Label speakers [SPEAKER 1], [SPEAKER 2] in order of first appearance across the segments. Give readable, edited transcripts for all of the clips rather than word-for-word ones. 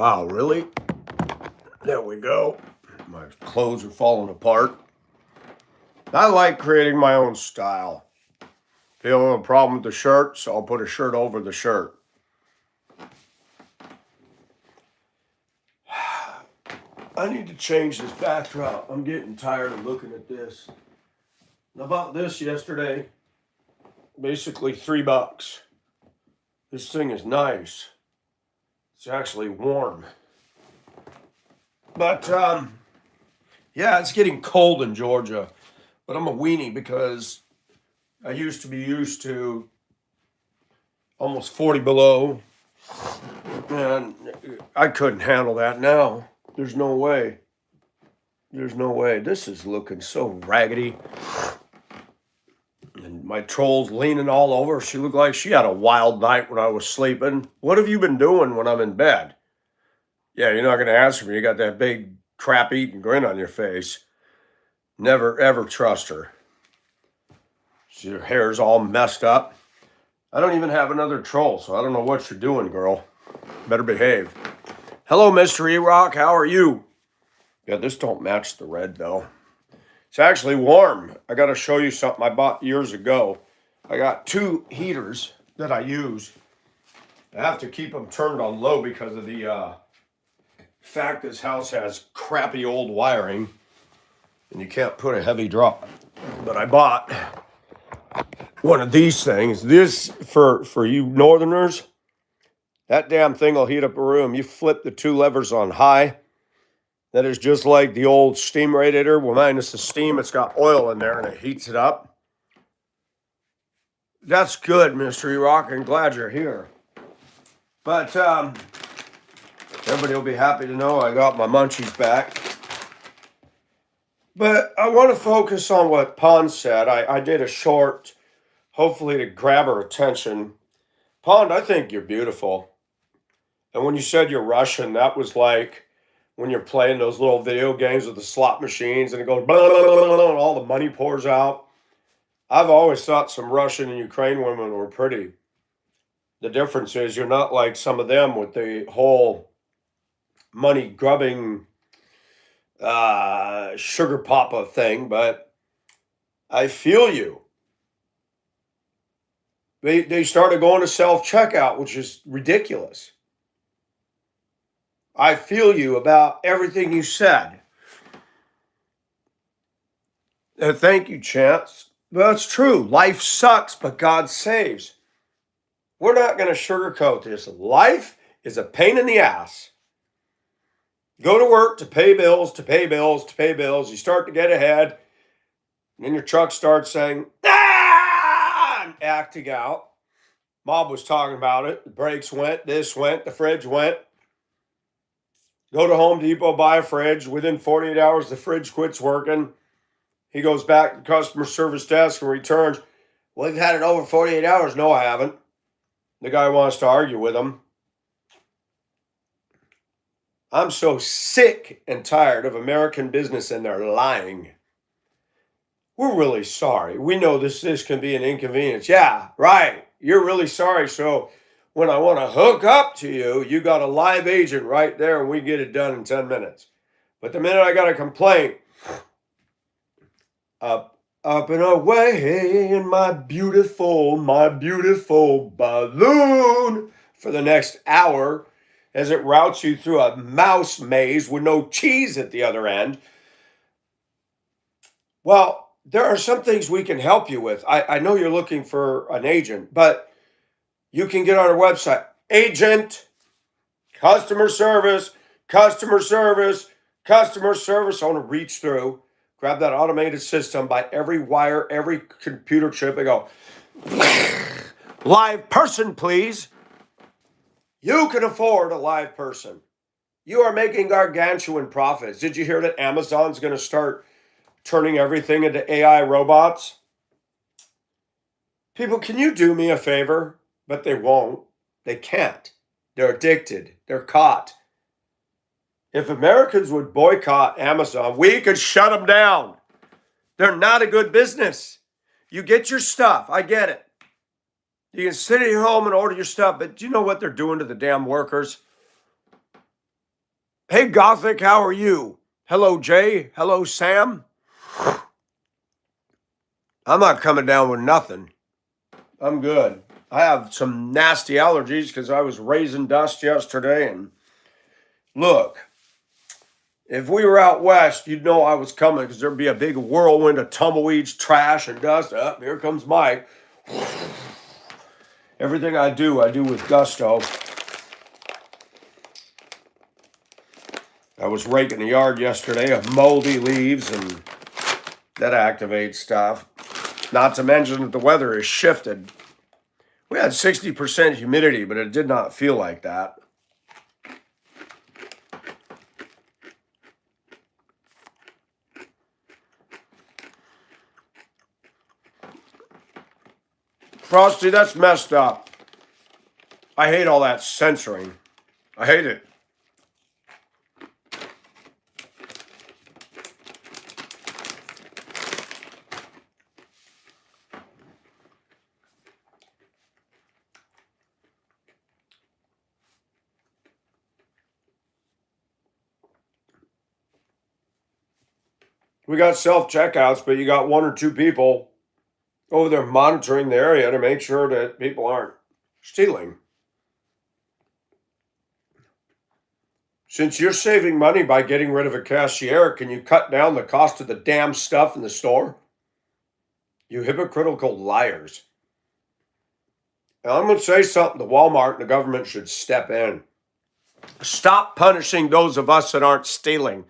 [SPEAKER 1] Wow, really? There we go. My clothes are falling apart. I like creating my own style. If you don't have a problem with the shirt, so I'll put a shirt over the shirt. I need to change this backdrop. I'm getting tired of looking at this. I bought this yesterday. Basically $3. This thing is nice. It's actually warm. But yeah, it's getting cold in Georgia. But I'm a weenie because I used to be used to almost 40 below. And I couldn't handle that now. There's no way. There's no way. This is looking so raggedy. And my troll's leaning all over. She looked like she had a wild night when I was sleeping. What have you been doing when I'm in bed? Yeah, you're not going to answer me. You got that big crap-eating grin on your face. Never, ever trust her. Her hair's all messed up. I don't even have another troll, so I don't know what you're doing, girl. Better behave. Hello, Mr. E-Rock. How are you? Yeah, this don't match the red, though. It's actually warm. I got to show you something I bought years ago. I got 2 heaters that I use. I have to keep them turned on low because of the fact this house has crappy old wiring. And you can't put a heavy drop. But I bought one of these things. This, for you northerners, that damn thing will heat up a room. You flip the 2 levers on high. That is just like the old steam radiator. Well, minus the steam, it's got oil in there and it heats it up. That's good, Mystery Rock. I'm glad you're here. But everybody will be happy to know I got my munchies back. But I want to focus on what Pond said. I did a short, hopefully to grab her attention. Pond, I think you're beautiful. And when you said you're Russian, that was like when you're playing those little video games with the slot machines and it goes blah, blah, blah, blah, blah, and all the money pours out. I've always thought some Russian and Ukraine women were pretty. The difference is you're not like some of them with the whole money grubbing sugar papa thing, but I feel you. They started going to self-checkout, which is ridiculous. I feel you about everything you said. Thank you, Chance. That's true. Life sucks, but God saves. We're not going to sugarcoat this. Life is a pain in the ass. Go to work to pay bills, to pay bills, to pay bills. You start to get ahead. And then your truck starts saying, ah, and acting out. Bob was talking about it. The brakes went, this went, the fridge went. Go to Home Depot, buy a fridge. Within 48 hours, the fridge quits working. He goes back to the customer service desk and returns. Well, you've had it over 48 hours. No, I haven't. The guy wants to argue with him. I'm so sick and tired of American business and their lying. We're really sorry. We know this can be an inconvenience. Yeah, right. You're really sorry. So when I want to hook up to you, you got a live agent right there and we get it done in 10 minutes. But the minute I got a complaint, up and away in my beautiful balloon for the next hour as it routes you through a mouse maze with no cheese at the other end. Well, there are some things we can help you with. I know you're looking for an agent, but you can get on our website. Agent, customer service. I want to reach through, grab that automated system by every wire, every computer chip, and go, live person, please. You can afford a live person. You are making gargantuan profits. Did you hear that Amazon's going to start turning everything into AI robots? People, can you do me a favor? But they won't. They can't. They're addicted. They're caught. If Americans would boycott Amazon, we could shut them down. They're not a good business. You get your stuff. I get it. You can sit at your home and order your stuff, but do you know what they're doing to the damn workers? Hey, Gothic, how are you? Hello, Jay. Hello, Sam. I'm not coming down with nothing. I'm good. I have some nasty allergies because I was raising dust yesterday. And look, if we were out west, you'd know I was coming because there'd be a big whirlwind of tumbleweeds, trash, and dust. Up here comes Mike. Everything I do with gusto. I was raking the yard yesterday of moldy leaves, and that activates stuff. Not to mention that the weather has shifted. We had 60% humidity, but it did not feel like that. Frosty, that's messed up. I hate all that censoring. I hate it. We got self-checkouts, but you got one or two people over there monitoring the area to make sure that people aren't stealing. Since you're saving money by getting rid of a cashier, can you cut down the cost of the damn stuff in the store? You hypocritical liars. Now, I'm going to say something. The Walmart and the government should step in. Stop punishing those of us that aren't stealing.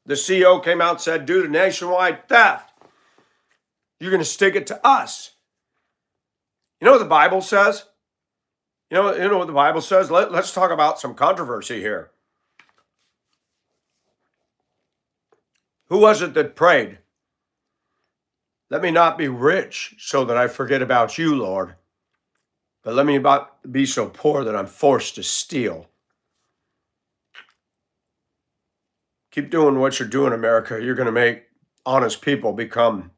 [SPEAKER 1] The CEO came out and said, due to nationwide theft, you're going to stick it to us. You know what the Bible says? You know what the Bible says? Let's talk about some controversy here. Who was it that prayed? Let me not be rich so that I forget about you, Lord. But let me not be so poor that I'm forced to steal. Keep doing what you're doing, America. You're going to make honest people become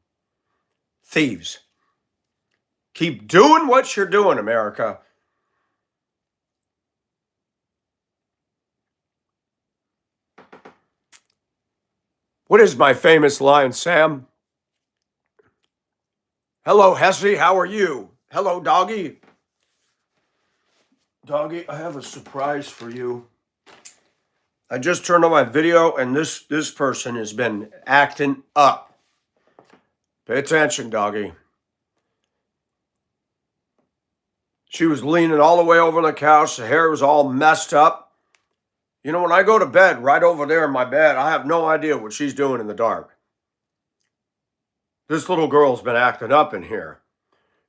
[SPEAKER 1] thieves. Keep doing what you're doing, America. What is my famous line, Sam? Hello, Hesse. How are you? Hello, Doggy. Doggy, I have a surprise for you. I just turned on my video, and this person has been acting up. Pay attention, Doggy. She was leaning all the way over on the couch. The hair was all messed up. You know, when I go to bed, right over there in my bed, I have no idea what she's doing in the dark. This little girl's been acting up in here.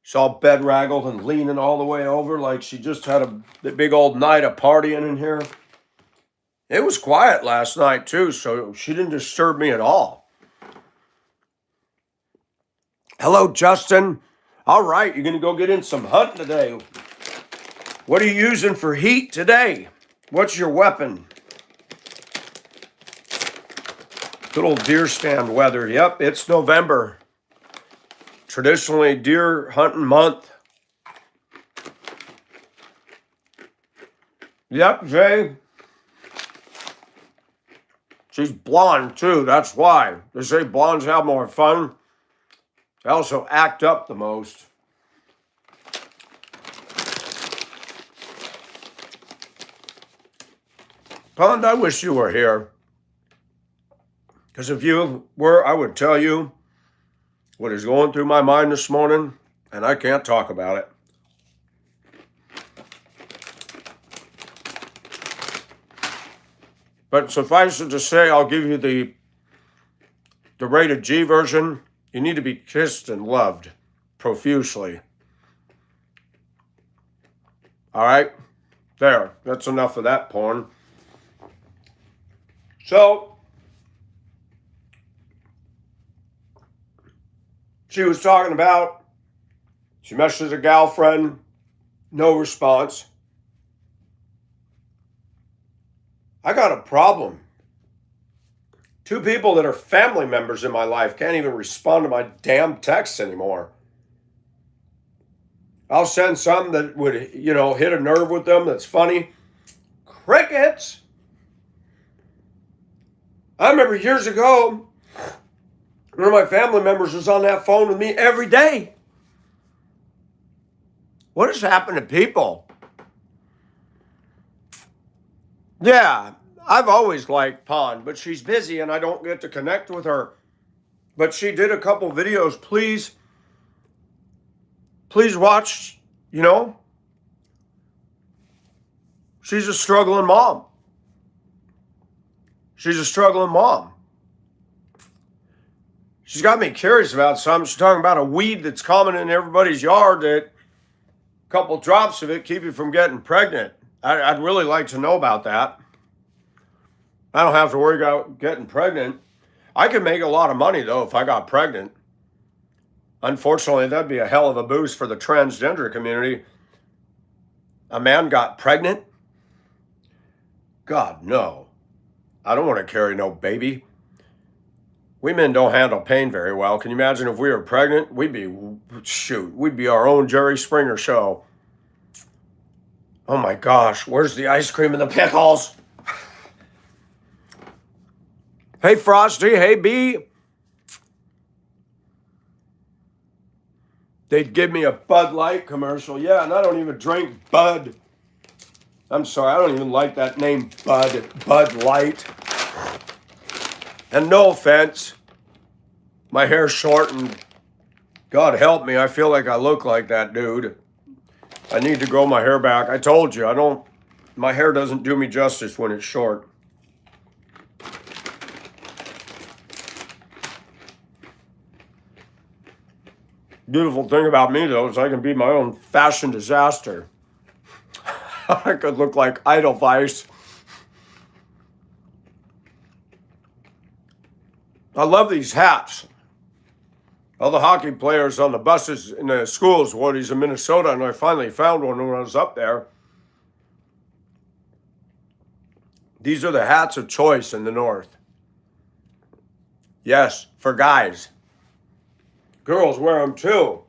[SPEAKER 1] She's all bedraggled and leaning all the way over like she just had a big old night of partying in here. It was quiet last night, too, so she didn't disturb me at all. Hello, Justin. All right, you're going to go get in some hunting today. What are you using for heat today? What's your weapon? Good old deer stand weather. Yep, it's November. Traditionally deer hunting month. Yep, Jay. She's blonde, too. That's why. They say blondes have more fun. They also act up the most. Pond, I wish you were here. Because if you were, I would tell you what is going through my mind this morning, and I can't talk about it. But suffice it to say, I'll give you the rated G version. You need to be kissed and loved profusely. All right? There. That's enough of that porn. So, she was talking about, she messaged a gal friend, no response. I got a problem. Two people that are family members in my life can't even respond to my damn texts anymore. I'll send some that would, hit a nerve with them that's funny. Crickets. I remember years ago, one of my family members was on that phone with me every day. What has happened to people? Yeah, I've always liked Pond, but she's busy and I don't get to connect with her. But she did a couple videos. Please watch, she's a struggling mom. She's a struggling mom. She's got me curious about something. She's talking about a weed that's common in everybody's yard that a couple drops of it keep you from getting pregnant. I'd really like to know about that. I don't have to worry about getting pregnant. I could make a lot of money, though, if I got pregnant. Unfortunately, that'd be a hell of a boost for the transgender community. A man got pregnant? God, no. I don't want to carry no baby. We men don't handle pain very well. Can you imagine if we were pregnant? We'd be our own Jerry Springer show. Oh my gosh, where's the ice cream and the pickles? Hey, Frosty. Hey, B. They'd give me a Bud Light commercial. Yeah, and I don't even drink Bud. I'm sorry, I don't even like that name, Bud Light. And no offense, my hair's short and God help me, I feel like I look like that dude. I need to grow my hair back. I told you, my hair doesn't do me justice when it's short. Beautiful thing about me, though, is I can be my own fashion disaster. I could look like Edelweiss. I love these hats. All the hockey players on the buses in the schools wore these in Minnesota, and I finally found one when I was up there. These are the hats of choice in the North. Yes, for guys. Girls wear them too.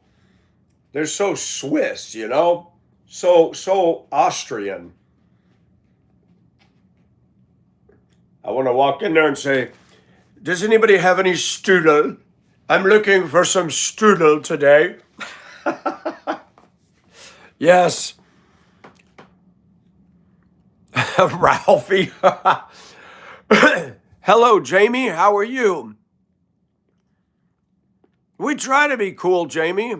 [SPEAKER 1] They're so Swiss, so Austrian. I want to walk in there and say, does anybody have any strudel? I'm looking for some strudel today. Yes. Ralphie. Hello, Jamie. How are you? We try to be cool, Jamie.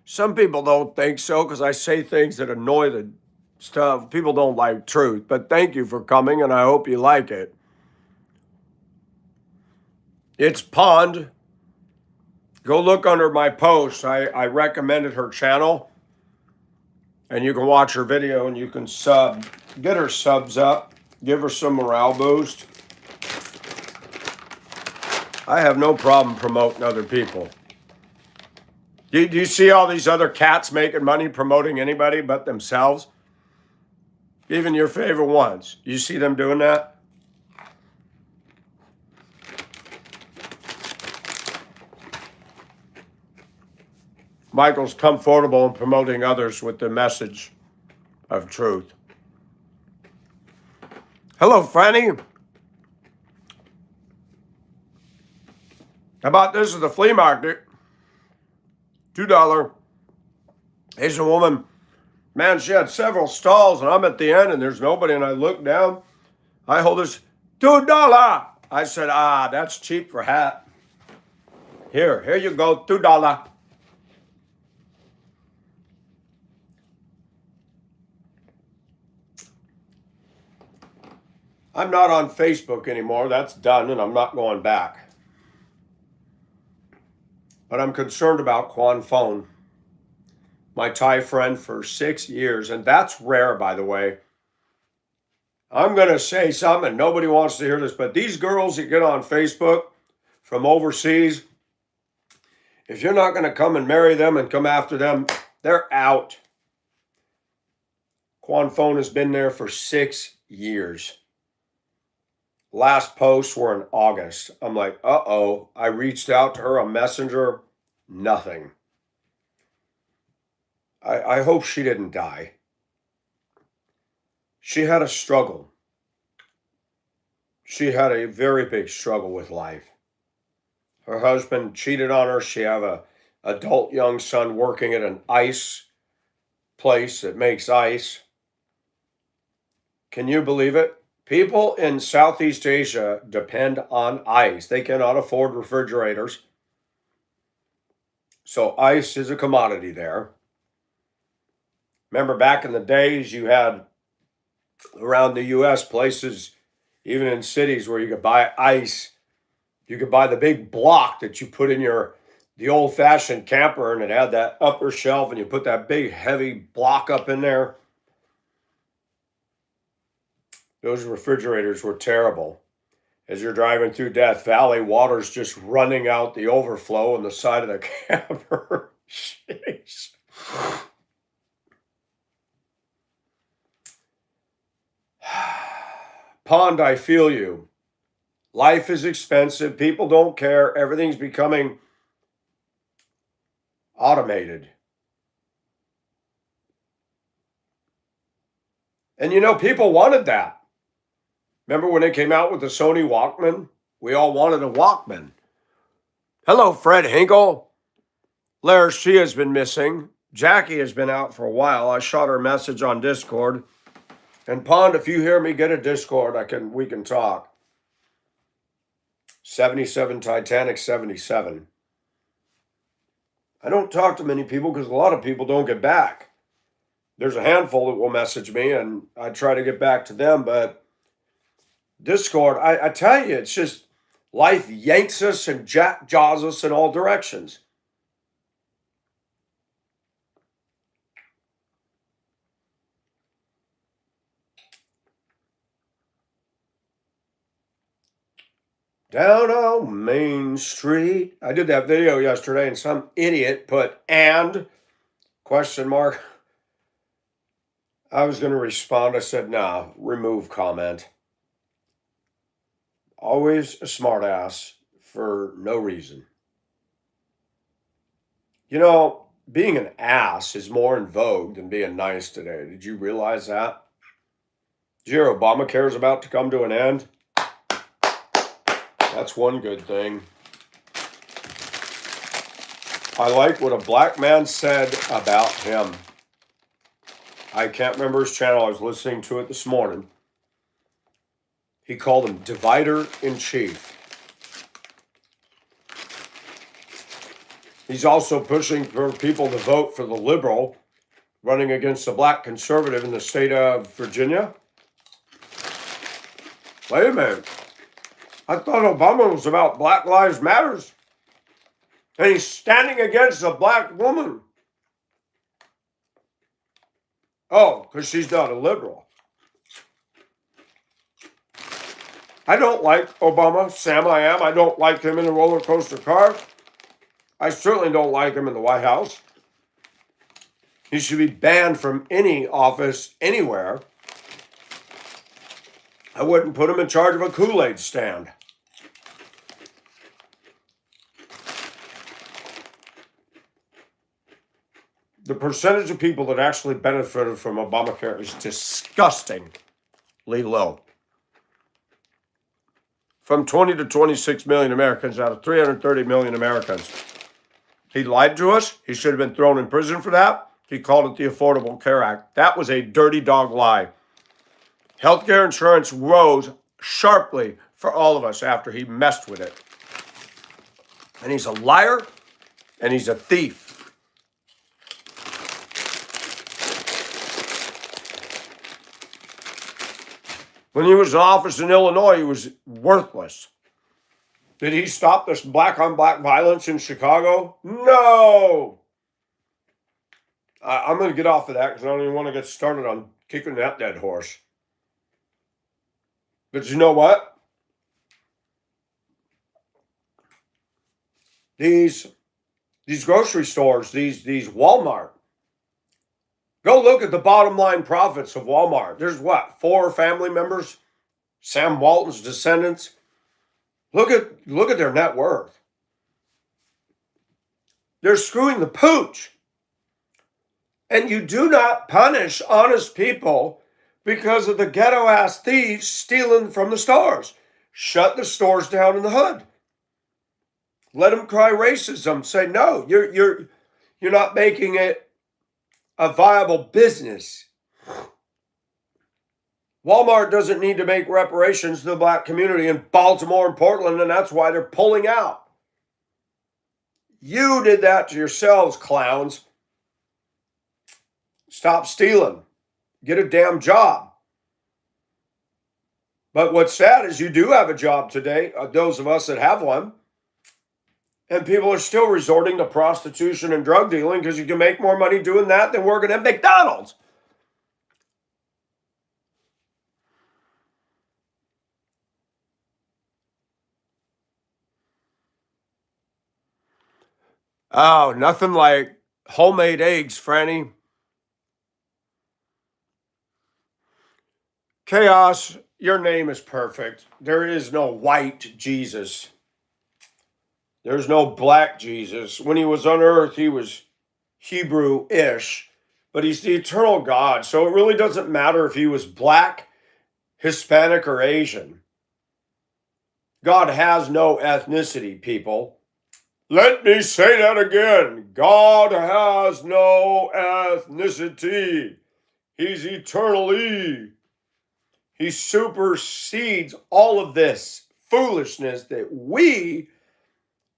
[SPEAKER 1] Some people don't think so because I say things that annoy the stuff. People don't like truth, but thank you for coming and I hope you like it. It's Pond. Go look under my post. I recommended her channel and you can watch her video and you can get her subs up, give her some morale boost. I have no problem promoting other people. Do you see all these other cats making money promoting anybody but themselves? Even your favorite ones. You see them doing that? Michael's comfortable in promoting others with the message of truth. Hello, Franny. How about this at the flea market? $2. Asian woman, man, she had several stalls and I'm at the end and there's nobody and I look down. I hold this $2. I said, that's cheap for hat. Here you go, $2. I'm not on Facebook anymore. That's done and I'm not going back. But I'm concerned about Quan Phone, my Thai friend for 6 years. And that's rare, by the way. I'm going to say something, and nobody wants to hear this, but these girls that get on Facebook from overseas, if you're not going to come and marry them and come after them, they're out. Quan Phone has been there for 6 years. Last posts were in August. I'm like, uh-oh. I reached out to her on Messenger. Nothing. I hope she didn't die. She had a struggle. She had a very big struggle with life. Her husband cheated on her. She had a adult young son working at an ice place that makes ice. Can you believe it? People in Southeast Asia depend on ice. They cannot afford refrigerators. So ice is a commodity there. Remember back in the days, you had around the US places, even in cities, where you could buy ice. You could buy the big block that you put in the old-fashioned camper, and it had that upper shelf, and you put that big heavy block up in there. Those refrigerators were terrible. As you're driving through Death Valley, water's just running out the overflow on the side of the camper. Jeez. Pond, I feel you. Life is expensive. People don't care. Everything's becoming automated. And people wanted that. Remember when they came out with the Sony Walkman? We all wanted a Walkman. Hello, Fred Hinkle. Lair, she has been missing. Jackie has been out for a while. I shot her a message on Discord. And Pond, if you hear me, get a Discord. We can talk. 77 Titanic 77. I don't talk to many people because a lot of people don't get back. There's a handful that will message me, and I try to get back to them, but Discord, I tell you, it's just life yanks us and jaws us in all directions. Down on Main Street. I did that video yesterday, and some idiot put "and?" ? I was going to respond. I said, nah, remove comment. Always a smartass for no reason. Being an ass is more in vogue than being nice today. Did you realize that? Did you hear Obamacare is about to come to an end? That's one good thing. I like what a black man said about him. I can't remember his channel. I was listening to it this morning. He called him divider in chief. He's also pushing for people to vote for the liberal running against the black conservative in the state of Virginia. Wait a minute. I thought Obama was about Black Lives Matters. And he's standing against a black woman. Oh, because she's not a liberal. I don't like Obama. Sam, I am. I don't like him in a roller coaster car. I certainly don't like him in the White House. He should be banned from any office anywhere. I wouldn't put him in charge of a Kool-Aid stand. The percentage of people that actually benefited from Obamacare is disgustingly low. From 20 to 26 million Americans out of 330 million Americans. He lied to us. He should have been thrown in prison for that. He called it the Affordable Care Act. That was a dirty dog lie. Healthcare insurance rose sharply for all of us after he messed with it. And he's a liar, and he's a thief. When he was in office in Illinois, he was worthless. Did he stop this black-on-black violence in Chicago? No! I'm going to get off of that because I don't even want to get started on kicking that dead horse. But you know what? These grocery stores, these Walmart. Go look at the bottom line profits of Walmart. There's what, 4 family members? Sam Walton's descendants. Look at their net worth. They're screwing the pooch. And you do not punish honest people because of the ghetto-ass thieves stealing from the stores. shut the stores down in the hood. Let them cry racism. Say, no, you're not making it a viable business. Walmart doesn't need to make reparations to the black community in Baltimore and Portland, and that's why they're pulling out. You did that to yourselves, clowns. Stop stealing. Get a damn job. But what's sad is you do have a job today, those of us that have one, and people are still resorting to prostitution and drug dealing because you can make more money doing that than working at McDonald's. Oh, nothing like homemade eggs, Franny. Chaos, your name is perfect. There is no white Jesus. There's no black Jesus. When he was on earth, he was Hebrew-ish, but he's the eternal God. So it really doesn't matter if he was black, Hispanic, or Asian. God has no ethnicity, people. Let me say that again. God has no ethnicity. He's eternally. He supersedes all of this foolishness that we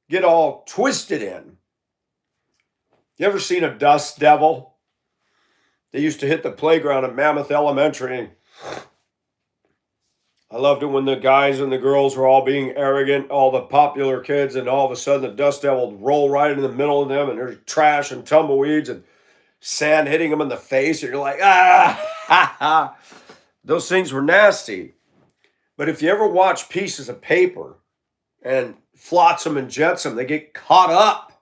[SPEAKER 1] get all twisted in. You ever seen a dust devil? They used to hit the playground at Mammoth Elementary. I loved it when the guys and the girls were all being arrogant, all the popular kids, and all of a sudden the dust devil would roll right in the middle of them, and there's trash and tumbleweeds and sand hitting them in the face, and you're like, ah, ha, ha. Those things were nasty. But if you ever watch pieces of paper and flotsam and jetsam, they get caught up.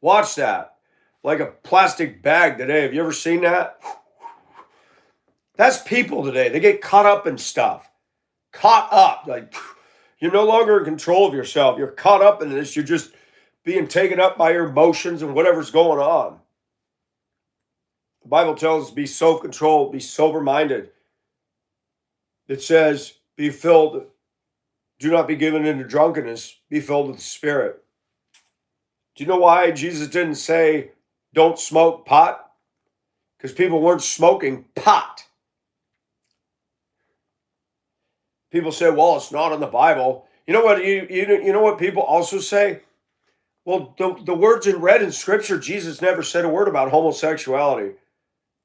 [SPEAKER 1] Watch that. Like a plastic bag today. Have you ever seen that? That's people today. They get caught up in stuff. Caught up. Like, you're no longer in control of yourself. You're caught up in this. You're just being taken up by your emotions and whatever's going on. The Bible tells us to be self-controlled, be sober-minded. It says, be filled, do not be given into drunkenness, be filled with the Spirit. Do you know why Jesus didn't say, don't smoke pot? Because people weren't smoking pot. People say, well, it's not in the Bible. You know what? You know what people also say? Well, the words in red in Scripture, Jesus never said a word about homosexuality.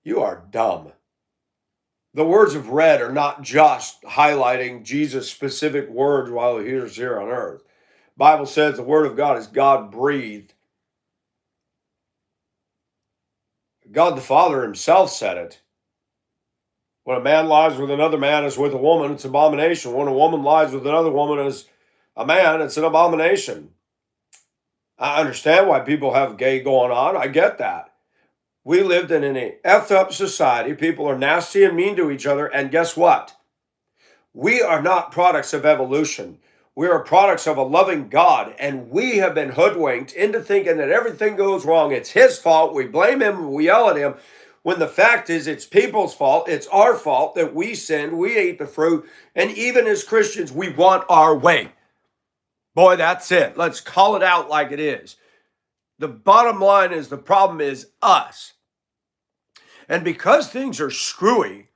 [SPEAKER 1] You are dumb. The words of red are not just highlighting Jesus' specific words while he was here on earth. The Bible says the word of God is God-breathed. God the Father himself said it. When a man lies with another man as with a woman, it's an abomination. When a woman lies with another woman as a man, it's an abomination. I understand why people have gay going on. I get that. We lived in an effed up society. People are nasty and mean to each other. And guess what? We are not products of evolution. We are products of a loving God. And we have been hoodwinked into thinking that everything goes wrong. It's his fault. We blame him. We yell at him. When the fact is, it's people's fault. It's our fault that we sinned. We ate the fruit. And even as Christians, we want our way. Boy, that's it. Let's call it out like it is. The bottom line is the problem is us. And because things are screwy,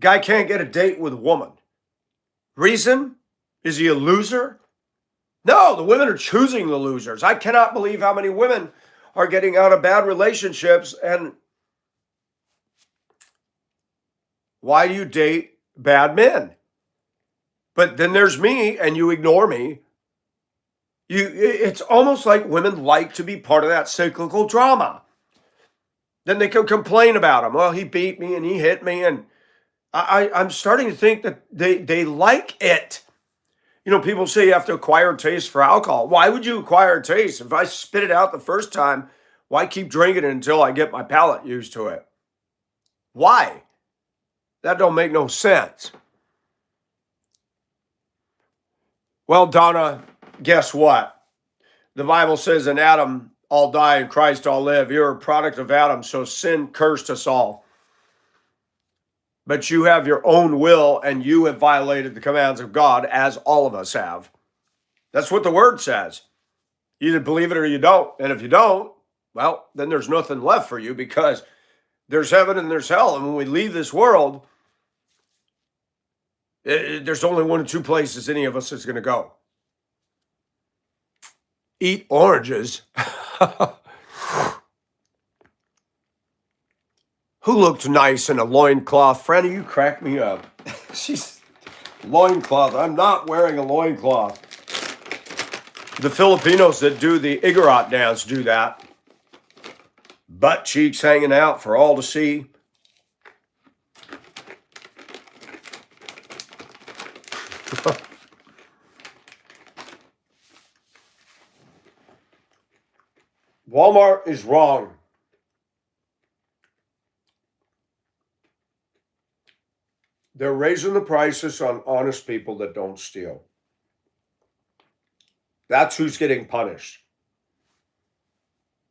[SPEAKER 1] guy can't get a date with a woman. Reason? Is he a loser? No, the women are choosing the losers. I cannot believe how many women are getting out of bad relationships. And why do you date bad men? But then there's me and you ignore me. It's almost like women like to be part of that cyclical drama. Then they can complain about him. Well, he beat me and he hit me. And I'm starting to think that they like it. You know, people say you have to acquire a taste for alcohol. Why would you acquire a taste? If I spit it out the first time, why keep drinking it until I get my palate used to it? Why? That don't make no sense. Well, Donna, guess what? The Bible says in Adam, all die, in Christ all live. You're a product of Adam, so sin cursed us all. but you have your own will and you have violated the commands of God, as all of us have. That's what the word says. You either believe it or you don't. And if you don't, well, then there's nothing left for you, because there's heaven and there's hell. And when we leave this world, there's only one of two places any of us is going to go. Eat oranges. Who looked nice in a loincloth? Franny, you crack me up. She's loincloth. I'm not wearing a loincloth. The Filipinos that do the Igorot dance do that. Butt cheeks hanging out for all to see. Walmart is wrong. They're raising the prices on honest people that don't steal. That's who's getting punished.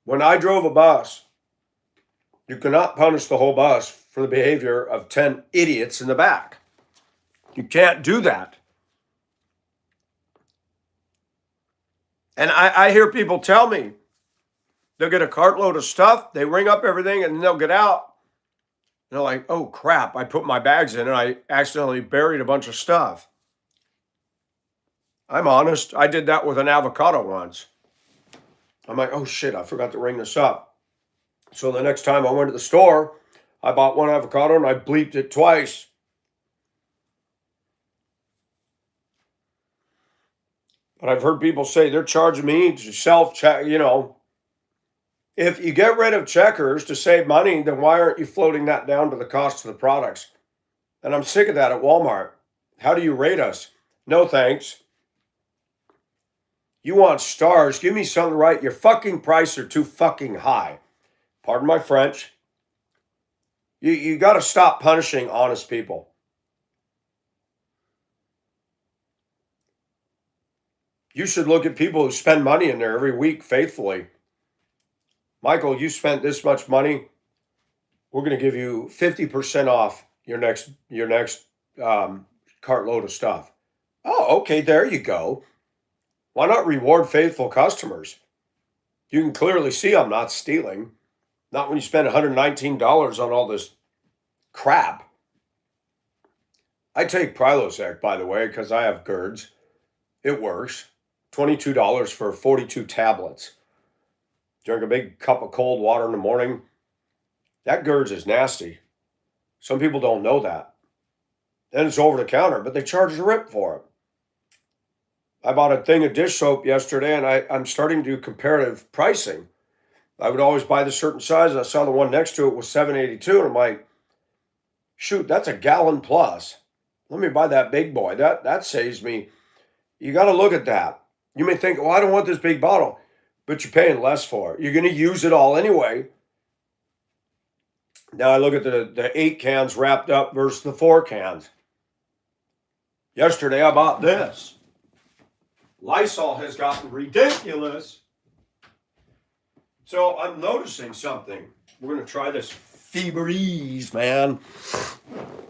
[SPEAKER 1] When I drove a bus, you cannot punish the whole bus for the behavior of 10 idiots in the back. You can't do that. And I hear people tell me they'll get a cartload of stuff, they ring up everything, and then they'll get out. And they're like, oh crap, I put my bags in and I accidentally buried a bunch of stuff. I'm honest, I did that with an avocado once. I'm like, oh shit, I forgot to ring this up. So the next time I went to the store, I bought one avocado and I bleeped it twice. But I've heard people say they're charging me to self-check, If you get rid of checkers to save money, then why aren't you floating that down to the cost of the products? And I'm sick of that at Walmart. How do you rate us? No thanks. You want stars? Give me something right. Your fucking prices are too fucking high. Pardon my French. You got to stop punishing honest people. You should look at people who spend money in there every week faithfully. Michael, you spent this much money. We're going to give you 50% off your next cartload of stuff. Oh, okay, there you go. Why not reward faithful customers? You can clearly see I'm not stealing. Not when you spend $119 on all this crap. I take Prilosec, by the way, because I have GERDs. It works. $22 for 42 tablets. Drink a big cup of cold water in the morning. That GERDs is nasty. Some people don't know that. And it's over the counter, but they charge a rip for it. I bought a thing of dish soap yesterday, and I'm starting to do comparative pricing. I would always buy the certain size, and I saw the one next to it was $7.82, and I'm like, shoot, that's a gallon plus. Let me buy that big boy. That saves me. You got to look at that. You may think, I don't want this big bottle, but you're paying less for it. You're going to use it all anyway. Now I look at the 8 cans wrapped up versus the 4 cans. Yesterday I bought this. Lysol has gotten ridiculous. So I'm noticing something. We're going to try this Febreze, man.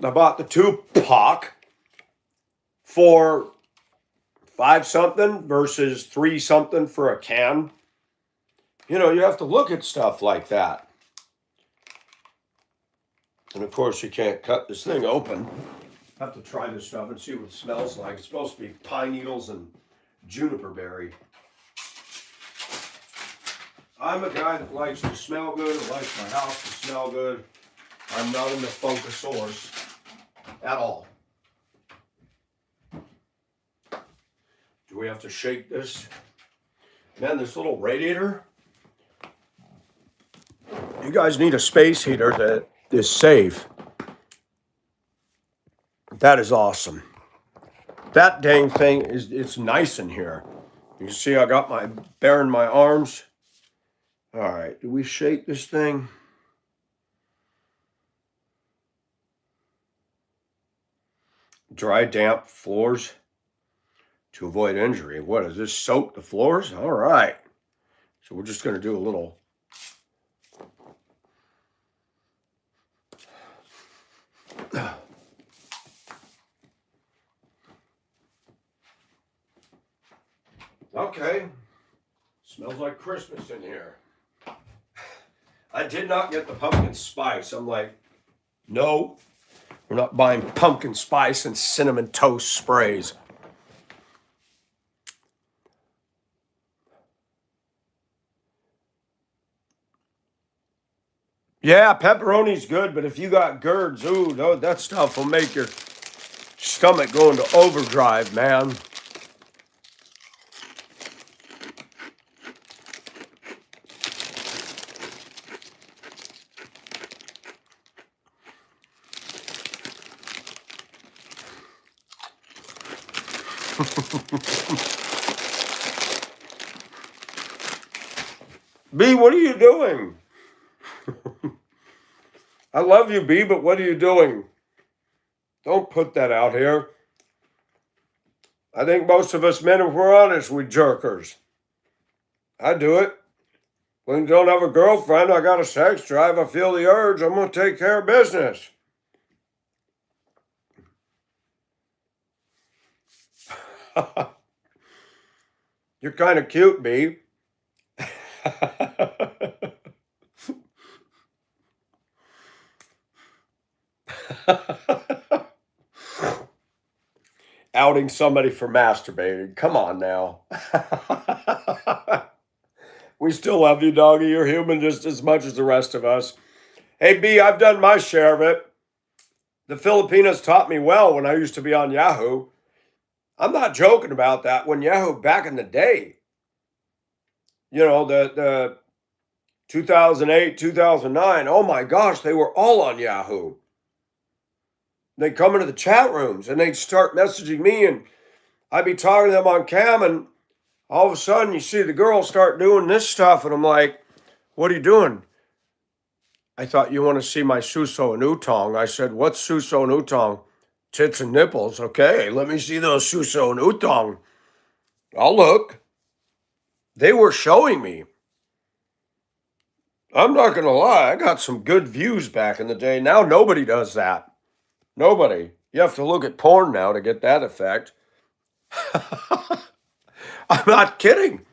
[SPEAKER 1] I bought the 2-pack for $5 something versus $3 something for a can. You have to look at stuff like that. And of course, you can't cut this thing open. I have to try this stuff and see what it smells like. It's supposed to be pine needles and juniper berry. I'm a guy that likes to smell good. I like my house to smell good. I'm not into Funkasaurus at all. Do we have to shake this? Man, this little radiator. You guys need a space heater that is safe. That is awesome. That dang thing it's nice in here. You see I got my bearing my arms. All right, do we shake this thing? Dry, damp floors to avoid injury. What, does this soak the floors? All right. So we're just going to do a little. Okay. Smells like Christmas in here. I did not get the pumpkin spice. I'm like, no, we're not buying pumpkin spice and cinnamon toast sprays. Yeah, pepperoni's good, but if you got GERDs, ooh, that stuff will make your stomach go into overdrive, man. B, what are you doing? I love you, B, but what are you doing? Don't put that out here. I think most of us men, if we're honest, we jerkers. I do it. When you don't have a girlfriend, I got a sex drive, I feel the urge, I'm going to take care of business. You're kind of cute, B. Outing somebody for masturbating. Come on now. We still love you, doggy. You're human just as much as the rest of us. Hey, B, I've done my share of it. The Filipinos taught me well when I used to be on Yahoo. I'm not joking about that. When Yahoo back in the day, the 2008, 2009, oh my gosh, they were all on Yahoo. They'd come into the chat rooms and they'd start messaging me, and I'd be talking to them on cam, and all of a sudden you see the girl start doing this stuff, and I'm like, what are you doing? I thought you want to see my suso and utong. I said, what's suso and utong? Tits and nipples. Okay, let me see those suso and utong. I'll look. They were showing me. I'm not going to lie, I got some good views back in the day. Now nobody does that. Nobody. You have to look at porn now to get that effect. I'm not kidding.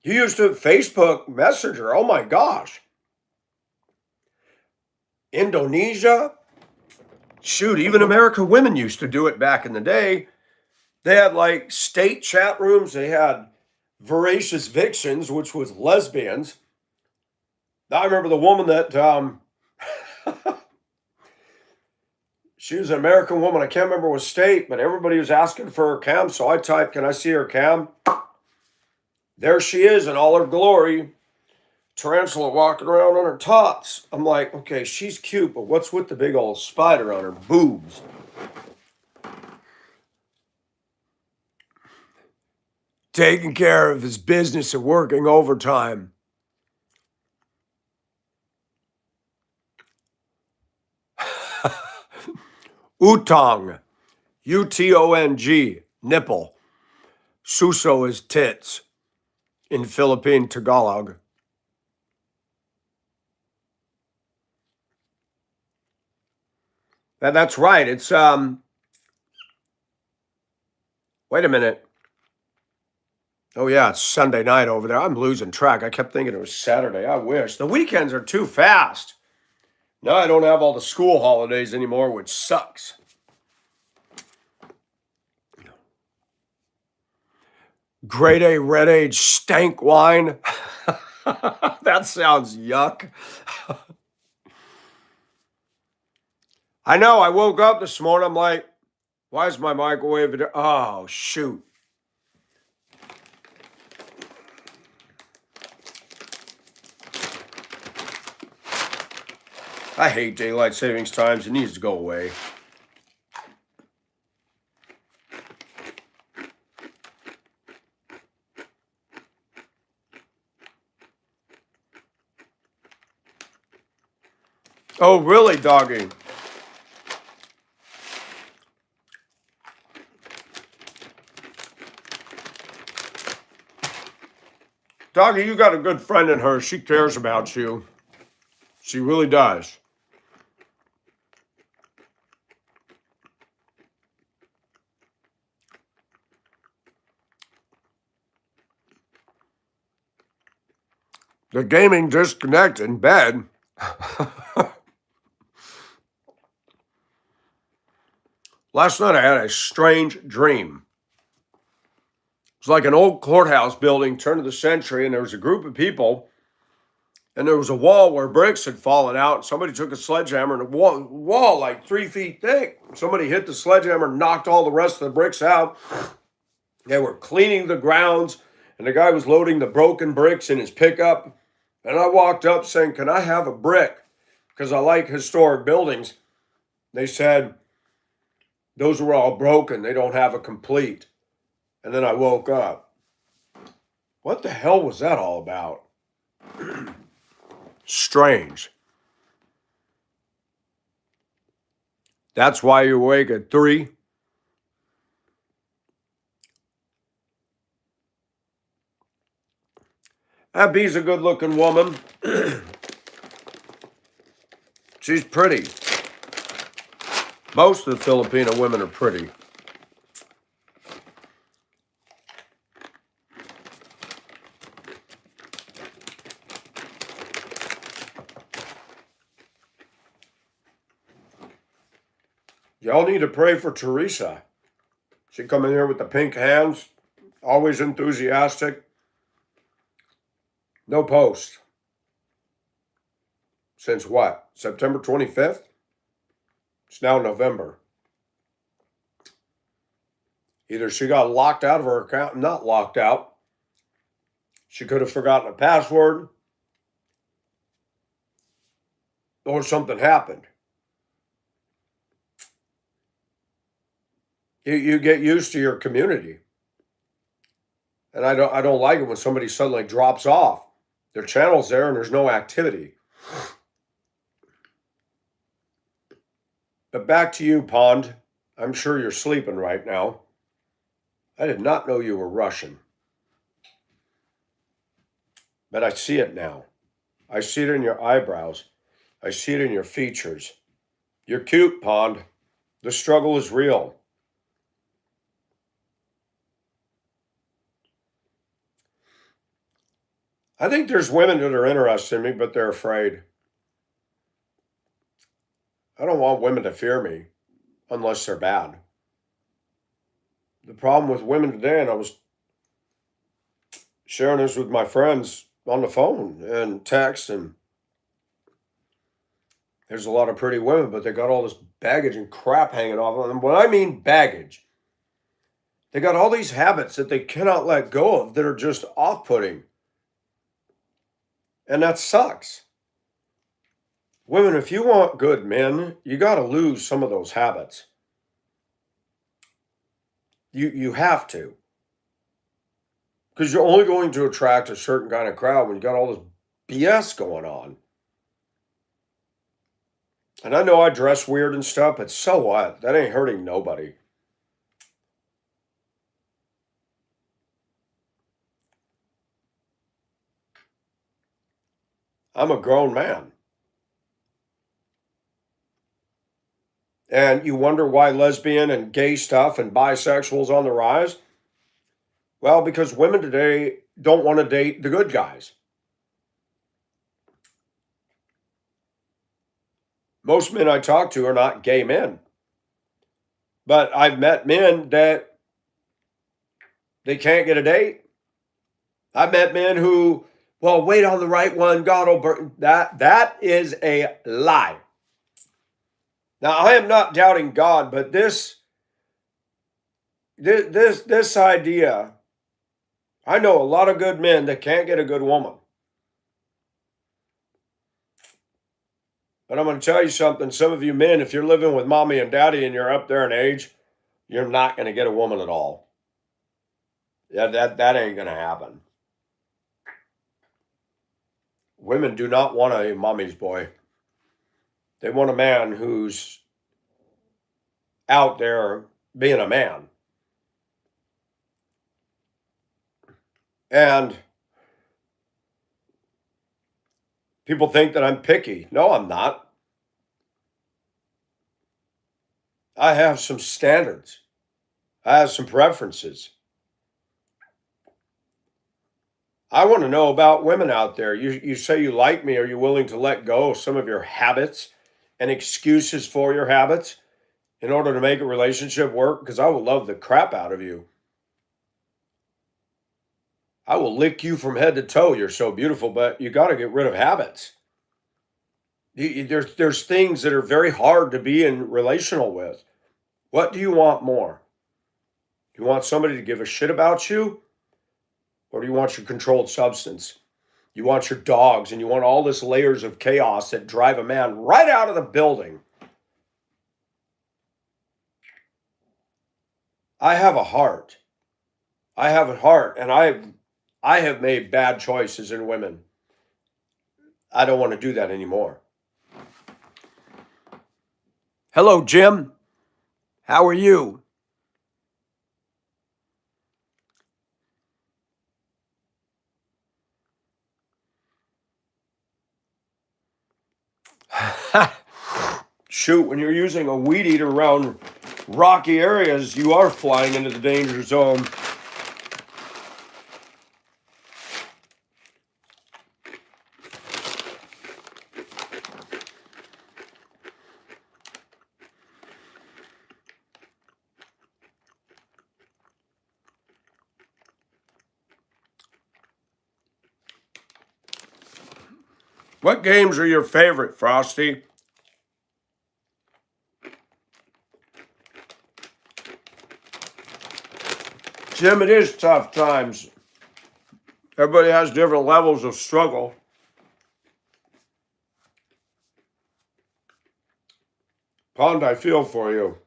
[SPEAKER 1] You used to Facebook Messenger. Oh my gosh. Indonesia. Shoot, even American women used to do it back in the day. They had like state chat rooms. They had voracious vixens, which was lesbians. I remember the woman that she was an American woman. I can't remember what state, but everybody was asking for her cam. So I typed, can I see her cam? There she is in all her glory. Tarantula walking around on her tots. I'm like, okay, she's cute, but what's with the big old spider on her boobs? Taking care of his business and working overtime. Utong. Utong. Nipple. Suso is tits in Philippine Tagalog. That's right. It's wait a minute. Oh yeah, it's Sunday night over there. I'm losing track. I kept thinking it was Saturday. I wish. The weekends are too fast. Now I don't have all the school holidays anymore, which sucks. Grade A red age stank wine. That sounds yuck. I know. I woke up this morning. I'm like, why is my microwave? Oh, shoot. I hate daylight savings times. It needs to go away. Oh, really, doggy? Doggy, you got a good friend in her. She cares about you. She really does. The gaming disconnect in bed. Last night I had a strange dream. It's like an old courthouse building, turn of the century, and there was a group of people, and there was a wall where bricks had fallen out. Somebody took a sledgehammer, and a wall like 3 feet thick. Somebody hit the sledgehammer, knocked all the rest of the bricks out. They were cleaning the grounds, and the guy was loading the broken bricks in his pickup. And I walked up saying, "Can I have a brick?" Because I like historic buildings. They said, "Those were all broken. They don't have a complete." And then I woke up. What the hell was that all about? Strange. That's why you wake at 3. That B's a good looking woman. She's pretty. Most of the Filipino women are pretty. Y'all need to pray for Teresa. She come in here with the pink hands, always enthusiastic. No post. Since what? September 25th? It's now November. Either she got locked out of her account, not locked out. She could have forgotten a password. Or something happened. You get used to your community. And I don't like it when somebody suddenly drops off. Their channel's there and there's no activity. But back to you, Pond. I'm sure you're sleeping right now. I did not know you were Russian. But I see it now. I see it in your eyebrows. I see it in your features. You're cute, Pond. The struggle is real. I think there's women that are interested in me, but they're afraid. I don't want women to fear me unless they're bad. The problem with women today, and I was sharing this with my friends on the phone and text, and there's a lot of pretty women, but they got all this baggage and crap hanging off of them. When I mean baggage, they got all these habits that they cannot let go of that are just off putting. And that sucks. Women, if you want good men, you got to lose some of those habits. You have to. Because you're only going to attract a certain kind of crowd when you got all this BS going on. And I know I dress weird and stuff, but so what? That ain't hurting nobody. I'm a grown man. And you wonder why lesbian and gay stuff and bisexuals on the rise? Well, because women today don't want to date the good guys. Most men I talk to are not gay men. But I've met men that they can't get a date. I've met men who, well, wait on the right one, God will burn. That is a lie. Now, I am not doubting God, but this idea, I know a lot of good men that can't get a good woman. But I'm going to tell you something. Some of you men, if you're living with mommy and daddy and you're up there in age, you're not going to get a woman at all. Yeah, that ain't going to happen. Women do not want a mommy's boy. They want a man who's out there being a man. And people think that I'm picky. No, I'm not. I have some standards. I have some preferences. I want to know about women out there. You say you like me. Are you willing to let go of some of your habits and excuses for your habits in order to make a relationship work? Because I will love the crap out of you. I will lick you from head to toe. You're so beautiful, but you got to get rid of habits. There's things that are very hard to be in relational with. What do you want more? Do you want somebody to give a shit about you? Or do you want your controlled substance? You want your dogs and you want all this layers of chaos that drive a man right out of the building. I have a heart. I have a heart, and I have made bad choices in women. I don't want to do that anymore. Hello, Jim. How are you? Shoot, when you're using a weed eater around rocky areas, you are flying into the danger zone. What games are your favorite, Frosty? Jim, it is tough times. Everybody has different levels of struggle. Pond, I feel for you.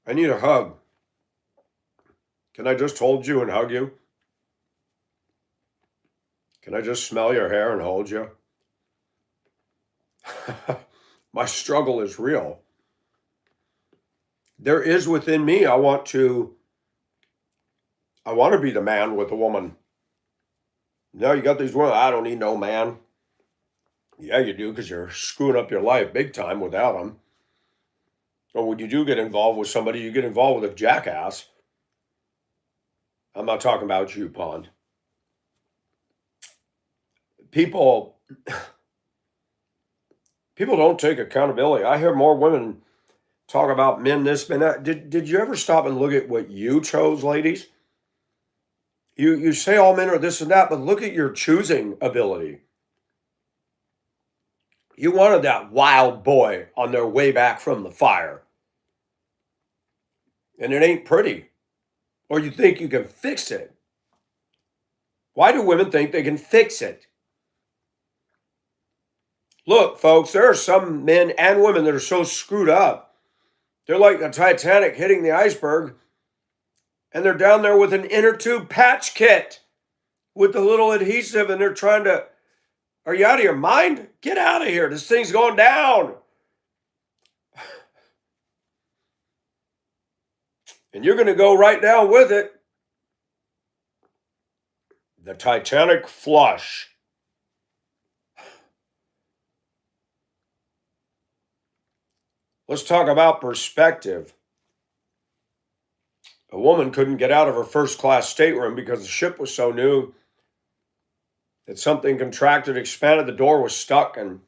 [SPEAKER 1] I need a hug. Can I just hold you and hug you? Can I just smell your hair and hold you? My struggle is real. There is within me, I want to be the man with a woman. No, you got these women, I don't need no man. Yeah, you do, because you're screwing up your life big time without them. Or when you do get involved with somebody, you get involved with a jackass. I'm not talking about you, Pond. People don't take accountability. I hear more women talk about men this, men that. Did you ever stop and look at what you chose, ladies? You say all men are this and that, but look at your choosing ability. You wanted that wild boy on their way back from the fire. And it ain't pretty. Or you think you can fix it. Why do women think they can fix it? Look, folks, there are some men and women that are so screwed up. They're like the Titanic hitting the iceberg, and they're down there with an inner tube patch kit with the little adhesive, and they're trying to, are you out of your mind? Get out of here. This thing's going down. And you're going to go right down with it. The Titanic flush. Let's talk about perspective. A woman couldn't get out of her first class stateroom because the ship was so new that something contracted, expanded, the door was stuck, and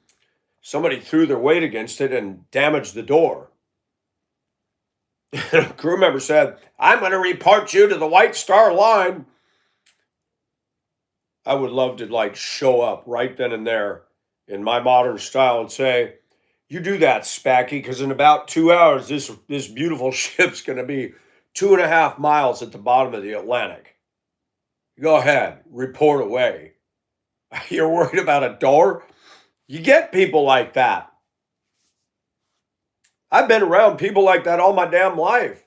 [SPEAKER 1] somebody threw their weight against it and damaged the door. A crew member said, I'm going to report you to the White Star Line. I would love to show up right then and there in my modern style and say, you do that, Spacky, because in about 2 hours, this beautiful ship's going to be 2.5 miles at the bottom of the Atlantic. Go ahead, report away. You're worried about a door? You get people like that. I've been around people like that all my damn life.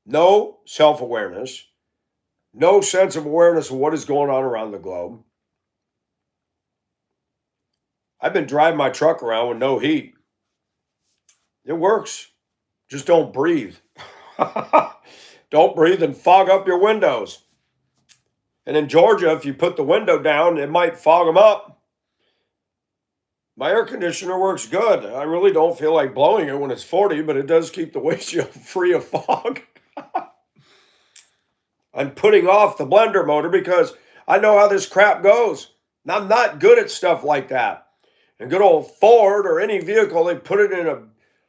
[SPEAKER 1] No self-awareness, no sense of awareness of what is going on around the globe. I've been driving my truck around with no heat. It works. Just don't breathe. Don't breathe and fog up your windows. And in Georgia, if you put the window down, it might fog them up. My air conditioner works good. I really don't feel like blowing it when it's 40, but it does keep the windshield free of fog. I'm putting off the blender motor because I know how this crap goes. And I'm not good at stuff like that. And good old Ford or any vehicle, they put it in a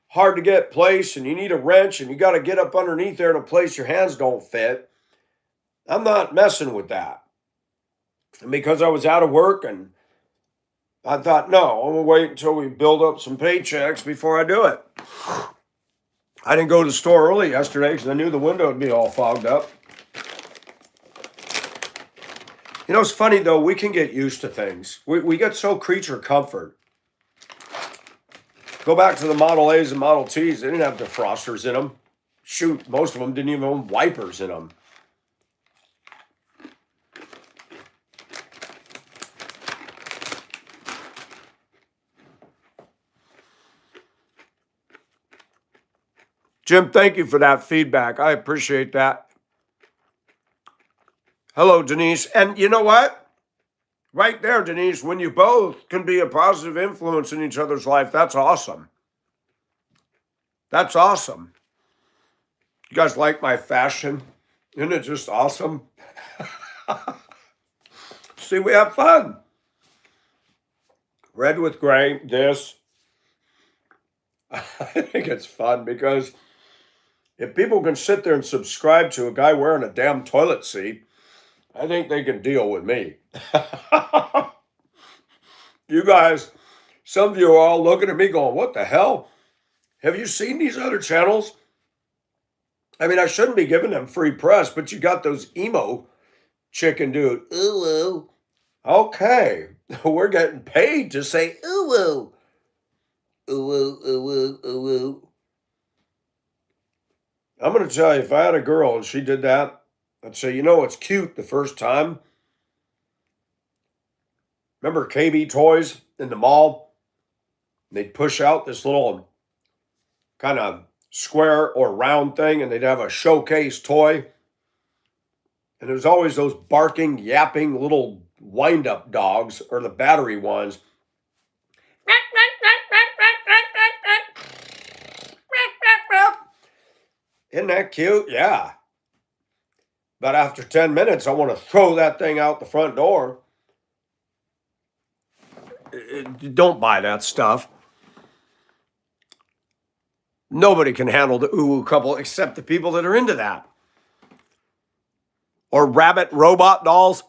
[SPEAKER 1] hard to get place and you need a wrench and you got to get up underneath there in a place your hands don't fit. I'm not messing with that. And because I was out of work and I thought, no, I'm going to wait until we build up some paychecks before I do it. I didn't go to the store early yesterday because I knew the window would be all fogged up. You know, it's funny though, we can get used to things. We get so creature comfort. Go back to the Model A's and Model T's, they didn't have defrosters in them. Shoot, most of them didn't even have wipers in them. Jim, thank you for that feedback. I appreciate that. Hello, Denise. And you know what? Right there, Denise, when you both can be a positive influence in each other's life, that's awesome. That's awesome. You guys like my fashion? Isn't it just awesome? See, we have fun. Red with gray, this. I think it's fun because if people can sit there and subscribe to a guy wearing a damn toilet seat, I think they can deal with me. You guys, some of you are all looking at me going, what the hell? Have you seen these other channels? I mean, I shouldn't be giving them free press, but you got those emo chicken dude. Ooh, ooh. Okay, we're getting paid to say ooh, ooh. Ooh, ooh, ooh, ooh, ooh, ooh. I'm going to tell you, if I had a girl and she did that, I'd say, you know, it's cute the first time. Remember KB Toys in the mall? They'd push out this little kind of square or round thing, and they'd have a showcase toy. And there's always those barking, yapping little wind-up dogs, or the battery ones. Isn't that cute? Yeah. But after 10 minutes, I want to throw that thing out the front door. Don't buy that stuff. Nobody can handle the ooh couple except the people that are into that. Or rabbit robot dolls.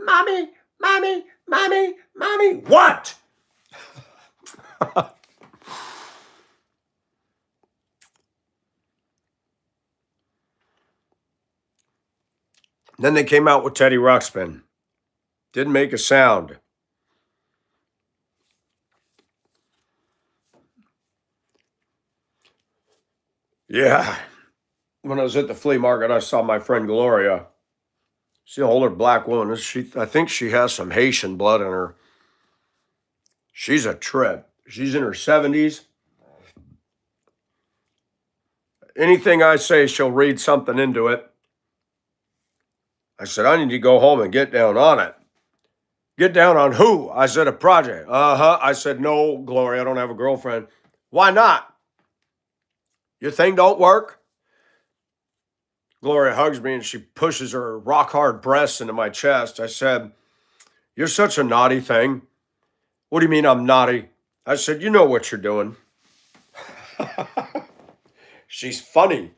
[SPEAKER 1] Mommy, mommy, mommy, mommy. What? Then they came out with Teddy Ruxpin. Didn't make a sound. Yeah. When I was at the flea market, I saw my friend Gloria. She's an older black woman. I think she has some Haitian blood in her. She's a trip. She's in her 70s. Anything I say, she'll read something into it. I said, I need to go home and get down on it. Get down on who? I said, a project. I said, no, Gloria, I don't have a girlfriend. Why not? Your thing don't work? Gloria hugs me and she pushes her rock hard breasts into my chest. I said, you're such a naughty thing. What do you mean I'm naughty? I said, you know what you're doing. She's funny.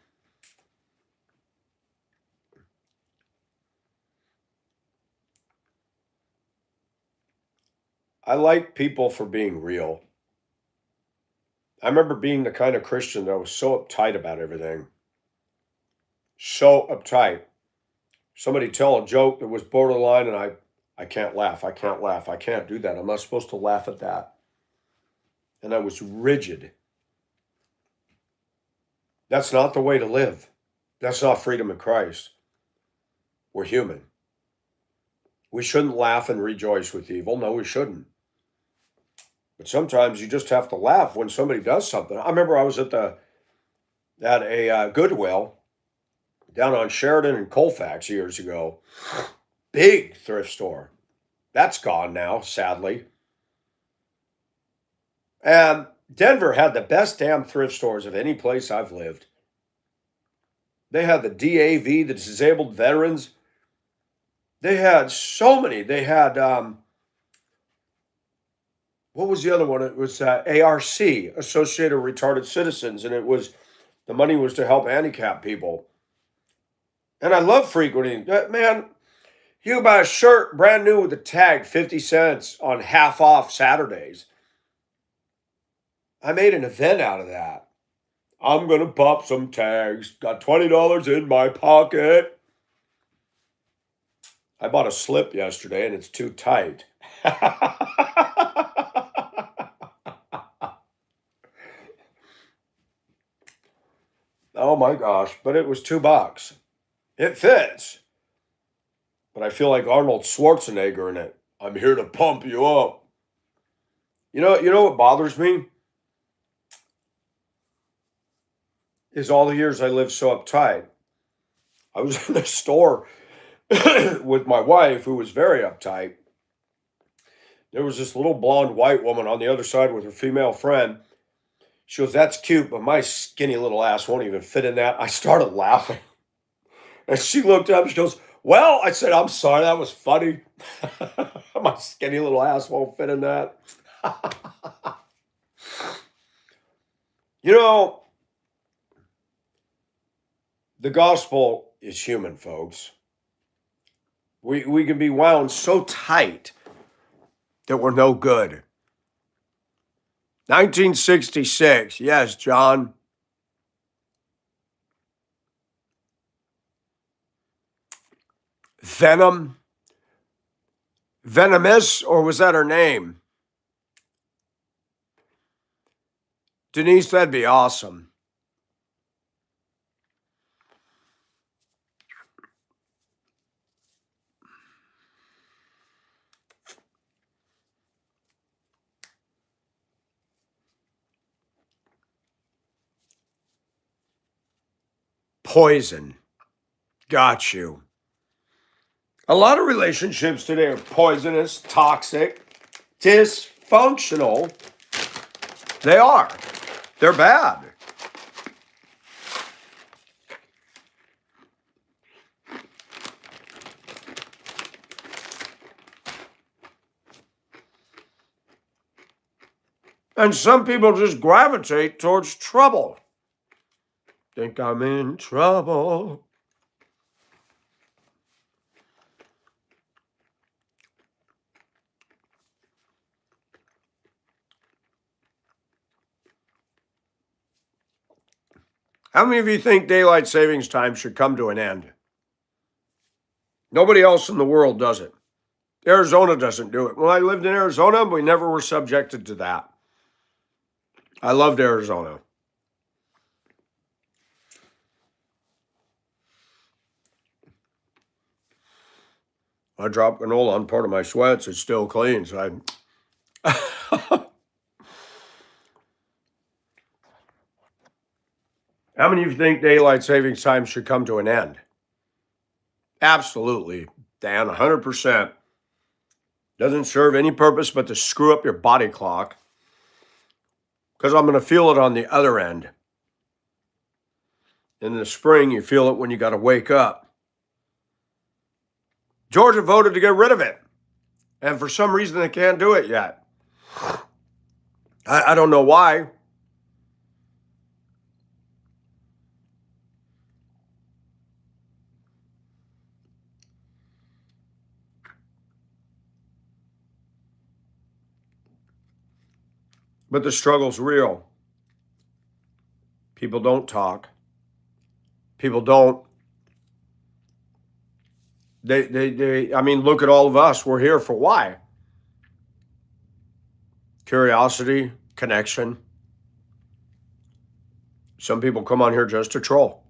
[SPEAKER 1] I like people for being real. I remember being the kind of Christian that was so uptight about everything. So uptight. Somebody tell a joke that was borderline and I can't laugh. I can't laugh. I can't do that. I'm not supposed to laugh at that. And I was rigid. That's not the way to live. That's not freedom in Christ. We're human. We shouldn't laugh and rejoice with evil. No, we shouldn't. But sometimes you just have to laugh when somebody does something. I remember I was at a Goodwill down on Sheridan and Colfax years ago. Big thrift store. That's gone now, sadly. And Denver had the best damn thrift stores of any place I've lived. They had the DAV, the Disabled Veterans. They had so many. They had what was the other one? It was ARC, Associated Retarded Citizens, and it was the money was to help handicapped people. And I love frequenting. Man, you can buy a shirt brand new with a tag, 50 cents on half off Saturdays. I made an event out of that. I'm going to pop some tags. Got $20 in my pocket. I bought a slip yesterday and it's too tight. Oh my gosh, but it was $2. It fits. But I feel like Arnold Schwarzenegger in it. I'm here to pump you up. You know what bothers me? Is all the years I lived so uptight. I was in the store with my wife who was very uptight. There was this little blonde white woman on the other side with her female friend. She goes, "That's cute, but my skinny little ass won't even fit in that." I started laughing. And she looked up, she goes, "Well," I said, "I'm sorry, that was funny." My skinny little ass won't fit in that. You know, the gospel is human, folks. We can be wound so tight that we're no good. 1966, yes, John. Venom? Venomous, or was that her name? Denise, that'd be awesome. Poison. Got you. A lot of relationships today are poisonous, toxic, dysfunctional. They are. They're bad. And some people just gravitate towards trouble. Think I'm in trouble. How many of you think daylight savings time should come to an end? Nobody else in the world does it. Arizona doesn't do it. When I lived in Arizona, we never were subjected to that. I loved Arizona. I dropped granola on part of my sweats. It's still clean, so How many of you think daylight savings time should come to an end? Absolutely, Dan, 100%. Doesn't serve any purpose but to screw up your body clock. Because I'm going to feel it on the other end. In the spring, you feel it when you got to wake up. Georgia voted to get rid of it. And for some reason, they can't do it yet. I don't know why. But the struggle's real. People don't talk. People don't. I mean, look at all of us. We're here for why? Curiosity, connection. Some people come on here just to troll.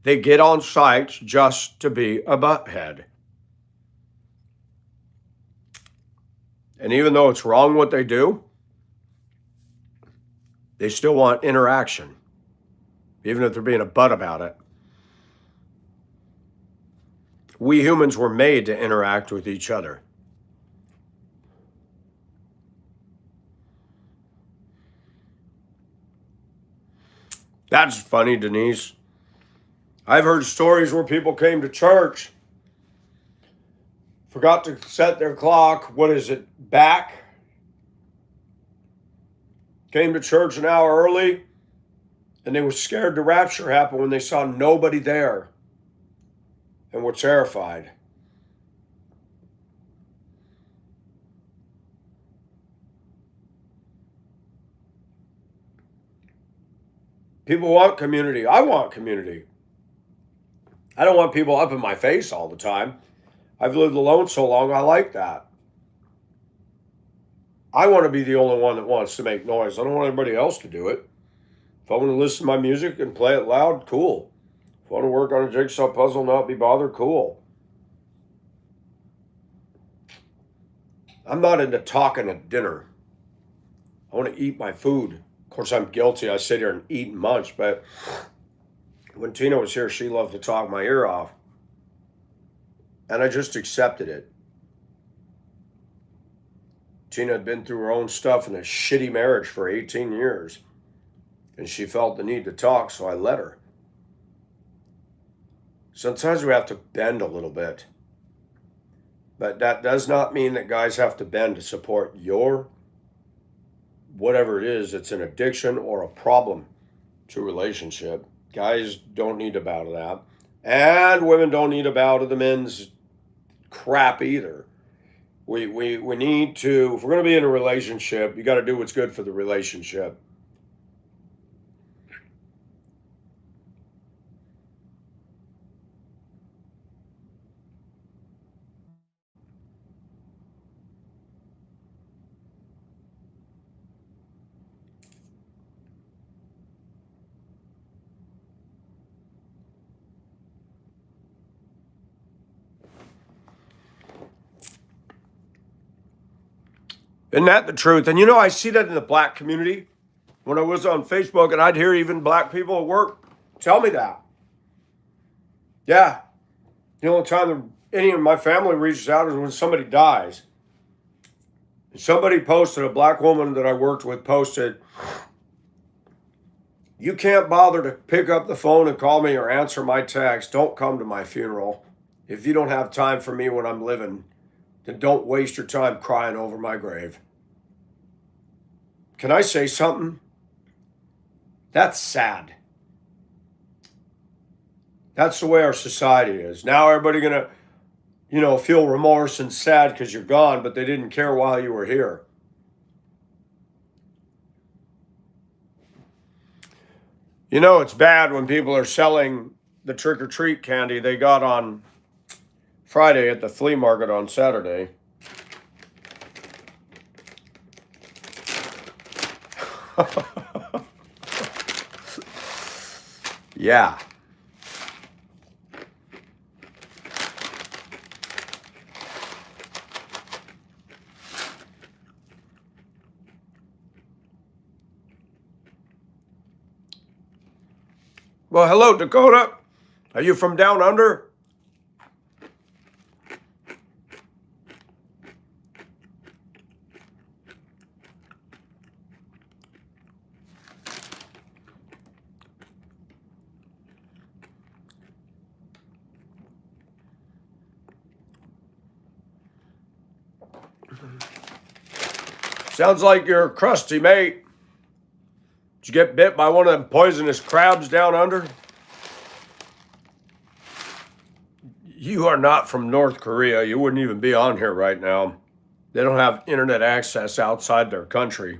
[SPEAKER 1] They get on sites just to be a butthead. And even though it's wrong what they do, they still want interaction, even if they're being a butt about it. We humans were made to interact with each other. That's funny, Denise. I've heard stories where people came to church, forgot to set their clock, back, came to church an hour early, and they were scared the rapture happened when they saw nobody there and were terrified. People want community. I want community. I don't want people up in my face all the time. I've lived alone so long, I like that. I want to be the only one that wants to make noise. I don't want anybody else to do it. If I want to listen to my music and play it loud, cool. If I want to work on a jigsaw puzzle and not be bothered, cool. I'm not into talking at dinner. I want to eat my food. Of course, I'm guilty. I sit here and eat and munch, but when Tina was here, she loved to talk my ear off. And I just accepted it. Tina had been through her own stuff in a shitty marriage for 18 years. And she felt the need to talk, so I let her. Sometimes we have to bend a little bit. But that does not mean that guys have to bend to support your, whatever it is, it's an addiction or a problem to a relationship. Guys don't need to bow to that. And women don't need to bow to the men's crap either. We need to, if we're going to be in a relationship, you got to do what's good for the relationship. Isn't that the truth? And I see that in the black community. When I was on Facebook, and I'd hear even black people at work tell me that. Yeah. The only time any of my family reaches out is when somebody dies. Somebody posted, a black woman that I worked with posted, "You can't bother to pick up the phone and call me or answer my text. Don't come to my funeral. If you don't have time for me when I'm living, then don't waste your time crying over my grave." Can I say something? That's sad. That's the way our society is. Now everybody gonna, feel remorse and sad because you're gone, but they didn't care while you were here. It's bad when people are selling the trick-or-treat candy they got on Friday at the flea market on Saturday. Yeah. Well, hello, Dakota. Are you from down under? Sounds like you're crusty, mate. Did you get bit by one of them poisonous crabs down under? You are not from North Korea. You wouldn't even be on here right now. They don't have internet access outside their country.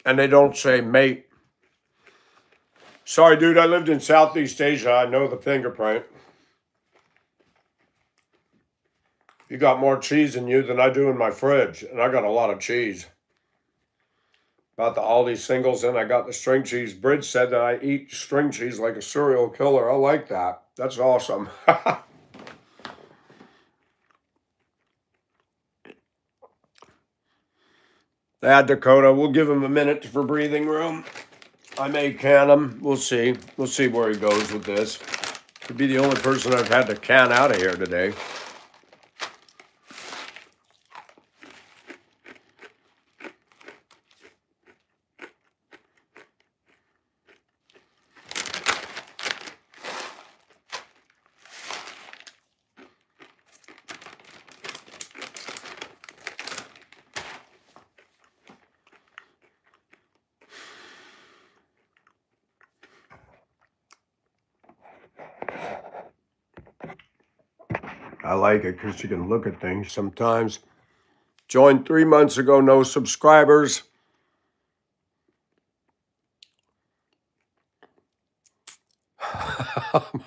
[SPEAKER 1] And they don't say mate. Sorry, dude, I lived in Southeast Asia. I know the fingerprint. You got more cheese in you than I do in my fridge, and I got a lot of cheese. About the Aldi singles, and I got the string cheese. Bridge said that I eat string cheese like a serial killer. I like that. That's awesome. Dakota, we'll give him a minute for breathing room. I may can him. We'll see. We'll see where he goes with this. Could be the only person I've had to can out of here today. I like it because you can look at things sometimes. Joined 3 months ago, no subscribers.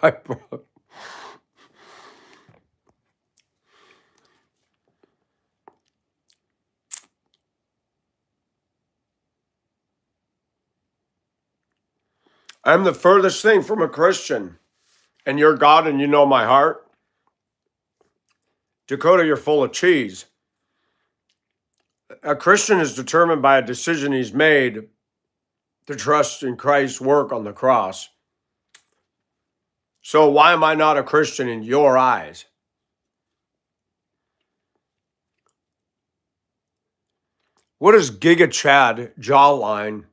[SPEAKER 1] My brother. I'm the furthest thing from a Christian, and you're God and you know my heart. Dakota, you're full of cheese. A Christian is determined by a decision he's made to trust in Christ's work on the cross. So why am I not a Christian in your eyes? What is Giga Chad jawline?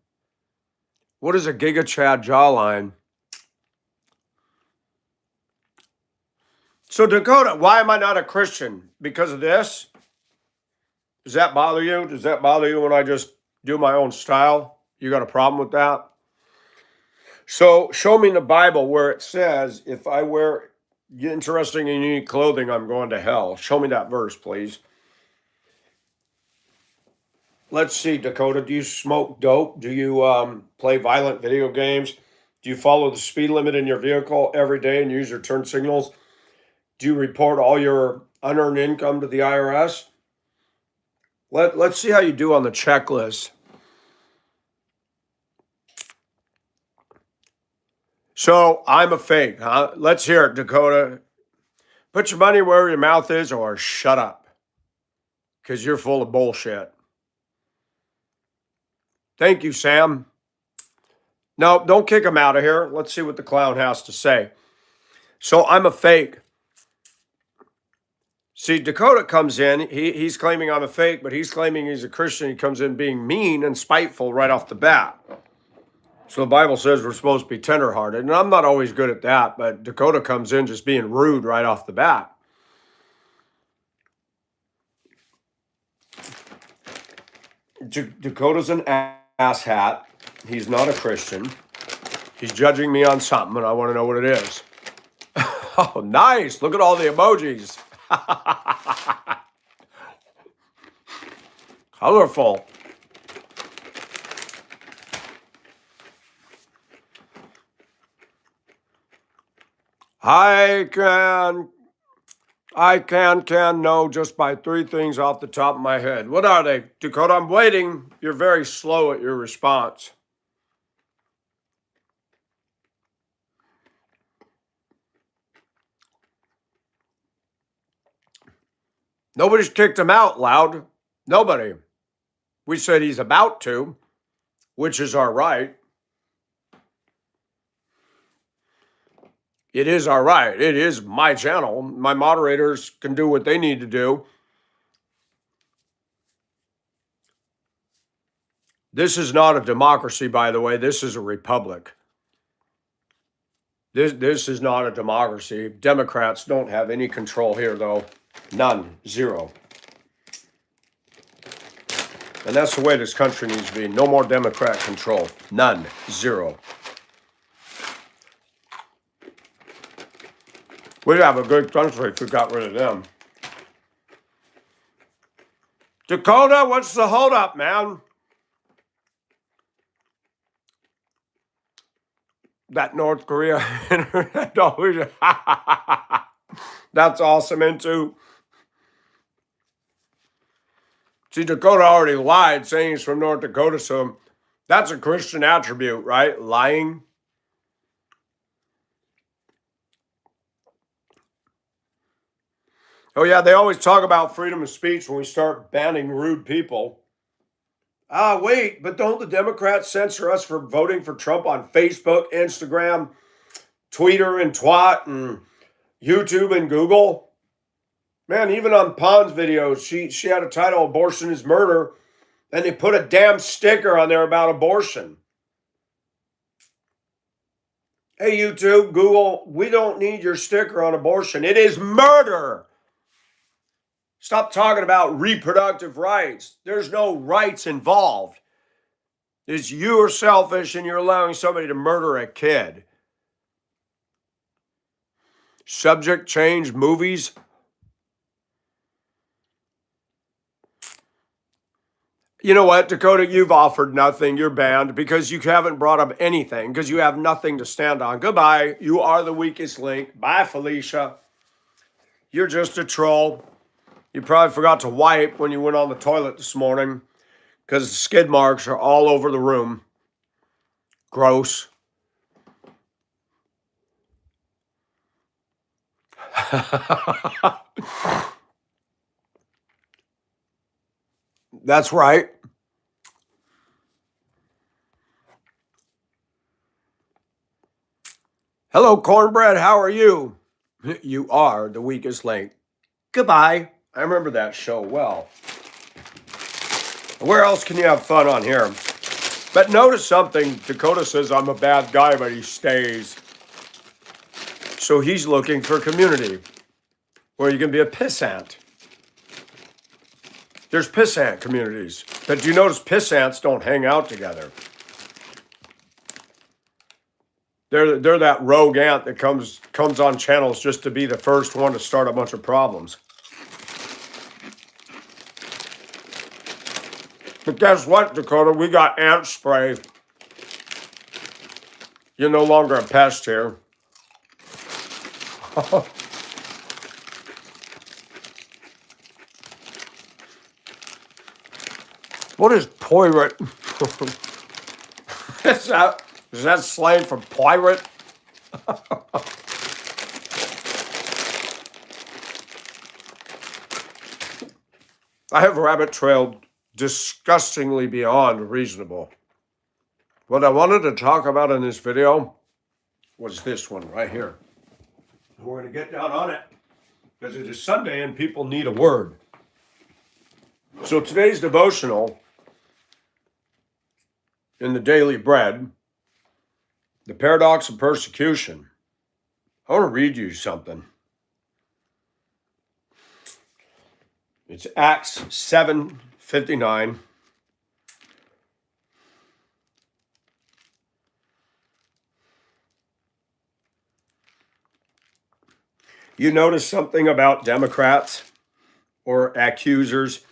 [SPEAKER 1] What is a Giga Chad jawline? So Dakota, why am I not a Christian? Because of this? Does that bother you? Does that bother you when I just do my own style? You got a problem with that? So show me in the Bible where it says, if I wear interesting and unique clothing, I'm going to hell. Show me that verse, please. Let's see, Dakota, do you smoke dope? Do you play violent video games? Do you follow the speed limit in your vehicle every day and use your turn signals? Do you report all your unearned income to the IRS? Let's see how you do on the checklist. So I'm a fake, huh? Let's hear it, Dakota. Put your money where your mouth is or shut up, because you're full of bullshit. Thank you, Sam. No, don't kick him out of here. Let's see what the clown has to say. So I'm a fake. See, Dakota comes in. He's claiming I'm a fake, but he's claiming he's a Christian. He comes in being mean and spiteful right off the bat. So the Bible says we're supposed to be tenderhearted, and I'm not always good at that, but Dakota comes in just being rude right off the bat. Dakota's an asshat. He's not a Christian. He's judging me on something, and I want to know what it is. Oh, nice. Look at all the emojis. Colorful. I can know just by 3 things off the top of my head. What are they? Dakota, I'm waiting. You're very slow at your response. Nobody's kicked him out, Loud. Nobody. We said he's about to, which is our right. It is our right. It is my channel. My moderators can do what they need to do. This is not a democracy, by the way. This is a republic. This is not a democracy. Democrats don't have any control here, though. None. Zero. And that's the way this country needs to be. No more Democrat control. None. Zero. We'd have a good country if we got rid of them. Dakota, what's the holdup, man? That North Korea internet always. That's awesome, into. See, Dakota already lied, saying he's from North Dakota, so that's a Christian attribute, right? Lying. Oh, yeah, they always talk about freedom of speech when we start banning rude people. Wait, but don't the Democrats censor us for voting for Trump on Facebook, Instagram, Twitter, and Twat, and YouTube and Google? Man, even on Pond's videos, she had a title, Abortion is Murder, and they put a damn sticker on there about abortion. Hey, YouTube, Google, we don't need your sticker on abortion. It is murder. Stop talking about reproductive rights. There's no rights involved. It's you are selfish and you're allowing somebody to murder a kid. Subject change movies. You know what, Dakota, you've offered nothing. You're banned because you haven't brought up anything, because you have nothing to stand on. Goodbye. You are the weakest link. Bye, Felicia. You're just a troll. You probably forgot to wipe when you went on the toilet this morning because the skid marks are all over the room. Gross. That's right. Hello, Cornbread. How are you? You are the weakest link. Goodbye. I remember that show well. Where else can you have fun on here? But notice something. Dakota says I'm a bad guy, but he stays. So he's looking for community where you can be a pissant. There's pissant communities. But do you notice pissants don't hang out together? They're that rogue ant that comes on channels just to be the first one to start a bunch of problems. But guess what, Dakota? We got ant spray. You're no longer a pest here. What is pirate? Is that slang for pirate? I have rabbit trailed disgustingly beyond reasonable. What I wanted to talk about in this video was this one right here. We're going to get down on it because it is Sunday and people need a word. So today's devotional in the Daily Bread, the paradox of persecution. I want to read you something. It's Acts 7:59. You notice something about Democrats or accusers?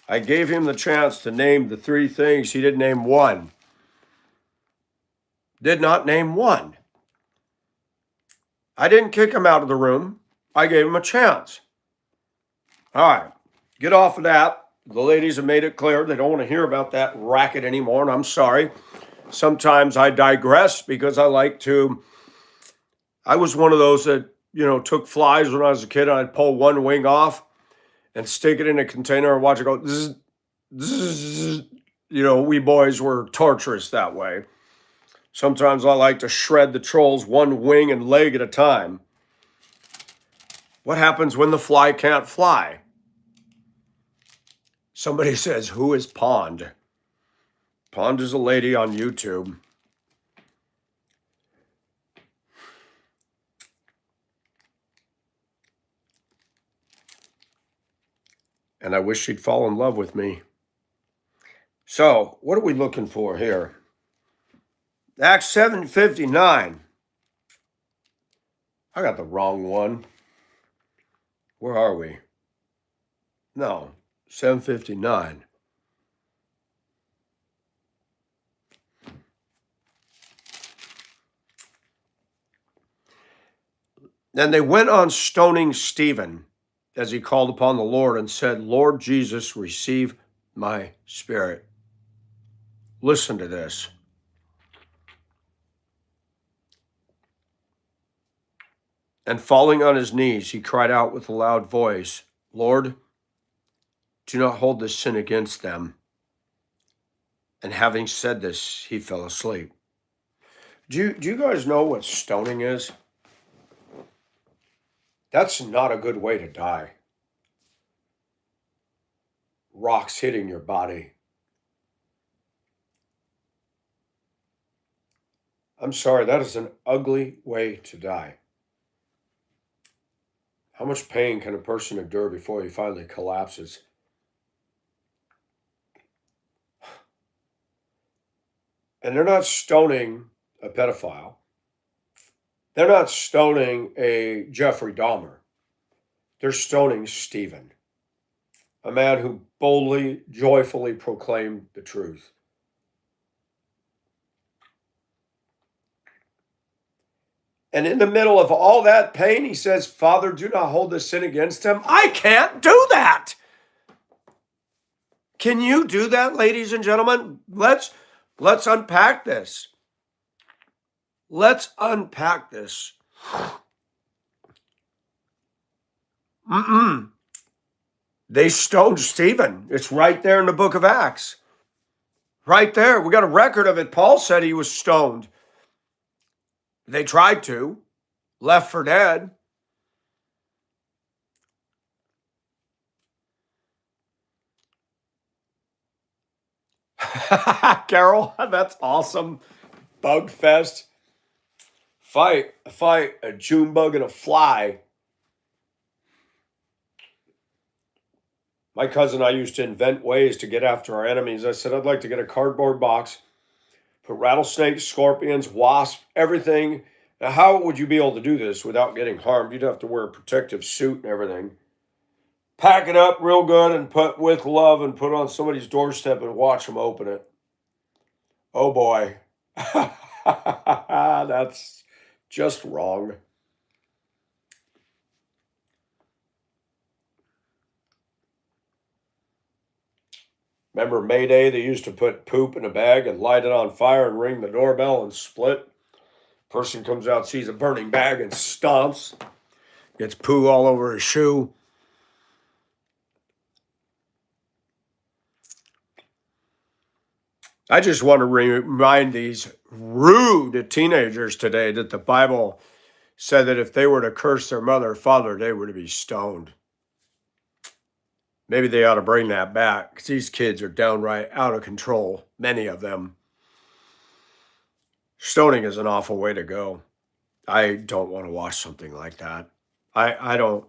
[SPEAKER 1] I gave him the chance to name the three things. He didn't name one. Did not name one. I didn't kick him out of the room. I gave him a chance. All right, get off of that. The ladies have made it clear they don't want to hear about that racket anymore, and I'm sorry. Sometimes I digress because I was one of those that, took flies when I was a kid, and I'd pull one wing off and stick it in a container and watch it go. We boys were torturous that way. Sometimes I like to shred the trolls one wing and leg at a time. What happens when the fly can't fly? Somebody says, who is Pond? Pond is a lady on YouTube. And I wish she'd fall in love with me. So, what are we looking for here? Acts 7:59. I got the wrong one. Where are we? No, 7:59. And they went on stoning Stephen as he called upon the Lord and said, Lord Jesus, receive my spirit. Listen to this. And falling on his knees, he cried out with a loud voice, Lord, do not hold this sin against them. And having said this, he fell asleep. Do you guys know what stoning is? That's not a good way to die. Rocks hitting your body. I'm sorry, that is an ugly way to die. How much pain can a person endure before he finally collapses? And they're not stoning a pedophile. They're not stoning a Jeffrey Dahmer. They're stoning Stephen, a man who boldly, joyfully proclaimed the truth. And in the middle of all that pain, he says, Father, do not hold this sin against him. I can't do that. Can you do that, ladies and gentlemen? Let's unpack this. Let's unpack this. They stoned Stephen. It's right there in the book of Acts. Right there. We got a record of it. Paul said he was stoned. They tried to, left for dead. Carol, that's awesome. Bug fest. Fight, a June bug and a fly. My cousin and I used to invent ways to get after our enemies. I said, I'd like to get a cardboard box, put rattlesnakes, scorpions, wasps, everything. Now, how would you be able to do this without getting harmed? You'd have to wear a protective suit and everything. Pack it up real good and put with love and put on somebody's doorstep and watch them open it. Oh boy. That's just wrong. Remember May Day? They used to put poop in a bag and light it on fire and ring the doorbell and split. Person comes out, sees a burning bag and stomps. Gets poo all over his shoe. I just want to remind these rude teenagers today that the Bible said that if they were to curse their mother or father, they were to be stoned. Maybe they ought to bring that back because these kids are downright out of control, many of them. Stoning is an awful way to go. I don't want to watch something like that. I don't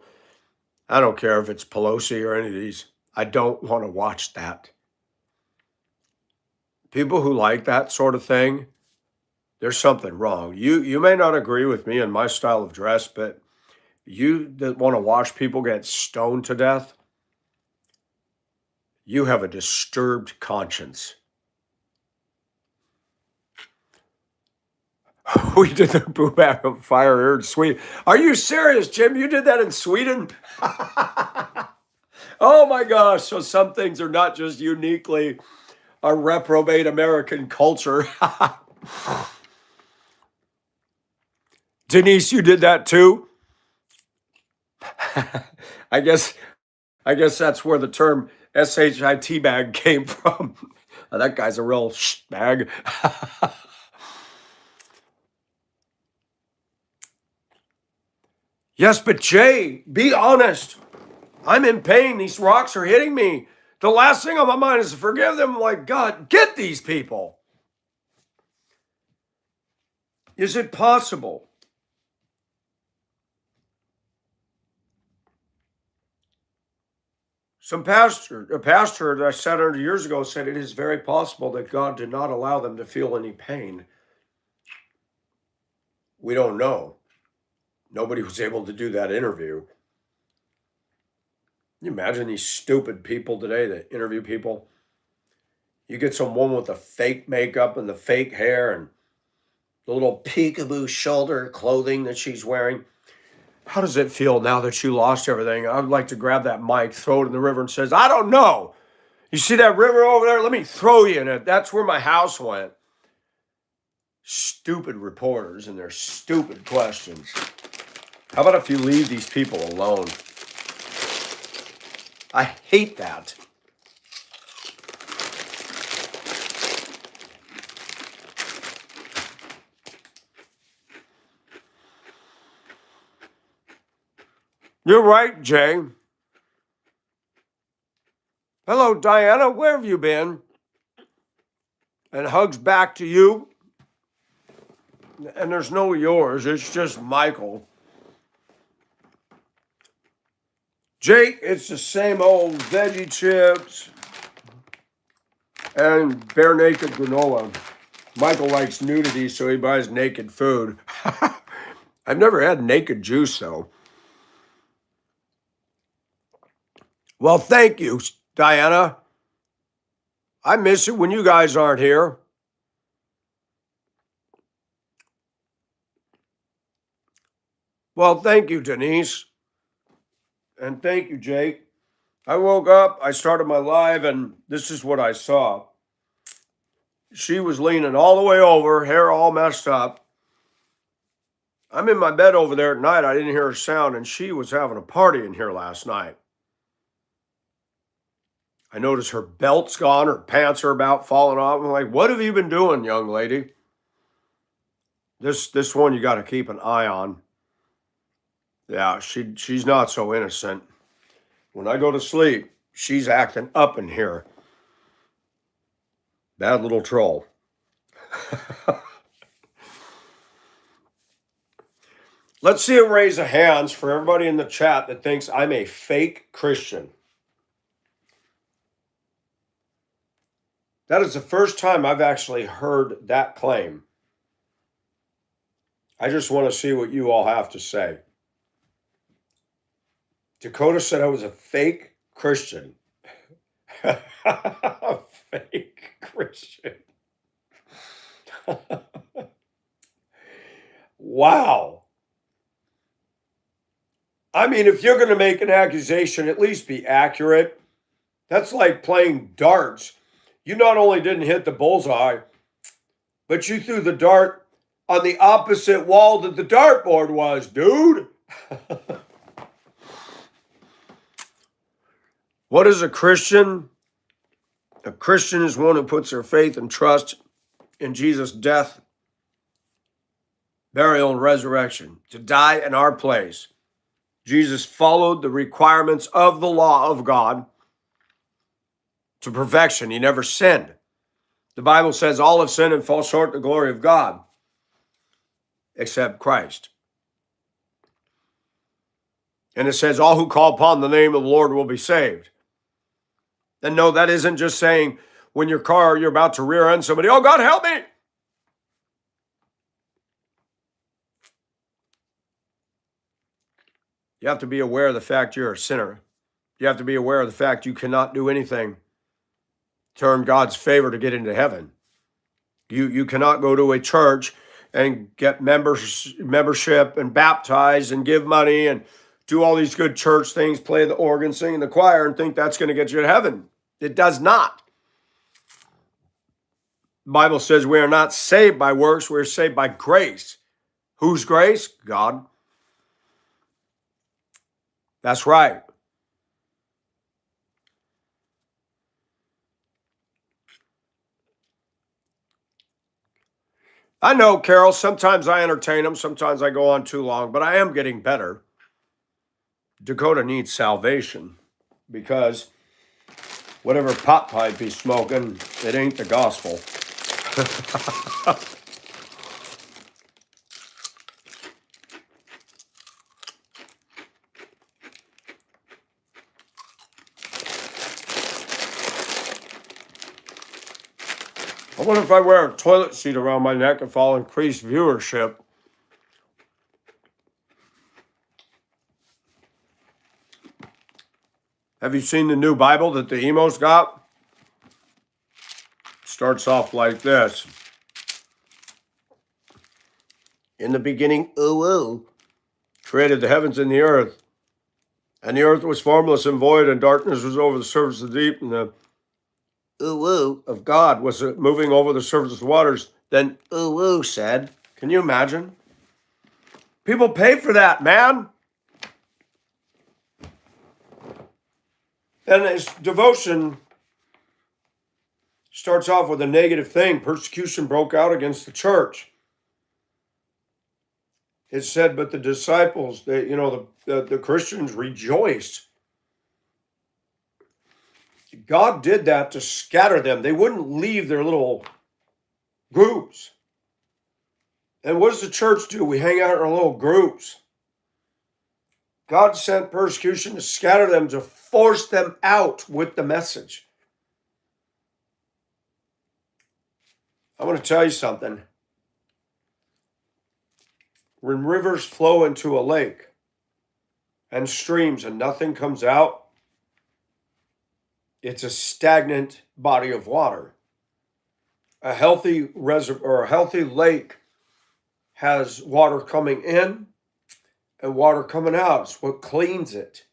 [SPEAKER 1] care if it's Pelosi or any of these. I don't want to watch that. People who like that sort of thing, there's something wrong. You may not agree with me and my style of dress, but you that want to watch people get stoned to death, you have a disturbed conscience. We did the Boom Bap Fire here in Sweden. Are you serious, Jim? You did that in Sweden? Oh my gosh. So some things are not just uniquely a reprobate American culture. Denise, you did that too? I guess that's where the term SHIT bag came from. That guy's a real bag. Yes, but Jay, be honest. I'm in pain. These rocks are hitting me. The last thing on my mind is to forgive them. Like, God, get these people. Is it possible? A pastor that I sat under years ago said it is very possible that God did not allow them to feel any pain. We don't know. Nobody was able to do that interview. Can you imagine these stupid people today that interview people? You get some woman with the fake makeup and the fake hair and the little peekaboo shoulder clothing that she's wearing. How does it feel now that you lost everything? I would like to grab that mic, throw it in the river and says, I don't know. You see that river over there? Let me throw you in it. That's where my house went. Stupid reporters and their stupid questions. How about if you leave these people alone? I hate that. You're right, Jay. Hello, Diana. Where have you been? And hugs back to you. And there's no yours. It's just Michael. Jake, it's the same old veggie chips and bare naked granola. Michael likes nudity, so he buys naked food. I've never had naked juice, though. Well, thank you, Diana. I miss it when you guys aren't here. Well, thank you, Denise. And thank you, Jake. I woke up, I started my live, and this is what I saw. She was leaning all the way over, hair all messed up. I'm in my bed over there at night. I didn't hear a sound, and she was having a party in here last night. I noticed her belt's gone, her pants are about falling off. I'm like, what have you been doing, young lady? This one you got to keep an eye on. Yeah, she's not so innocent. When I go to sleep, she's acting up in here. Bad little troll. Let's see a raise of hands for everybody in the chat that thinks I'm a fake Christian. That is the first time I've actually heard that claim. I just want to see what you all have to say. Dakota said I was a fake Christian. A fake Christian. Wow. I mean, if you're going to make an accusation, at least be accurate. That's like playing darts. You not only didn't hit the bullseye, but you threw the dart on the opposite wall that the dartboard was, dude. What is a Christian? A Christian is one who puts their faith and trust in Jesus' death, burial, and resurrection to die in our place. Jesus followed the requirements of the law of God to perfection. He never sinned. The Bible says all have sinned and fall short of the glory of God, except Christ. And it says all who call upon the name of the Lord will be saved. And no, that isn't just saying when you're about to rear end somebody, oh, God, help me. You have to be aware of the fact you're a sinner. You have to be aware of the fact you cannot do anything to earn God's favor to get into heaven. You cannot go to a church and get membership and baptize and give money and do all these good church things, play the organ, sing in the choir, and think that's going to get you to heaven. It does not. The Bible says we are not saved by works, we're saved by grace. Whose grace? God. That's right. I know, Carol, sometimes I entertain them, sometimes I go on too long, but I am getting better. Dakota needs salvation because whatever pot pipe he's smoking, it ain't the gospel. I wonder if I wear a toilet seat around my neck if I'll increase viewership. Have you seen the new Bible that the emos got? Starts off like this. In the beginning, created the heavens and the earth. And the earth was formless and void, and darkness was over the surface of the deep, and the of God was moving over the surface of the waters. Then said, can you imagine? People pay for that, man. And his devotion starts off with a negative thing. Persecution broke out against the church. It said, but the disciples, the Christians rejoiced. God did that to scatter them. They wouldn't leave their little groups. And what does the church do? We hang out in our little groups. God sent persecution to scatter them, to force them out with the message. I want to tell you something. When rivers flow into a lake and streams and nothing comes out, it's a stagnant body of water. A healthy reservoir or a healthy lake has water coming in and water coming out. It's what cleans it,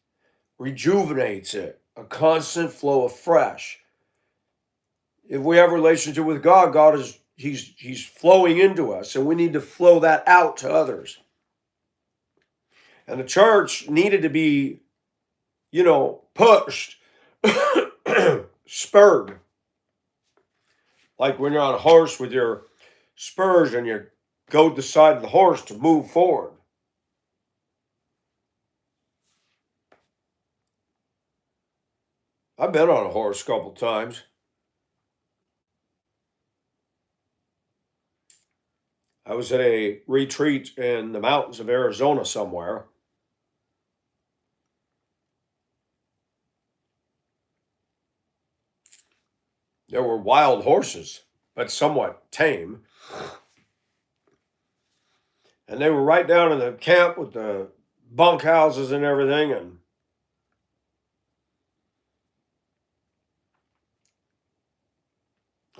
[SPEAKER 1] rejuvenates it, a constant flow of fresh. If we have a relationship with God, He's flowing into us, and we need to flow that out to others. And the church needed to be, pushed, spurred. Like when you're on a horse with your spurs and you goad the side of the horse to move forward. I've been on a horse a couple times. I was at a retreat in the mountains of Arizona somewhere. There were wild horses, but somewhat tame. And they were right down in the camp with the bunkhouses and everything. And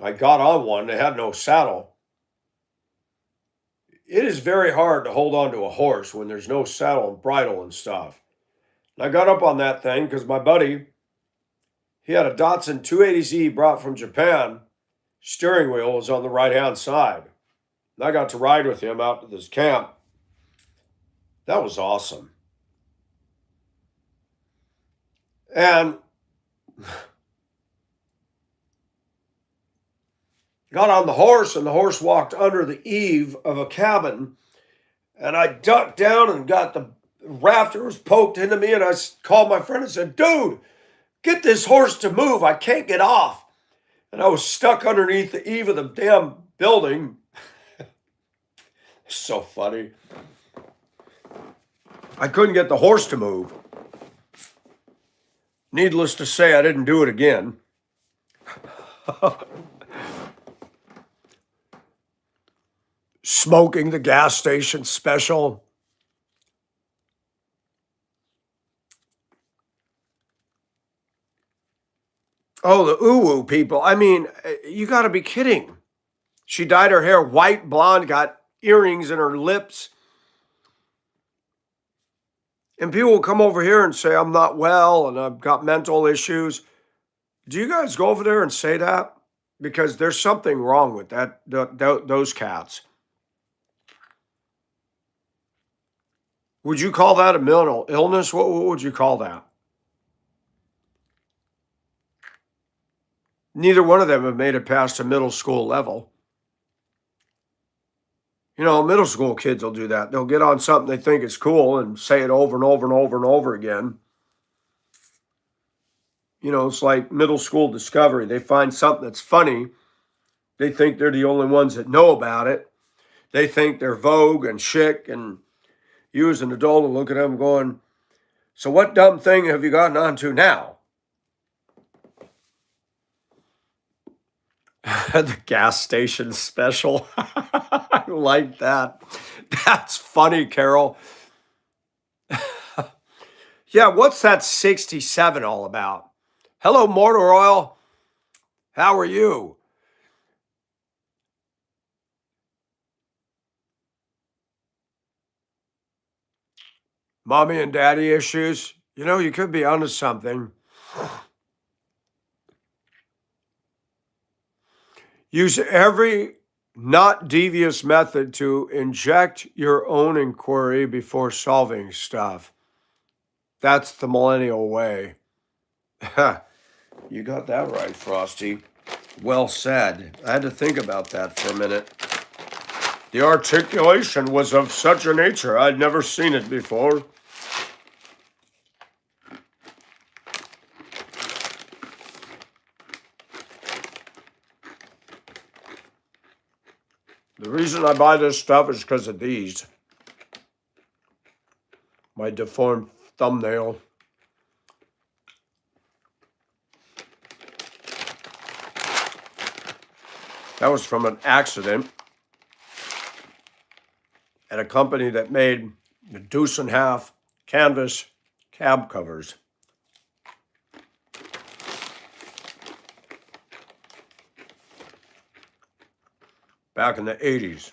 [SPEAKER 1] I got on one. They had no saddle. It is very hard to hold on to a horse when there's no saddle and bridle and stuff. And I got up on that thing because my buddy, he had a Datsun 280Z brought from Japan. Steering wheel was on the right-hand side. And I got to ride with him out to this camp. That was awesome. And got on the horse, and the horse walked under the eave of a cabin. And I ducked down and got the rafters poked into me, and I called my friend and said, dude, get this horse to move. I can't get off. And I was stuck underneath the eave of the damn building. So funny. I couldn't get the horse to move. Needless to say, I didn't do it again. Smoking the gas station special. Oh, the uwu people. I mean, you got to be kidding. She dyed her hair white, blonde, got earrings in her lips. And people will come over here and say, I'm not well and I've got mental issues. Do you guys go over there and say that? Because there's something wrong with those cats. Would you call that a mental illness? What would you call that? Neither one of them have made it past a middle school level. Middle school kids will do that. They'll get on something they think is cool and say it over and over and over and over again. It's like middle school discovery. They find something that's funny. They think they're the only ones that know about it. They think they're vogue and chic, and you as an adult will look at them going, so what dumb thing have you gotten onto now? The gas station special. I like that. That's funny, Carol. Yeah, what's that 67 all about? Hello, Motor Oil. How are you? Mommy and daddy issues. You could be onto something. Use every not devious method to inject your own inquiry before solving stuff. That's the millennial way. You got that right, Frosty. Well said. I had to think about that for a minute. The articulation was of such a nature I'd never seen it before. The reason I buy this stuff is because of these. My deformed thumbnail. That was from an accident at a company that made the deuce and half canvas cab covers. Back in the 80s.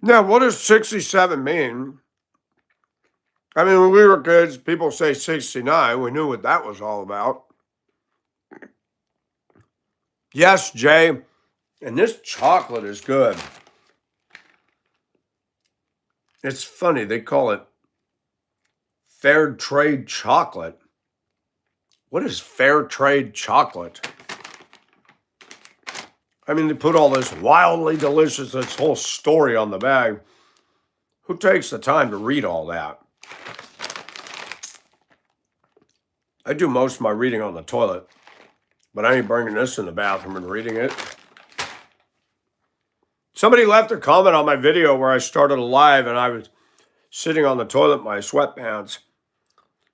[SPEAKER 1] Now, what does 67 mean? I mean, when we were kids, people say 69. We knew what that was all about. Yes, Jay. And this chocolate is good. It's funny, they call it fair trade chocolate. What is fair trade chocolate? I mean, they put all this wildly delicious, this whole story on the bag. Who takes the time to read all that? I do most of my reading on the toilet, but I ain't bringing this in the bathroom and reading it. Somebody left a comment on my video where I started a live and I was sitting on the toilet in my sweatpants.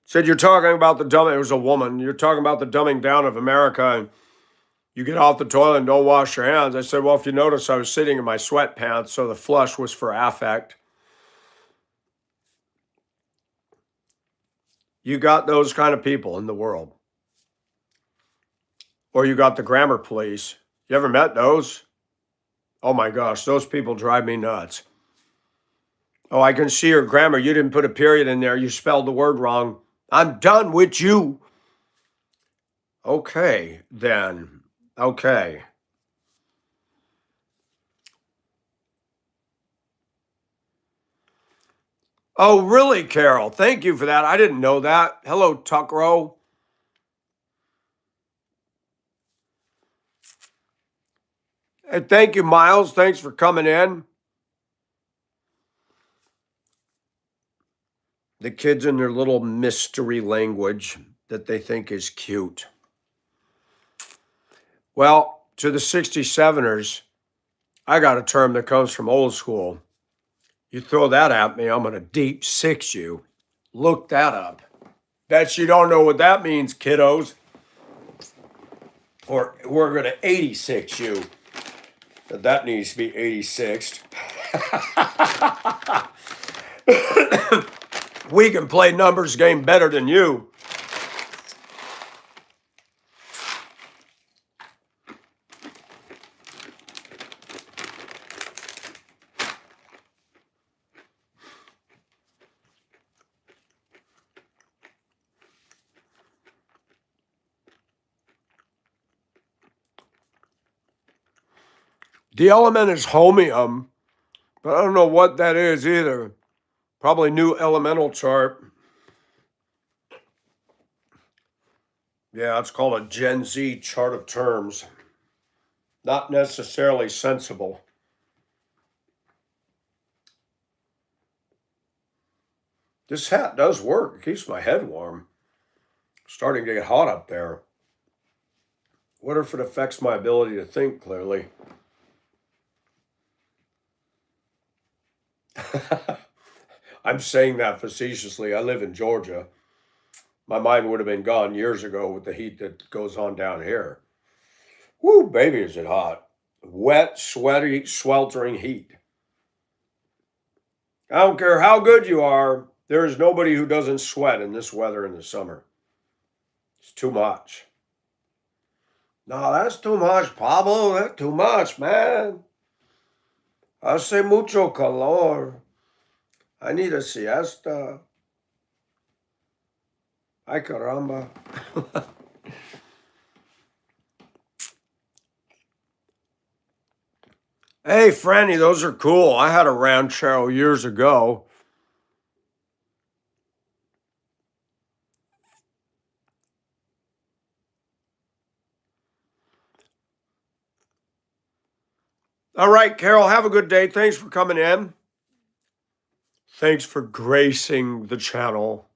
[SPEAKER 1] Said, you're talking about the dumbing, it was a woman, you're talking about the dumbing down of America and you get off the toilet and don't wash your hands. I said, well, if you notice, I was sitting in my sweatpants, so the flush was for affect. You got those kind of people in the world. Or you got the grammar police. You ever met those? Oh my gosh, those people drive me nuts. Oh, I can see your grammar. You didn't put a period in there. You spelled the word wrong. I'm done with you. Okay, then. Okay. Oh, really, Carol? Thank you for that. I didn't know that. Hello, Tuckrow. And thank you, Miles. Thanks for coming in. The kids in their little mystery language that they think is cute. Well, to the 67ers, I got a term that comes from old school. You throw that at me, I'm going to deep six you. Look that up. Bet you don't know what that means, kiddos. Or we're going to 86 you. That needs to be 86'd. We can play numbers game better than you. The element is homium, but I don't know what that is either. Probably new elemental chart. Yeah, it's called a Gen Z chart of terms. Not necessarily sensible. This hat does work. It keeps my head warm. Starting to get hot up there. What if it affects my ability to think clearly? I'm saying that facetiously. I live in Georgia. My mind would have been gone years ago with the heat that goes on down here. Woo, baby, is it hot. Wet, sweaty, sweltering heat. I don't care how good you are, there is nobody who doesn't sweat in this weather in the summer. It's too much. No, that's too much, Pablo. That's too much, man. Hace mucho calor. I need a siesta. Ay, caramba. Hey, Franny, those are cool. I had a ranchero years ago. All right, Carol, have a good day. Thanks for coming in. Thanks for gracing the channel.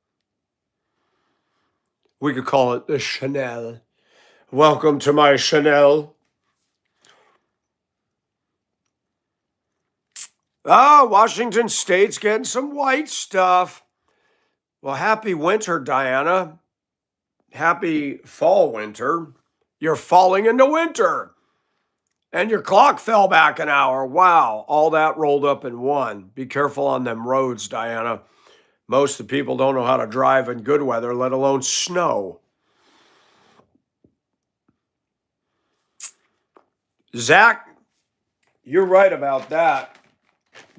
[SPEAKER 1] We could call it the Chanel. Welcome to my Chanel. Washington State's getting some white stuff. Well, happy winter, Diana. Happy fall winter. You're falling into winter. And your clock fell back an hour. Wow, all that rolled up in one. Be careful on them roads, Diana. Most of the people don't know how to drive in good weather, let alone snow. Zach, you're right about that.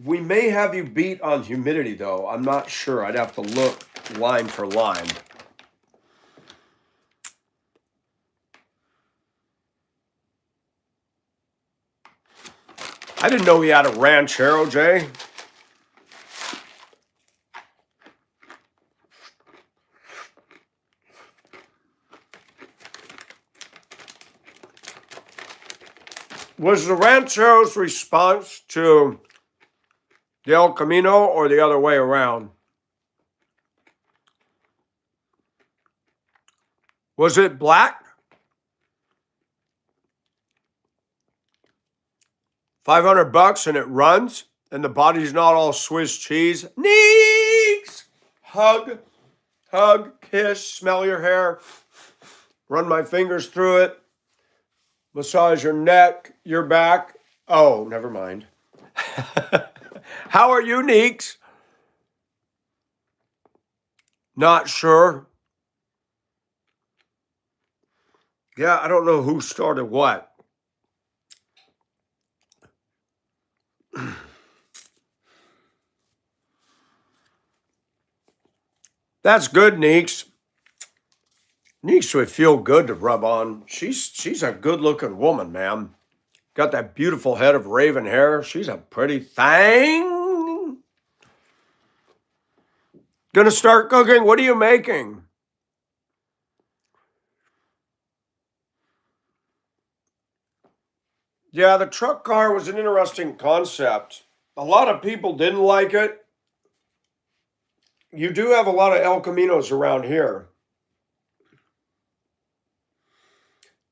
[SPEAKER 1] We may have you beat on humidity, though. I'm not sure. I'd have to look line for line. I didn't know he had a Ranchero, Jay. Was the Ranchero's response to the El Camino or the other way around? Was it black? 500 bucks and it runs and the body's not all Swiss cheese. Neeks! Hug, kiss, smell your hair, run my fingers through it, massage your neck, your back. Oh, never mind. How are you, Neeks? Not sure. Yeah, I don't know who started what. That's good, Neeks. Neeks would feel good to rub on. She's a good-looking woman, man. Got that beautiful head of raven hair. She's a pretty thing. Gonna start cooking? What are you making? Yeah, the truck car was an interesting concept. A lot of people didn't like it. You do have a lot of El Caminos around here.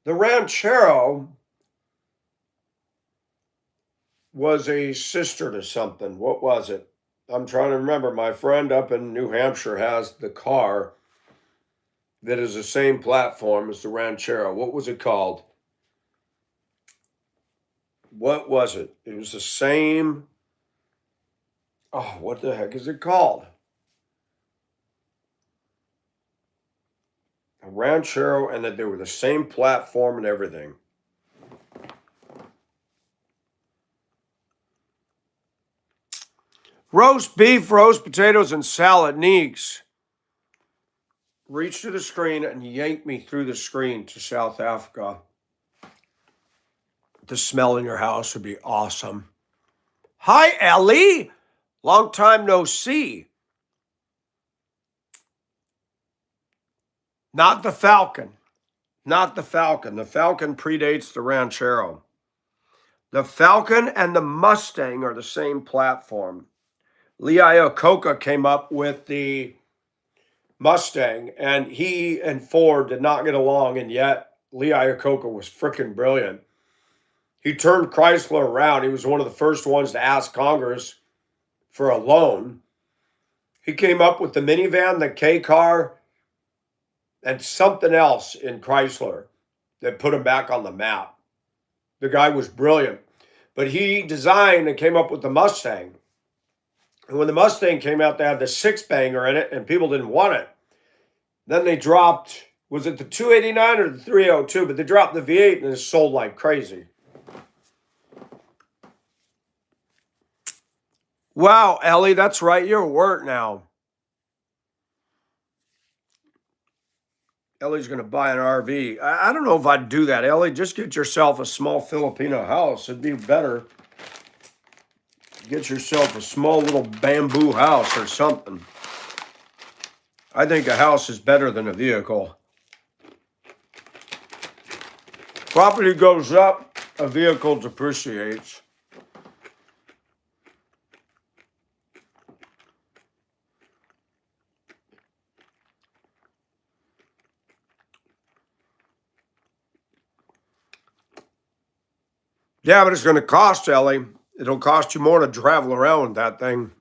[SPEAKER 1] The Ranchero was a sister to something. What was it? I'm trying to remember. My friend up in New Hampshire has the car that is the same platform as the Ranchero. What was it called? What was it? It was the same. Oh, what the heck is it called? A Ranchero, and that they were the same platform and everything. Roast beef, roast potatoes, and salad. Neeks. Reach to the screen and yank me through the screen to South Africa. The smell in your house would be awesome. Hi, Ellie. Long time no see. Not the Falcon. Not the Falcon. The Falcon predates the Ranchero. The Falcon and the Mustang are the same platform. Lee Iacocca came up with the Mustang, and he and Ford did not get along, and yet Lee Iacocca was freaking brilliant. He turned Chrysler around. He was one of the first ones to ask Congress for a loan. He came up with the minivan, the K car, and something else in Chrysler that put him back on the map. The guy was brilliant. But he designed and came up with the Mustang. And when the Mustang came out, they had the six-banger in it, and people didn't want it. Then they dropped, was it the 289 or the 302? But they dropped the V8, and it sold like crazy. Wow, Ellie, that's right. You're at work now. Ellie's going to buy an RV. I don't know if I'd do that, Ellie. Just get yourself a small Filipino house. It'd be better. Get yourself a small little bamboo house or something. I think a house is better than a vehicle. Property goes up, a vehicle depreciates. Yeah, but it's going to cost, Ellie. It'll cost you more to travel around with that thing.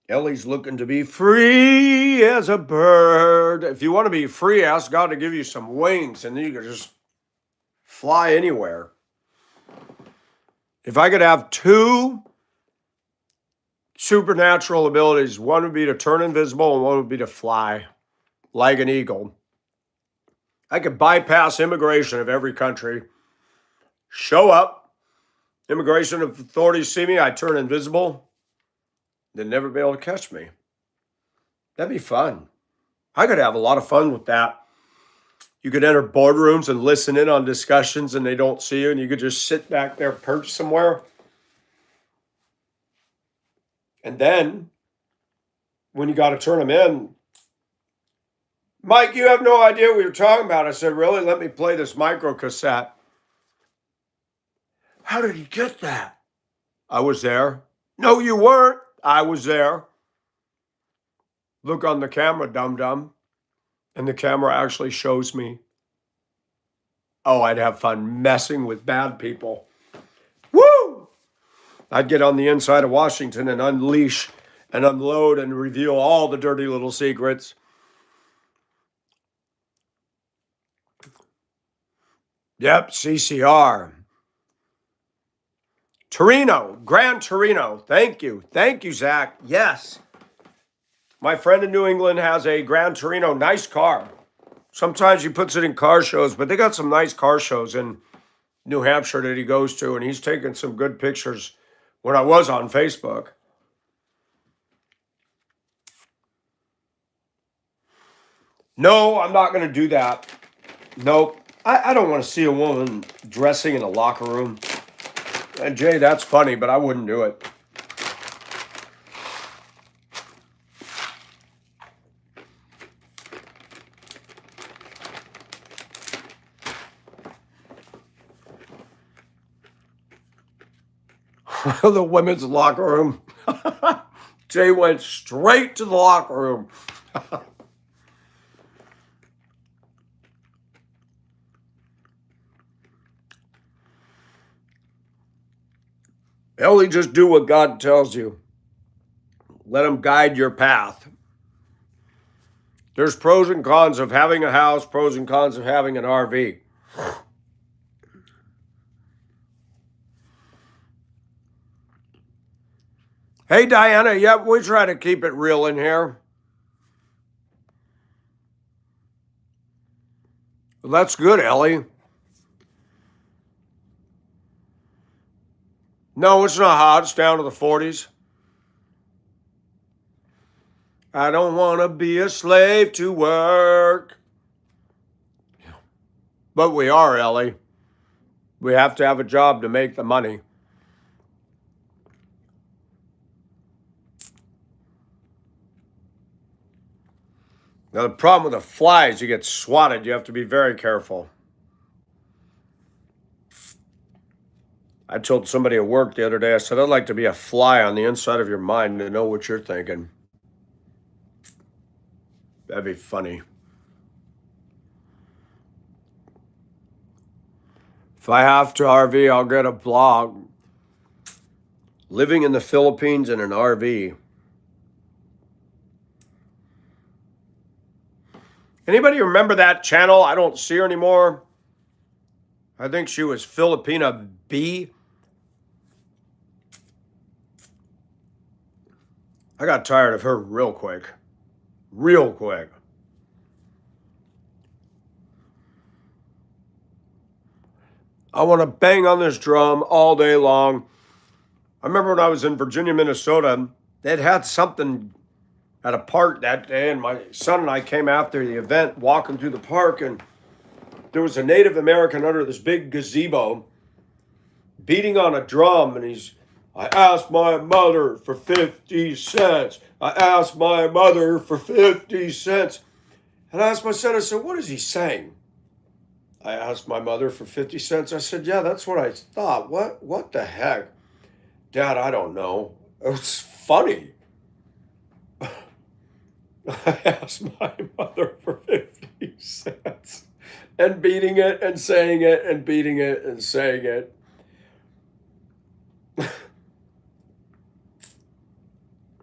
[SPEAKER 1] Ellie's looking to be free as a bird. If you want to be free, ask God to give you some wings and then you can just fly anywhere. If I could have two supernatural abilities, one would be to turn invisible and one would be to fly like an eagle. I could bypass immigration of every country, show up, immigration authorities see me, I turn invisible, they'd never be able to catch me. That'd be fun. I could have a lot of fun with that. You could enter boardrooms and listen in on discussions and they don't see you, and you could just sit back there perched somewhere. And then when you got to turn them in, Mike, you have no idea what you're talking about. I said, really? Let me play this micro cassette. How did he get that? I was there. No, you weren't. I was there. Look on the camera, dum-dum. And the camera actually shows me. Oh, I'd have fun messing with bad people. Woo! I'd get on the inside of Washington and unleash and unload and reveal all the dirty little secrets. Yep, CCR. Torino, Gran Torino. Thank you. Thank you, Zach. Yes. My friend in New England has a Gran Torino, nice car. Sometimes he puts it in car shows, but they got some nice car shows in New Hampshire that he goes to, and he's taken some good pictures when I was on Facebook. No, I'm not going to do that. Nope. I don't want to see a woman dressing in a locker room. And Jay, that's funny, but I wouldn't do it. The women's locker room. Jay went straight to the locker room. Ellie, just do what God tells you. Let him guide your path. There's pros and cons of having a house, pros and cons of having an RV. Hey, Diana, yep, we try to keep it real in here. Well, that's good, Ellie. No, it's not hot. It's down to the 40s. I don't want to be a slave to work. But we are, Ellie. We have to have a job to make the money. Now, the problem with a fly is you get swatted. You have to be very careful. I told somebody at work the other day, I said, I'd like to be a fly on the inside of your mind to know what you're thinking. That'd be funny. If I have to RV, I'll get a blog. Living in the Philippines in an RV. Anybody remember that channel? I don't see her anymore. I think she was Filipina B. I got tired of her real quick. Real quick. I want to bang on this drum all day long. I remember when I was in Virginia, Minnesota, they'd had something at a park that day, and my son and I came after the event walking through the park, and there was a Native American under this big gazebo beating on a drum, and I asked my mother for 50 cents. I asked my mother for 50 cents. And I asked my son, I said, what is he saying? I asked my mother for 50 cents. I said, yeah, that's what I thought. What the heck? Dad, I don't know. It's funny. I asked my mother for 50 cents. And beating it and saying it and beating it and saying it.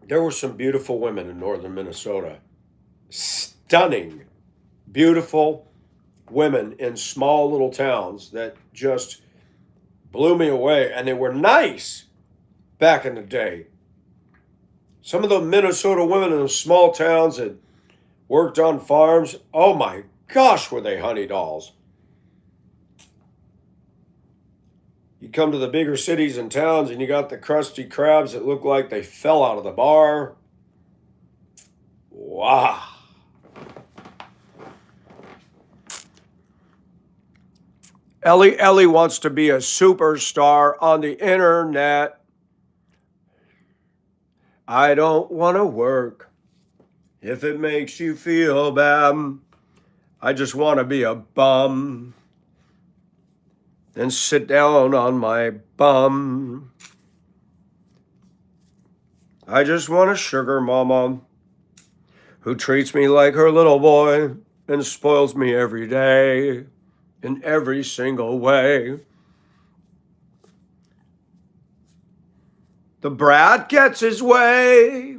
[SPEAKER 1] There were some beautiful women in northern Minnesota. Stunning, beautiful women in small little towns that just blew me away. And they were nice back in the day. Some of the Minnesota women in the small towns that worked on farms, oh my gosh, were they honey dolls. You come to the bigger cities and towns and you got the crusty crabs that look like they fell out of the bar. Wow. Ellie wants to be a superstar on the internet. I don't want to work if it makes you feel bad. I just want to be a bum and sit down on my bum. I just want a sugar mama who treats me like her little boy and spoils me every day in every single way. The brat gets his way,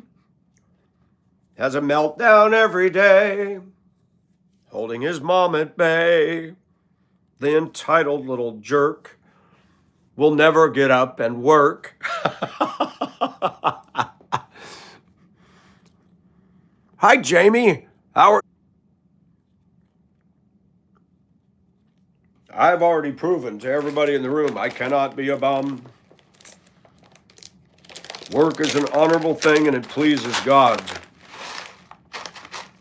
[SPEAKER 1] has a meltdown every day, holding his mom at bay. The entitled little jerk will never get up and work. Hi, Jamie. I've already proven to everybody in the room I cannot be a bum. Work is an honorable thing and it pleases God.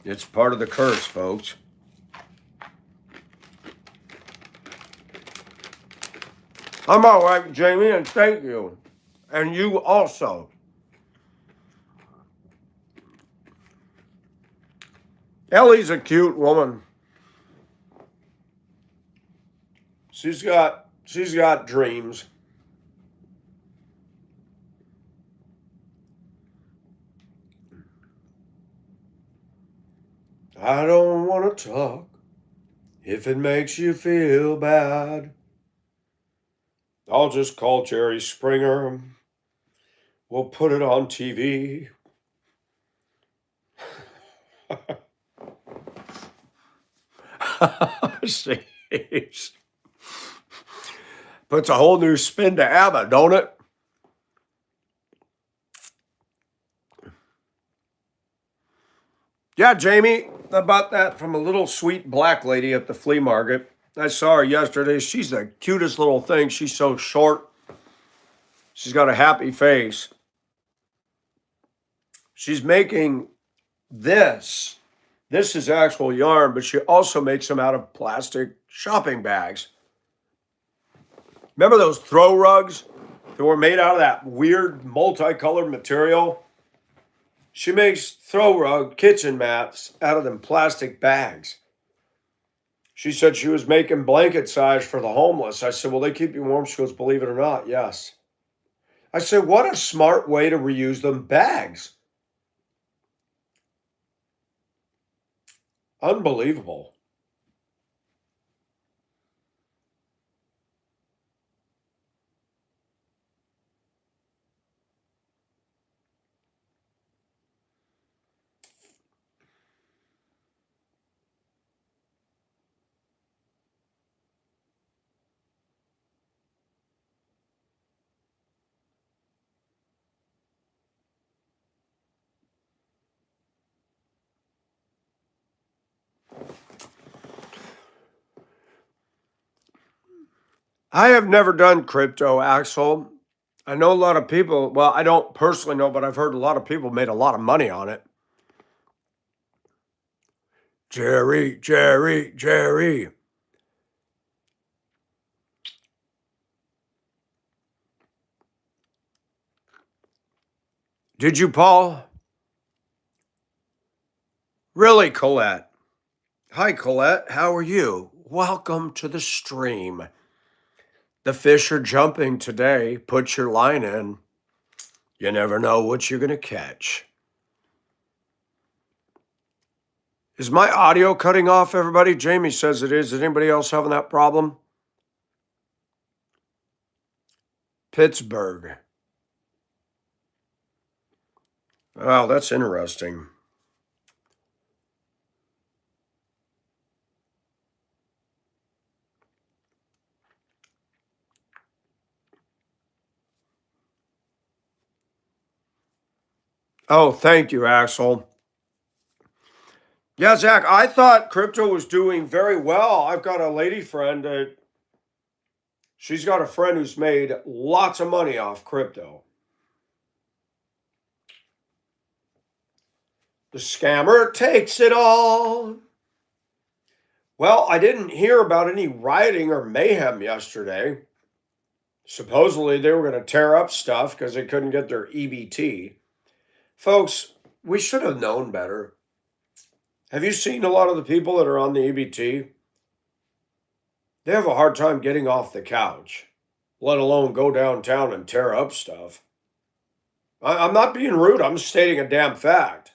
[SPEAKER 1] It's part of the curse, folks. I'm all right, Jamie, and thank you. And you also. Ellie's a cute woman. She's got dreams. I don't want to talk if it makes you feel bad. I'll just call Jerry Springer. We'll put it on TV. Jeez. Puts a whole new spin to ABBA, don't it? Yeah, Jamie, about that from a little sweet black lady at the flea market. I saw her yesterday. She's the cutest little thing. She's so short. She's got a happy face. She's making this. This is actual yarn, but she also makes them out of plastic shopping bags. Remember those throw rugs that were made out of that weird multicolored material? She makes throw rug kitchen mats out of them plastic bags. She said she was making blanket size for the homeless. I said, well, they keep you warm. She goes, believe it or not, yes. I said, what a smart way to reuse them bags. Unbelievable. I have never done crypto, Axel. I know a lot of people, well, I don't personally know, but I've heard a lot of people made a lot of money on it. Jerry. Did you, Paul? Really, Colette? Hi, Colette. How are you? Welcome to the stream. The fish are jumping today. Put your line in. You never know what you're going to catch. Is my audio cutting off, everybody? Jamie says it is. Is anybody else having that problem? Pittsburgh. Wow, that's interesting. Oh, thank you, Axel. Yeah, Zach, I thought crypto was doing very well. I've got a lady friend that she's got a friend who's made lots of money off crypto. The scammer takes it all. Well, I didn't hear about any rioting or mayhem yesterday. Supposedly they were going to tear up stuff because they couldn't get their EBT. Folks, we should have known better. Have you seen a lot of the people that are on the EBT? They have a hard time getting off the couch, let alone go downtown and tear up stuff. I'm not being rude, I'm stating a damn fact.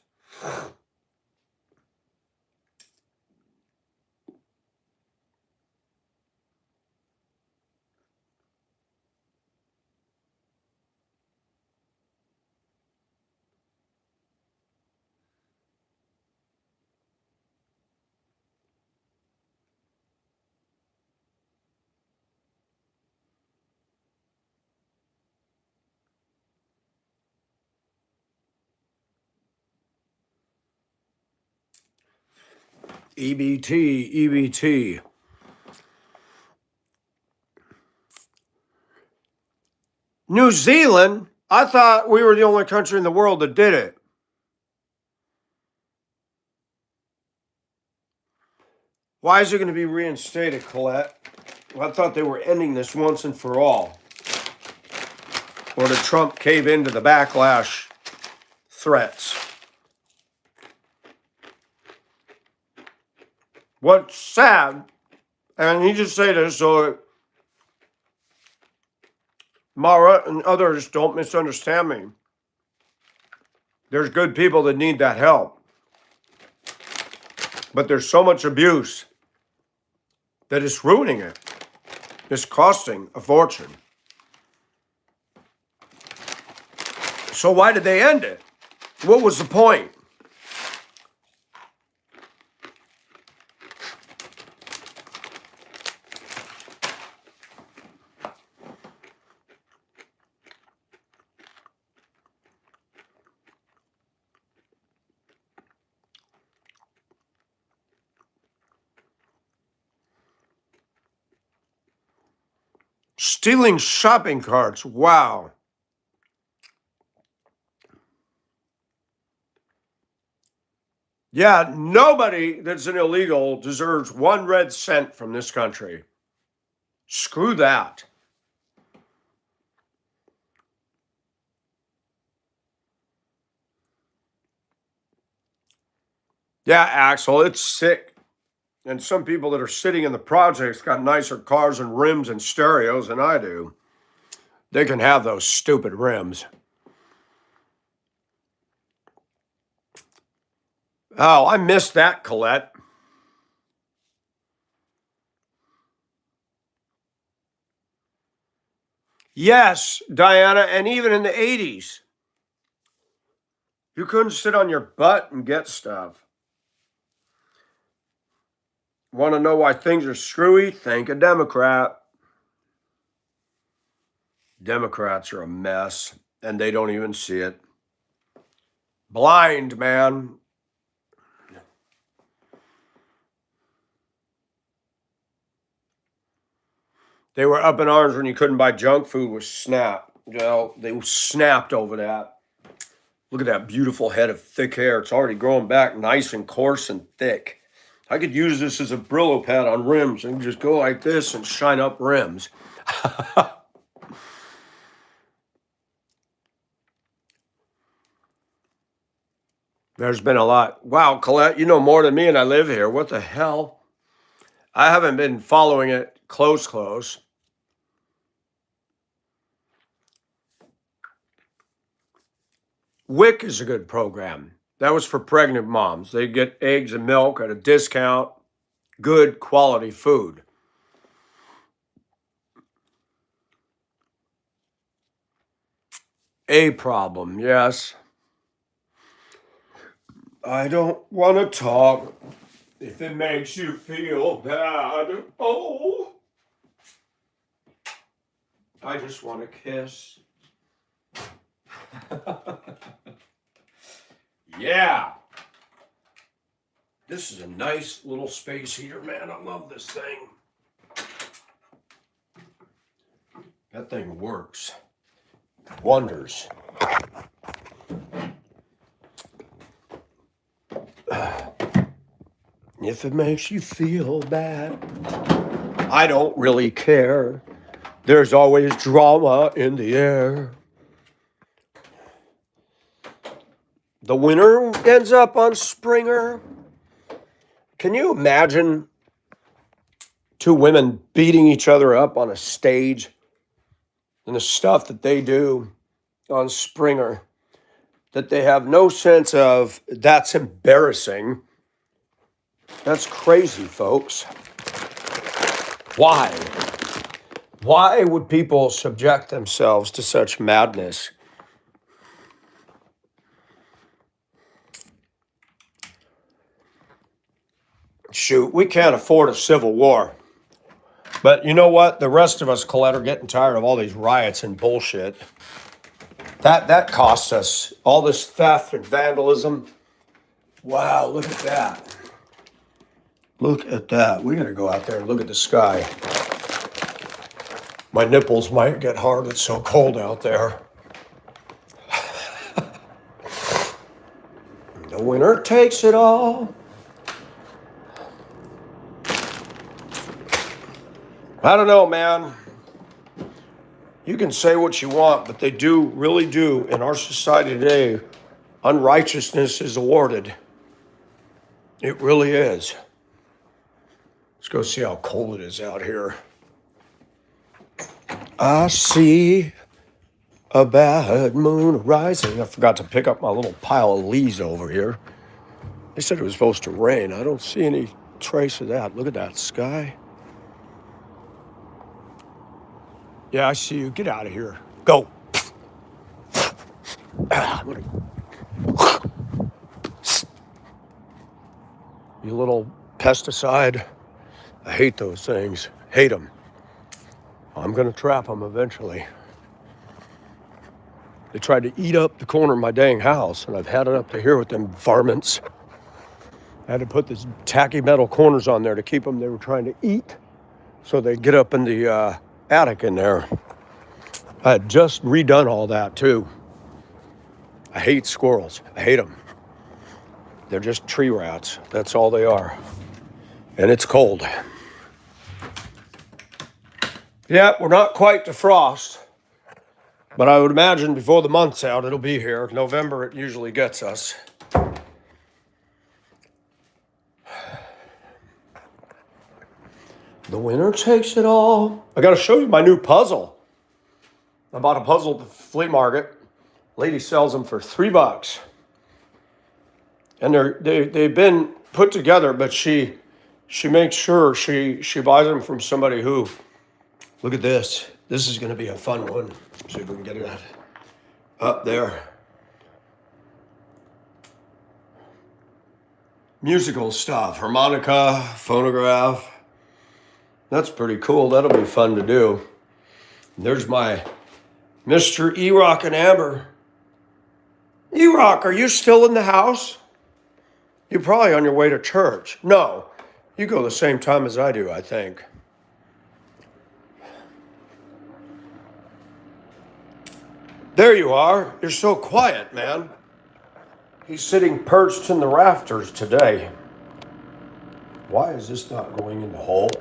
[SPEAKER 1] EBT, EBT. New Zealand? I thought we were the only country in the world that did it. Why is it going to be reinstated, Colette? Well, I thought they were ending this once and for all. Or did Trump cave into the backlash threats? What's sad, and I need to say this so Mara and others don't misunderstand me. There's good people that need that help. But there's so much abuse that it's ruining it. It's costing a fortune. So why did they end it? What was the point? Stealing shopping carts. Wow. Yeah, nobody that's an illegal deserves 1 red cent from this country. Screw that. Yeah, Axel, it's sick. And some people that are sitting in the projects got nicer cars and rims and stereos than I do. They can have those stupid rims. Oh, I missed that, Colette. Yes, Diana, and even in the 80s, you couldn't sit on your butt and get stuff. Want to know why things are screwy? Thank a Democrat. Democrats are a mess, and they don't even see it. Blind, man. They were up in arms when you couldn't buy junk food with SNAP. You know, they snapped over that. Look at that beautiful head of thick hair. It's already growing back nice and coarse and thick. I could use this as a Brillo pad on rims and just go like this and shine up rims. There's been a lot. Wow, Colette, you know more than me and I live here. What the hell? I haven't been following it close. WIC is a good program. That was for pregnant moms. They get eggs and milk at a discount, good quality food. A problem, yes. I don't want to talk if it makes you feel bad. Oh, I just want to kiss. Yeah. This is a nice little space heater, man. I love this thing. That thing works. Wonders. If it makes you feel bad, I don't really care. There's always drama in the air. The winner ends up on Springer. Can you imagine two women beating each other up on a stage and the stuff that they do on Springer that they have no sense of? That's embarrassing. That's crazy, folks. Why? Why would people subject themselves to such madness? Shoot, we can't afford a civil war. But you know what? The rest of us, Colette, are getting tired of all these riots and bullshit. That costs us all this theft and vandalism. Wow, look at that. Look at that. We gotta go out there and look at the sky. My nipples might get hard. It's so cold out there. The winner takes it all. I don't know, man. You can say what you want, but they really do, in our society today, unrighteousness is awarded. It really is. Let's go see how cold it is out here. I see a bad moon rising. I forgot to pick up my little pile of leaves over here. They said it was supposed to rain. I don't see any trace of that. Look at that sky. Yeah, I see you. Get out of here. Go. You little pesticide. I hate those things. Hate them. I'm going to trap them eventually. They tried to eat up the corner of my dang house, and I've had it up to here with them varmints. I had to put these tacky metal corners on there to keep them. They were trying to eat, so they'd get up in the attic in there. I had just redone all that too. I hate squirrels. I hate them. They're just tree rats. That's all they are. And it's cold. Yeah, we're not quite to frost, but I would imagine before the month's out, it'll be here. November, it usually gets us. The winner takes it all. I got to show you my new puzzle. I bought a puzzle at the flea market. Lady sells them for $3. And they've been put together, but she makes sure she buys them from somebody who, look at this. This is going to be a fun one. See if we can get it up there. Musical stuff, harmonica, phonograph. That's pretty cool. That'll be fun to do. There's my Mr. E-Rock and Amber. E-Rock, are you still in the house? You're probably on your way to church. No, you go the same time as I do, I think. There you are. You're so quiet, man. He's sitting perched in the rafters today. Why is this not going in the hole?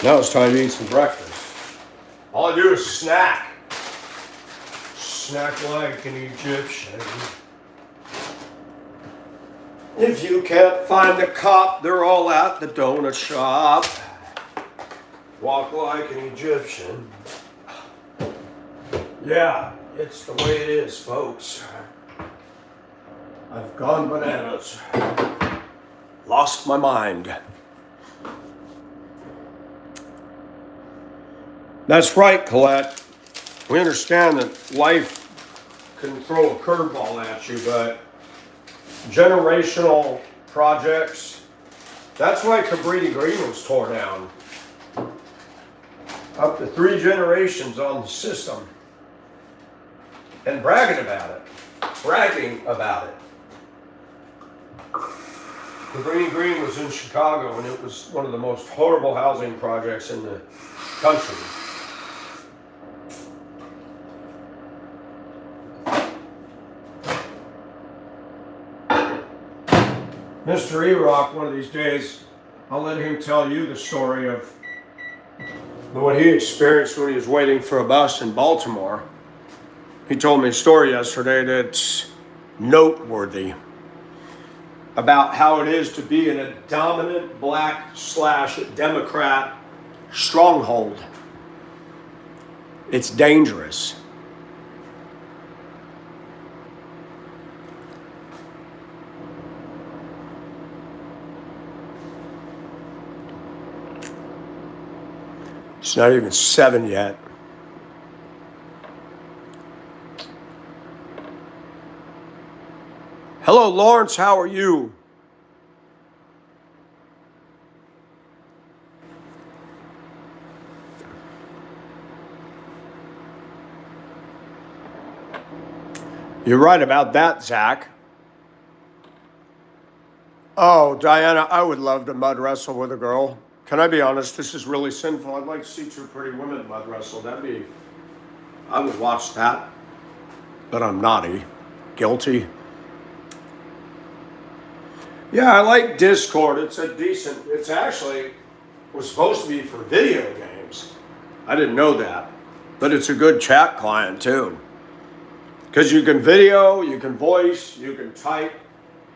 [SPEAKER 1] Now it's time to eat some breakfast. All I do is snack. Snack like an Egyptian. If you can't find the cop, they're all at the donut shop. Walk like an Egyptian. Yeah, it's the way it is, folks. I've gone bananas. Lost my mind. That's right, Colette. We understand that life can throw a curveball at you, but generational projects, that's why Cabrini Green was torn down. Up to 3 generations on the system. And bragging about it. Cabrini Green was in Chicago, and it was one of the most horrible housing projects in the country. Mr. E-Rock, one of these days, I'll let him tell you the story of what he experienced when he was waiting for a bus in Baltimore. He told me a story yesterday that's noteworthy about how it is to be in a dominant black/Democrat stronghold. It's dangerous. It's not even 7 yet. Hello, Lawrence. How are you? You're right about that, Zach. Oh, Diana, I would love to mud wrestle with a girl. Can I be honest? This is really sinful. I'd like to see 2 pretty women mud wrestle. I would watch that. But I'm naughty. Guilty. Yeah, I like Discord. It's actually was supposed to be for video games. I didn't know that. But it's a good chat client too. Because you can video, you can voice, you can type,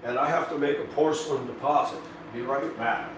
[SPEAKER 1] and I have to make a porcelain deposit. Be right back.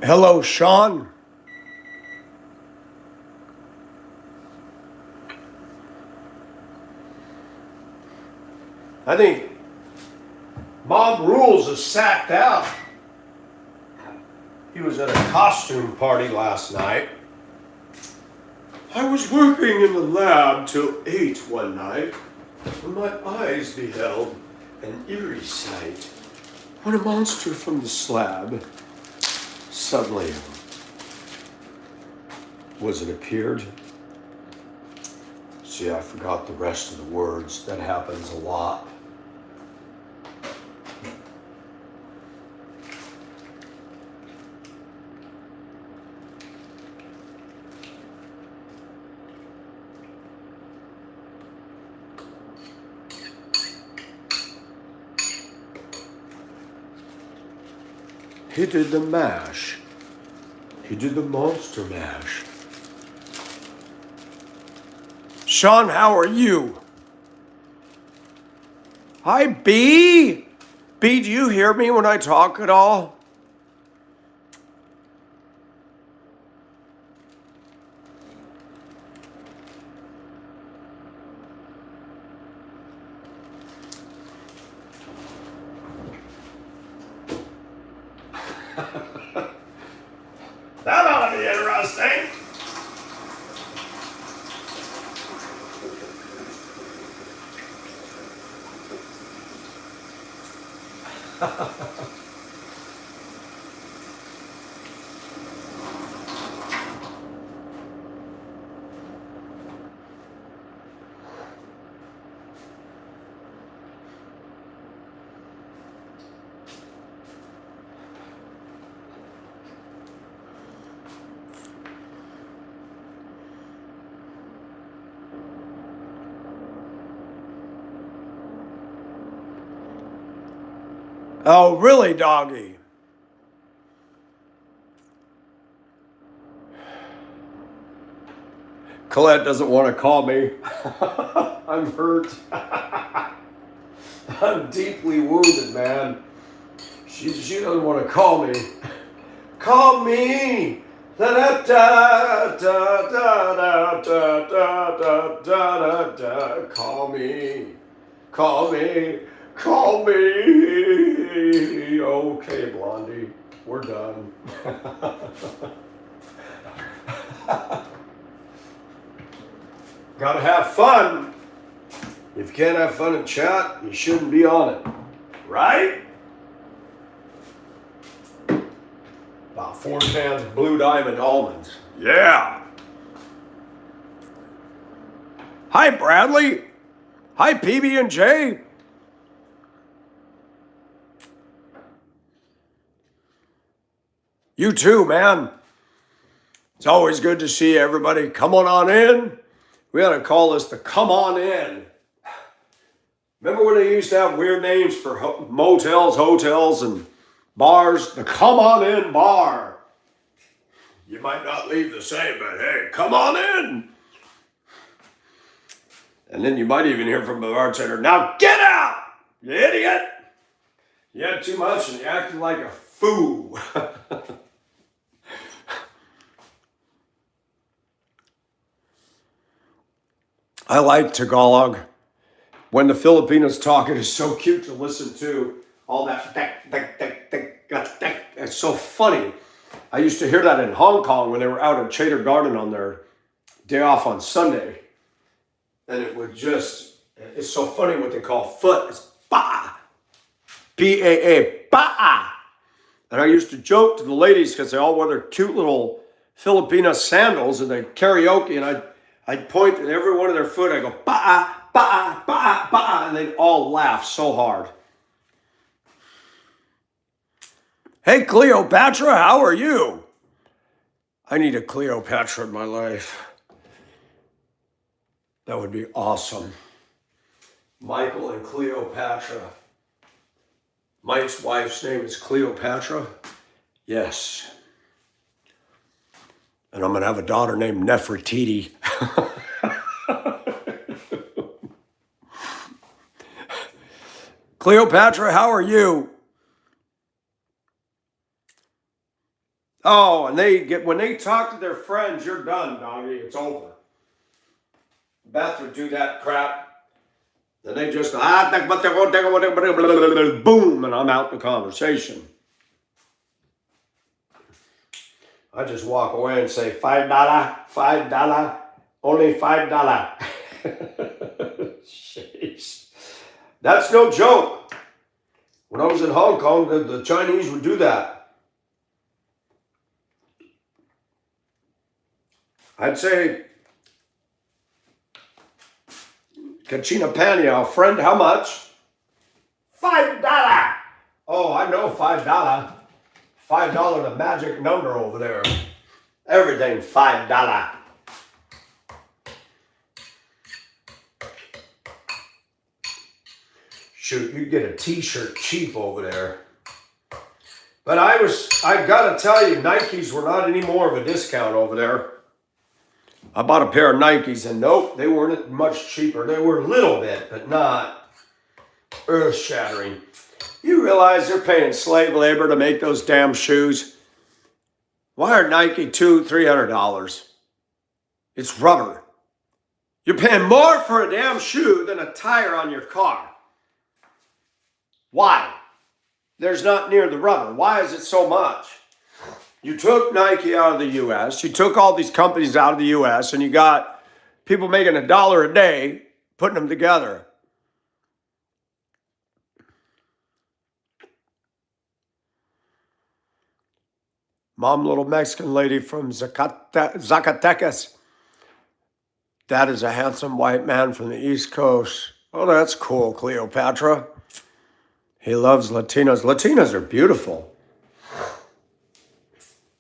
[SPEAKER 1] Hello, Sean. I think Bob Rules is sacked out. He was at a costume party last night. I was working in the lab till 8 one night when my eyes beheld an eerie sight. When a monster from the slab suddenly it appeared. See, I forgot the rest of the words. That happens a lot. He did the mash. He did the monster mash. Sean, how are you? Hi, B. B, do you hear me when I talk at all? That ought to be interesting. Oh, really, doggy? Colette doesn't want to call me. I'm hurt. I'm deeply wounded, man. She doesn't want to call me. Call me. Da da da da da da da da da da. Call me. Call me. Call me. Okay, Blondie. We're done. Gotta have fun. If you can't have fun in chat, you shouldn't be on it. Right? About 4 cans of Blue Diamond almonds. Yeah. Hi, Bradley. Hi, PB&J. You too, man. It's always good to see everybody. Come on in. We ought to call this the Come On In. Remember when they used to have weird names for motels, hotels, and bars? The Come On In Bar. You might not leave the same, but hey, come on in. And then you might even hear from the bartender, now get out, you idiot. You had too much and you acted like a fool. I like Tagalog. When the Filipinos talk, it is so cute to listen to. All that, it's so funny. I used to hear that in Hong Kong when they were out at Chater Garden on their day off on Sunday. And it would just, it's so funny what they call foot. It's ba, B-A-A, ba. And I used to joke to the ladies because they all wore their cute little Filipina sandals and they karaoke, and I'd point at every one of their foot. I go, ba, ba, ba, ba, and they'd all laugh so hard. Hey, Cleopatra, how are you? I need a Cleopatra in my life. That would be awesome. Michael and Cleopatra. Mike's wife's name is Cleopatra? Yes. And I'm going to have a daughter named Nefertiti. Cleopatra, how are you? Oh, and when they talk to their friends, you're done, doggy. It's over. Beth would do that crap. Then they just, boom, and I'm out the conversation. I just walk away and say, $5, $5, only $5. Jeez. That's no joke. When I was in Hong Kong, the Chinese would do that. I'd say, Kachina Paniao, friend, how much? $5. Oh, I know $5. $5, the magic number over there. Everything $5. Shoot, you get a t-shirt cheap over there. But I gotta tell you, Nikes were not any more of a discount over there. I bought a pair of Nikes and nope, they weren't much cheaper. They were a little bit, but not earth-shattering. You realize they're paying slave labor to make those damn shoes? Why are Nike $200, $300? It's rubber. You're paying more for a damn shoe than a tire on your car. Why? There's not near the rubber. Why is it so much? You took Nike out of the U.S., you took all these companies out of the U.S., and you got people making $1 a day putting them together. Mom, little Mexican lady from Zacatecas. Dad is a handsome white man from the East Coast. Oh, that's cool, Cleopatra. He loves Latinos. Latinas are beautiful.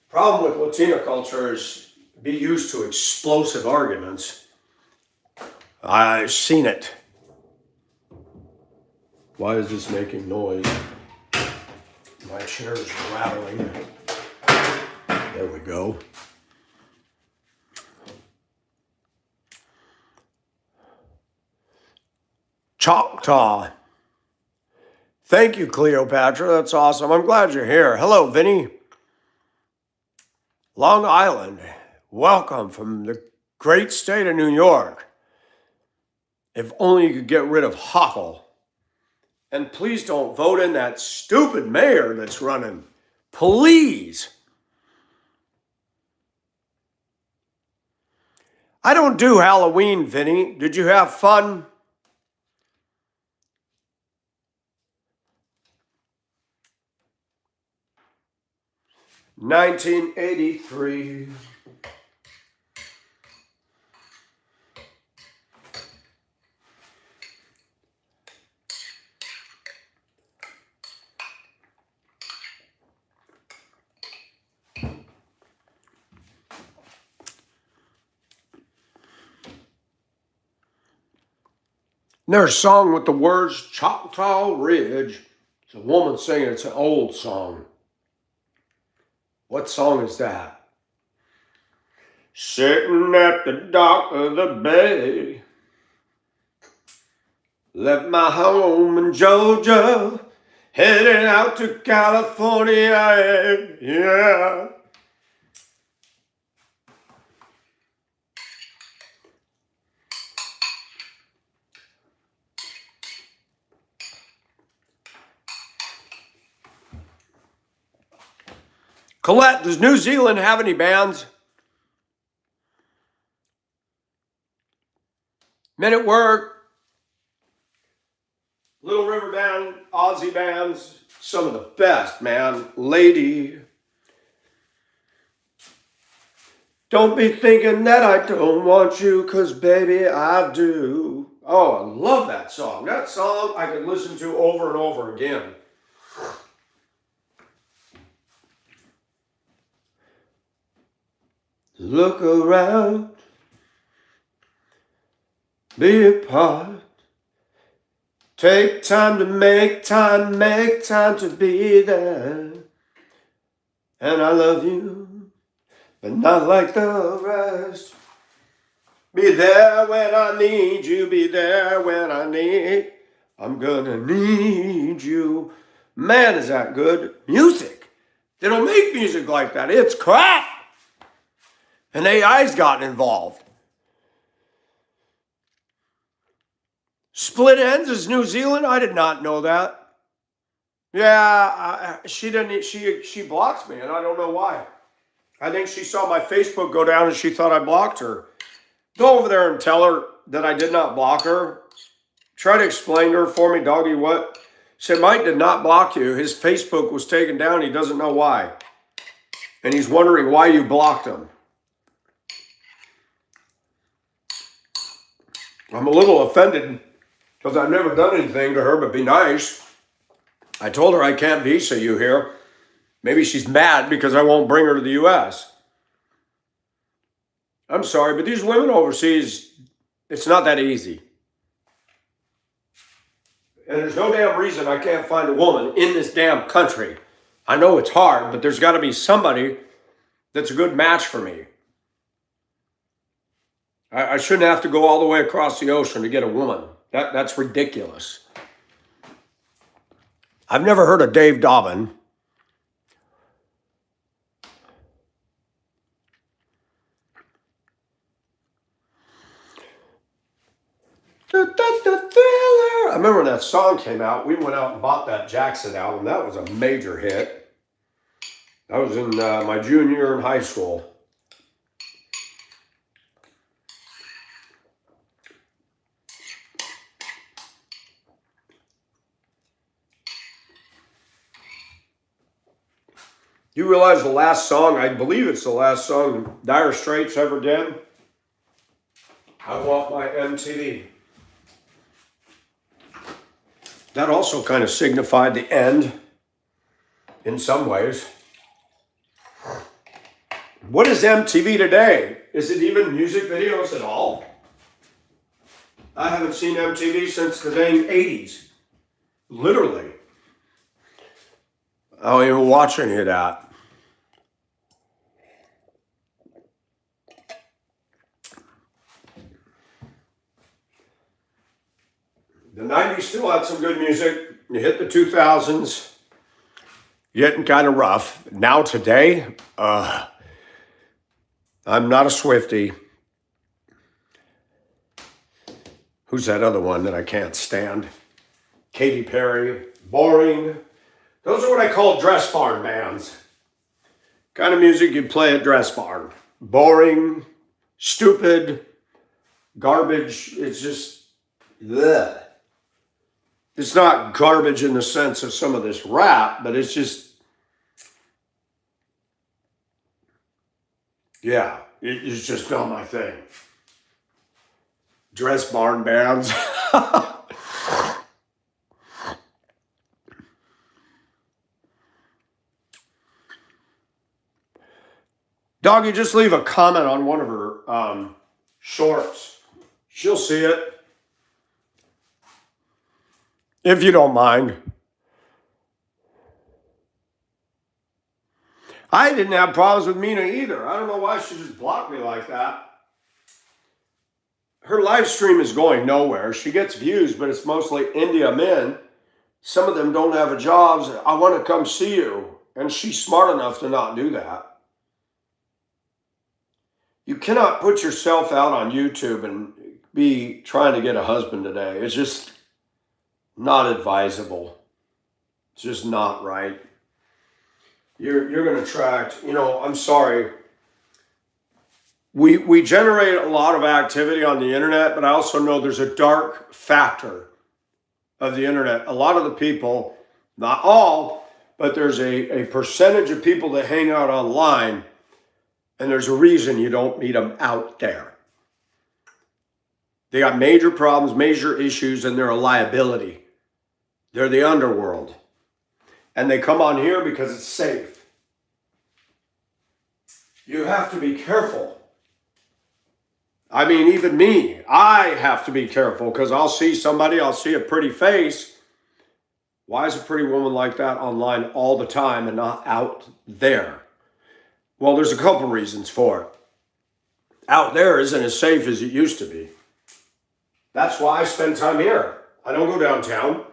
[SPEAKER 1] Problem with Latina culture is be used to explosive arguments. I've seen it. Why is this making noise? My chair is rattling. There we go. Choctaw. Thank you, Cleopatra. That's awesome. I'm glad you're here. Hello, Vinny. Long Island. Welcome from the great state of New York. If only you could get rid of Hochul. And please don't vote in that stupid mayor that's running. Please. I don't do Halloween, Vinny. Did you have fun? $1983. There's a song with the words Choctaw Ridge. It's a woman singing. It's an old song. What song is that? Sitting at the dock of the bay. Left my home in Georgia. Heading out to California. Yeah. Colette, does New Zealand have any bands? Men at Work, Little River Band, Aussie bands, some of the best, man. Lady. Don't be thinking that I don't want you, 'cause baby, I do. Oh, I love that song. That song I could listen to over and over again. Look around, be apart. Take time to make time to be there. And I love you, but not like the rest. Be there when I need you, be there when I need. I'm gonna need you. Man, is that good music. They don't make music like that. It's crap. And AI's gotten involved. Split Ends is New Zealand? I did not know that. Yeah, she didn't. She blocks me, and I don't know why. I think she saw my Facebook go down, and she thought I blocked her. Go over there and tell her that I did not block her. Try to explain to her for me, doggy. What? Said Mike did not block you. His Facebook was taken down. He doesn't know why, and he's wondering why you blocked him. I'm a little offended because I've never done anything to her but be nice. I told her I can't visa you here. Maybe she's mad because I won't bring her to the U.S. I'm sorry, but these women overseas, it's not that easy. And there's no damn reason I can't find a woman in this damn country. I know it's hard, but there's got to be somebody that's a good match for me. I shouldn't have to go all the way across the ocean to get a woman. That's ridiculous. I've never heard of Dave Dobbin. I remember when that song came out, we went out and bought that Jackson album. That was a major hit. I was in my junior year in high school. You realize the last song, I believe it's the last song Dire Straits ever did? I Want My MTV. That also kind of signified the end in some ways. What is MTV today? Is it even music videos at all? I haven't seen MTV since the dang 80s. Literally. I don't even watch any of that. The 90s still had some good music. You hit the 2000s, getting kind of rough. Now today, I'm not a Swiftie. Who's that other one that I can't stand? Katy Perry, boring. Those are what I call dress barn bands. Kind of music you play at dress barn. Boring, stupid, garbage. It's just, bleh. It's not garbage in the sense of some of this rap, but it's just, yeah, it's just not my thing. Dress barn bands. Doggy, just leave a comment on one of her shorts. She'll see it. If you don't mind. I didn't have problems with Mina either. I don't know why she just blocked me like that. Her live stream is going nowhere. She gets views, but it's mostly India men. Some of them don't have jobs. I want to come see you. And she's smart enough to not do that. You cannot put yourself out on YouTube and be trying to get a husband today. It's just not advisable. It's just not right. You're going to attract, I'm sorry. We generate a lot of activity on the internet, but I also know there's a dark factor of the internet. A lot of the people, not all, but there's a percentage of people that hang out online, and there's a reason you don't meet them out there. They got major problems, major issues, and they're a liability. They're the underworld. And they come on here because it's safe. You have to be careful. I mean, even me, I have to be careful because I'll see somebody, I'll see a pretty face. Why is a pretty woman like that online all the time and not out there? Well, there's a couple reasons for it. Out there isn't as safe as it used to be. That's why I spend time here. I don't go downtown.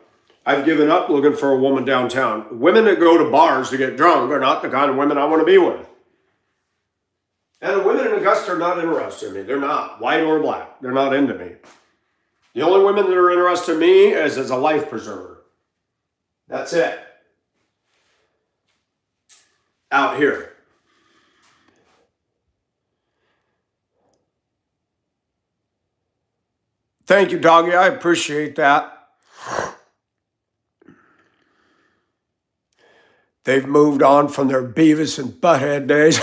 [SPEAKER 1] I've given up looking for a woman downtown. Women that go to bars to get drunk are not the kind of women I want to be with. And the women in Augusta are not interested in me. They're not. White or black. They're not into me. The only women that are interested in me is as a life preserver. That's it. Out here. Thank you, doggy. I appreciate that. They've moved on from their Beavis and Butthead days.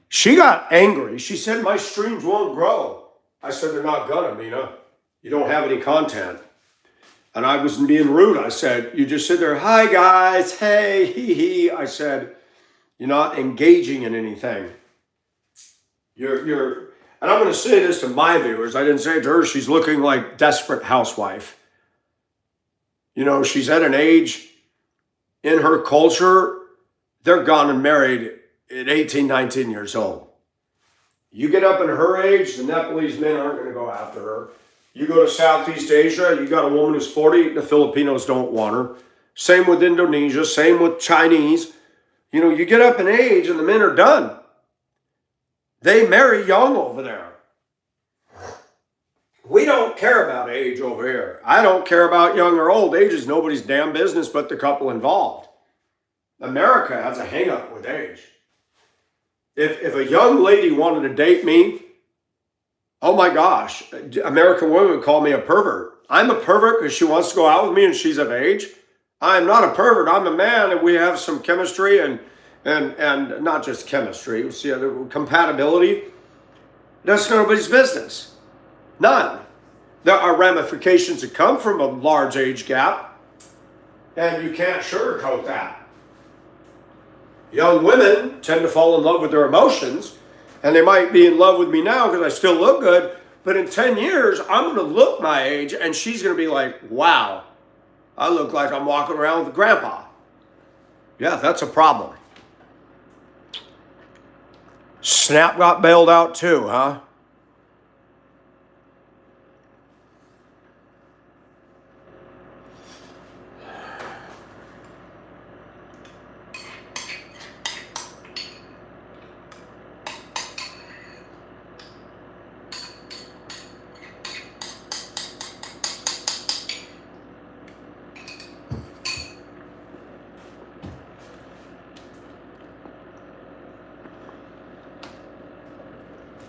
[SPEAKER 1] She got angry. She said, my streams won't grow. I said, they're not gonna, Mina. You don't have any content. And I wasn't being rude. I said, you just sit there, hi guys, hey, hee hee. I said, you're not engaging in anything. You're, and I'm gonna say this to my viewers. I didn't say it to her. She's looking like Desperate Housewife. You know, she's at an age in her culture, they're gone and married at 18, 19 years old. You get up in her age, the Nepalese men aren't going to go after her. You go to Southeast Asia, you got a woman who's 40, the Filipinos don't want her. Same with Indonesia, same with Chinese. You know, you get up in age and the men are done. They marry young over there. We don't care about age over here. I don't care about young or old. Age is nobody's damn business but the couple involved. America has a hang up with age. If a young lady wanted to date me, oh my gosh, American women would call me a pervert. I'm a pervert because she wants to go out with me and she's of age. I'm not a pervert. I'm a man and we have some chemistry and not just chemistry. See, compatibility. That's nobody's business. None. There are ramifications that come from a large age gap, and you can't sugarcoat that. Young women tend to fall in love with their emotions, and they might be in love with me now because I still look good, but in 10 years, I'm going to look my age, and she's going to be like, wow, I look like I'm walking around with grandpa. Yeah, that's a problem. Snap got bailed out too, huh?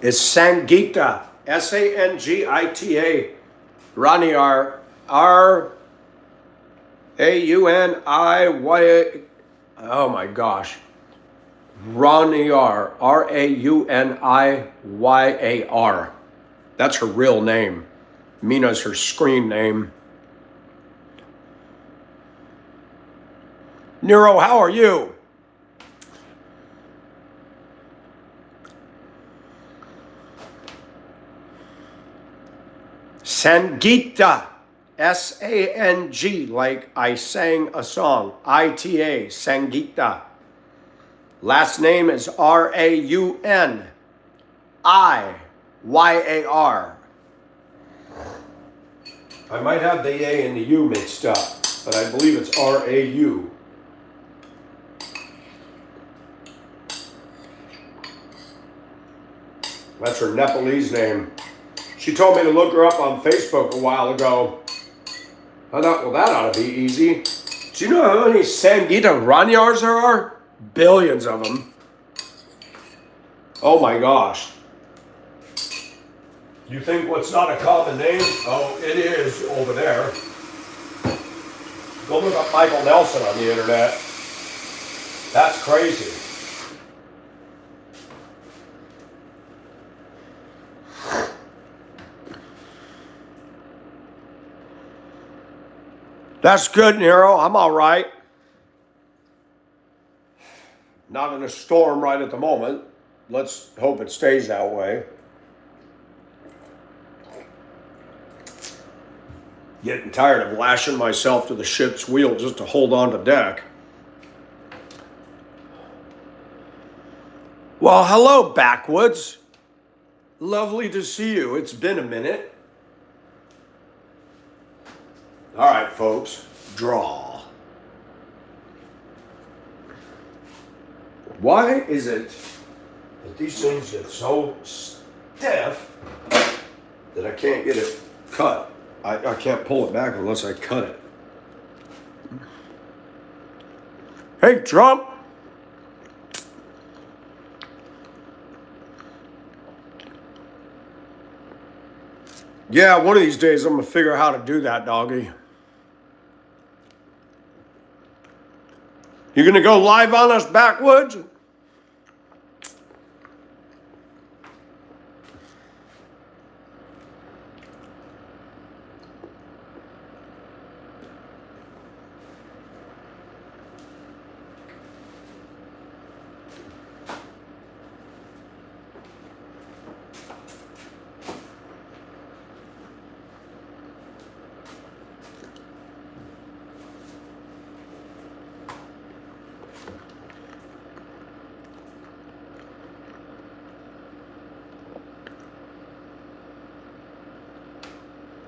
[SPEAKER 1] It's Sangita, Sangita, Raniar, Rauniy, oh my gosh, Raniar, Rauniyar. That's her real name. Mina's her screen name. Nero, how are you? Sangita, S-A-N-G, like I sang a song, I-T-A, Sangita. Last name is R-A-U-N-I-Y-A-R. I might have the A and the U mixed up, but I believe it's R-A-U. That's her Nepalese name. She told me to look her up on Facebook a while ago. I thought, well, that ought to be easy. Do you know how many Sangita Raniars there are? Billions of them. Oh my gosh. You think what's not a common name? Oh, it is over there. Go look up Michael Nelson on the internet. That's crazy. That's good, Nero. I'm all right. Not in a storm right at the moment. Let's hope it stays that way. Getting tired of lashing myself to the ship's wheel just to hold on to deck. Well, hello, Backwoods. Lovely to see you. It's been a minute. All right, folks, draw. Why is it But these things get so stiff that I can't get it cut. I can't pull it back unless I cut it. Hey, Trump. Yeah, one of these days I'm going to figure out how to do that, doggy. You going to go live on us, Backwoods?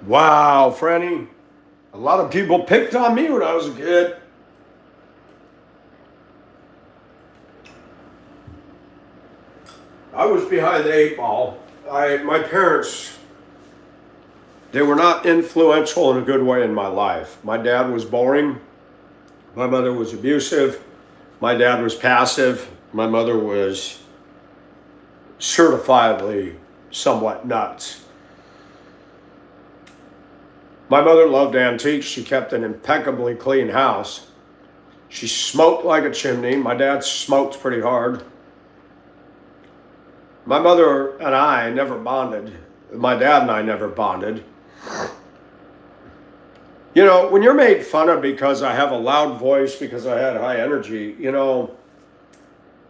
[SPEAKER 1] Wow, Franny. A lot of people picked on me when I was a kid. I was behind the eight ball. My parents, they were not influential in a good way in my life. My dad was boring. My mother was abusive. My dad was passive. My mother was certifiably somewhat nuts. My mother loved antiques. She kept an impeccably clean house. She smoked like a chimney. My dad smoked pretty hard. My mother and I never bonded. My dad and I never bonded. You know, when you're made fun of because I have a loud voice, because I had high energy, you know,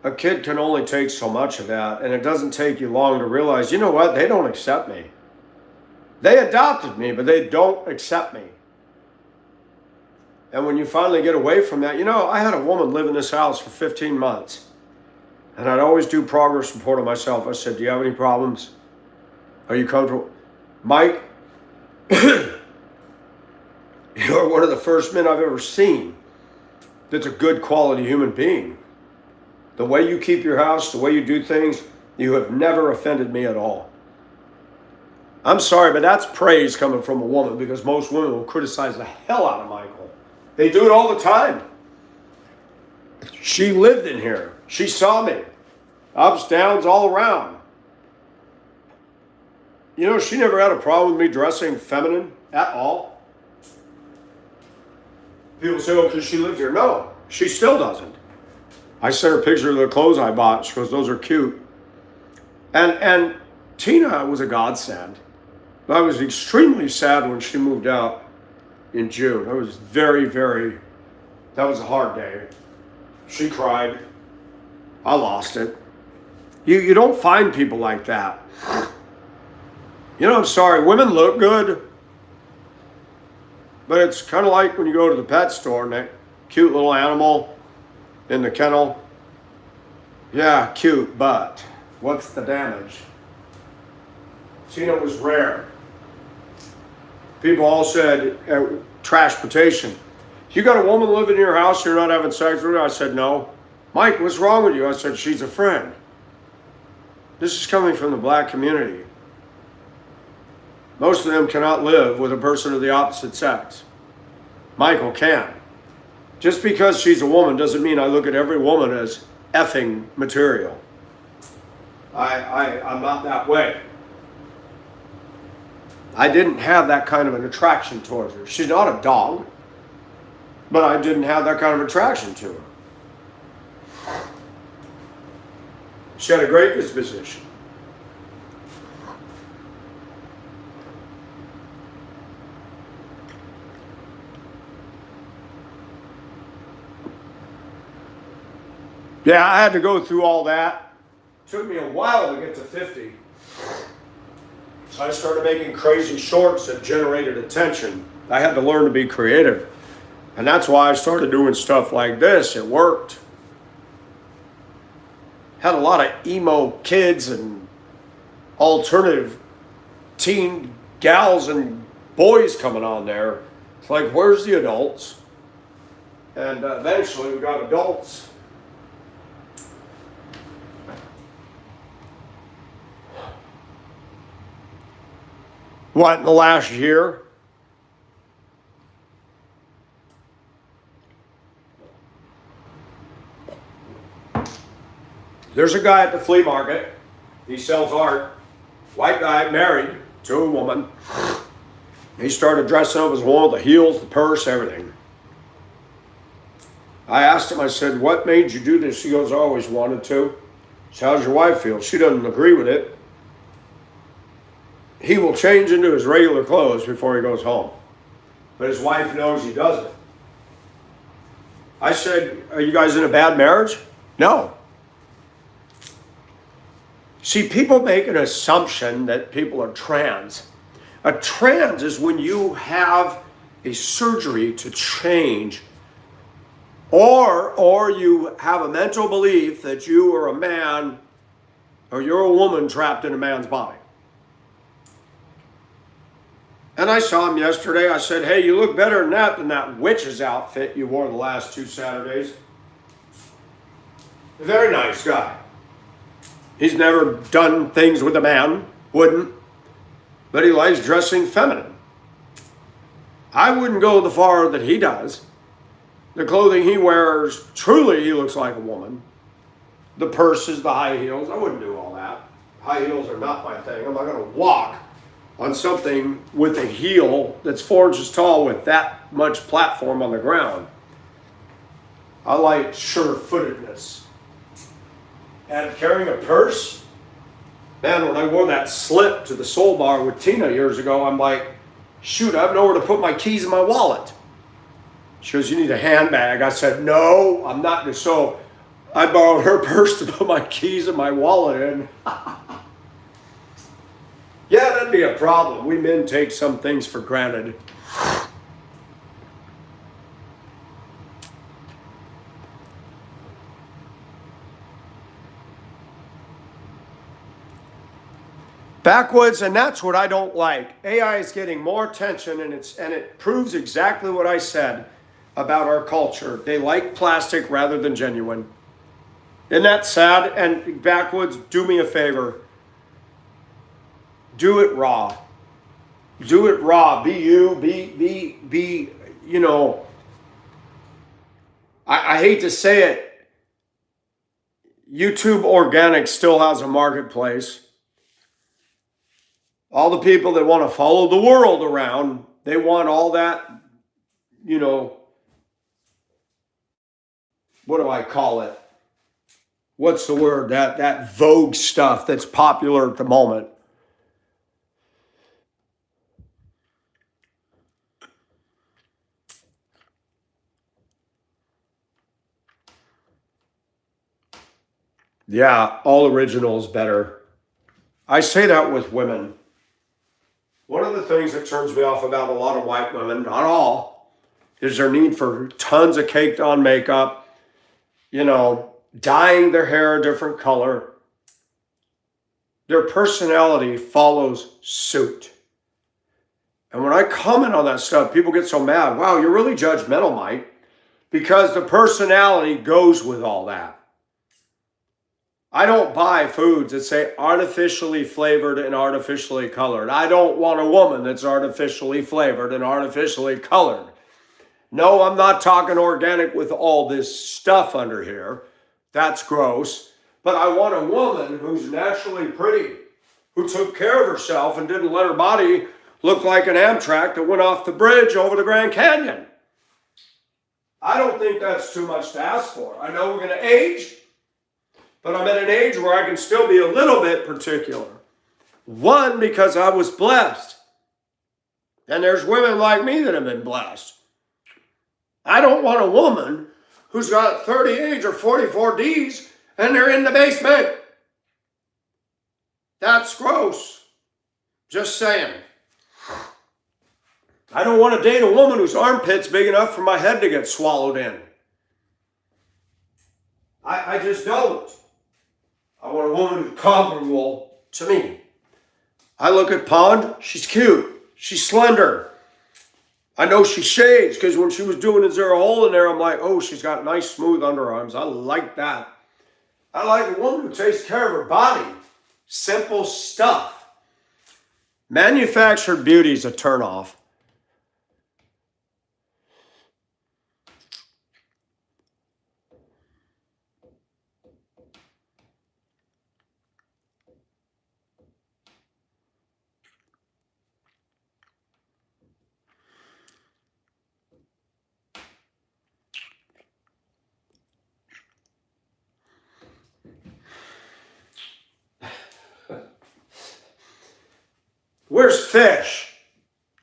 [SPEAKER 1] a kid can only take so much of that, and it doesn't take you long to realize, you know what, they don't accept me. They adopted me, but they don't accept me. And when you finally get away from that, you know, I had a woman live in this house for 15 months. And I'd always do progress report on myself. I said, do you have any problems? Are you comfortable? Mike, you're one of the first men I've ever seen that's a good quality human being. The way you keep your house, the way you do things, you have never offended me at all. I'm sorry, but that's praise coming from a woman, because most women will criticize the hell out of Michael. They do it all the time. She lived in here. She saw me. Ups, downs, all around. You know, she never had a problem with me dressing feminine at all. People say, oh, because she lived here. No, she still doesn't. I sent her a picture of the clothes I bought. She goes, those are cute. And Tina was a godsend. I was extremely sad when she moved out in June. I was that was a hard day. She cried. I lost it. You don't find people like that. You know, I'm sorry, women look good, but it's kind of like when you go to the pet store and that cute little animal in the kennel. Yeah, cute, but what's the damage? Tina was rare. People all said, transportation. You got a woman living in your house, you're not having sex with her? I said, no. Mike, what's wrong with you? I said, she's a friend. This is coming from the black community. Most of them cannot live with a person of the opposite sex. Michael can. Just because she's a woman doesn't mean I look at every woman as effing material. I'm not that way. I didn't have that kind of an attraction towards her. She's not a dog, but I didn't have that kind of attraction to her. She had a great disposition. Yeah, I had to go through all that. It took me a while to get to 50. So I started making crazy shorts that generated attention. I had to learn to be creative. And that's why I started doing stuff like this. It worked. Had a lot of emo kids and alternative teen gals and boys coming on there. It's like, where's the adults? And eventually we got adults. What, in the last year? There's a guy at the flea market. He sells art. White guy, married to a woman. He started dressing up as one with the heels, the purse, everything. I asked him, I said, what made you do this? He goes, I always wanted to. So how's your wife feel? She doesn't agree with it. He will change into his regular clothes before he goes home. But his wife knows he doesn't. I said, are you guys in a bad marriage? No. See, people make an assumption that people are trans. A trans is when you have a surgery to change, or you have a mental belief that you are a man or you're a woman trapped in a man's body. And I saw him yesterday. I said, hey, you look better than that witch's outfit you wore the last 2 Saturdays. A very nice guy. He's never done things with a man, wouldn't, but he likes dressing feminine. I wouldn't go the far that he does. The clothing he wears, truly he looks like a woman. The purses, the high heels, I wouldn't do all that. High heels are not my thing. I'm not going to walk on something with a heel that's 4 inches tall with that much platform on the ground. I like sure-footedness. And carrying a purse, man, when I wore that slip to the Soul Bar with Tina years ago, I'm like, shoot, I have nowhere to put my keys in my wallet. She goes, you need a handbag. I said, no, I'm not. So I borrowed her purse to put my keys and my wallet in. Yeah, that'd be a problem. We men take some things for granted. Backwoods, and that's what I don't like. AI is getting more attention, and it proves exactly what I said about our culture. They like plastic rather than genuine. Isn't that sad? And Backwoods, do me a favor. Do it raw. Do it raw. Be you. Be. You know. I hate to say it. YouTube Organic still has a marketplace. All the people that want to follow the world around, they want all that, you know, what do I call it? What's the word? That Vogue stuff that's popular at the moment. Yeah, all original is better. I say that with women. One of the things that turns me off about a lot of white women, not all, is their need for tons of caked on makeup, you know, dyeing their hair a different color. Their personality follows suit. And when I comment on that stuff, people get so mad. Wow, you're really judgmental, Mike, because the personality goes with all that. I don't buy foods that say artificially flavored and artificially colored. I don't want a woman that's artificially flavored and artificially colored. No, I'm not talking organic with all this stuff under here. That's gross. But I want a woman who's naturally pretty, who took care of herself and didn't let her body look like an Amtrak that went off the bridge over the Grand Canyon. I don't think that's too much to ask for. I know we're going to age, but I'm at an age where I can still be a little bit particular. One, because I was blessed. And there's women like me that have been blessed. I don't want a woman who's got 38 or 44 Ds and they're in the basement. That's gross. Just saying. I don't want to date a woman whose armpit's big enough for my head to get swallowed in. I just don't. I want a woman who's comparable to me. I look at Pond, she's cute. She's slender. I know she shaves because when she was doing Is There a Hole in There, I'm like, oh, she's got nice smooth underarms. I like that. I like a woman who takes care of her body. Simple stuff. Manufactured beauty is a turnoff. Where's Fish?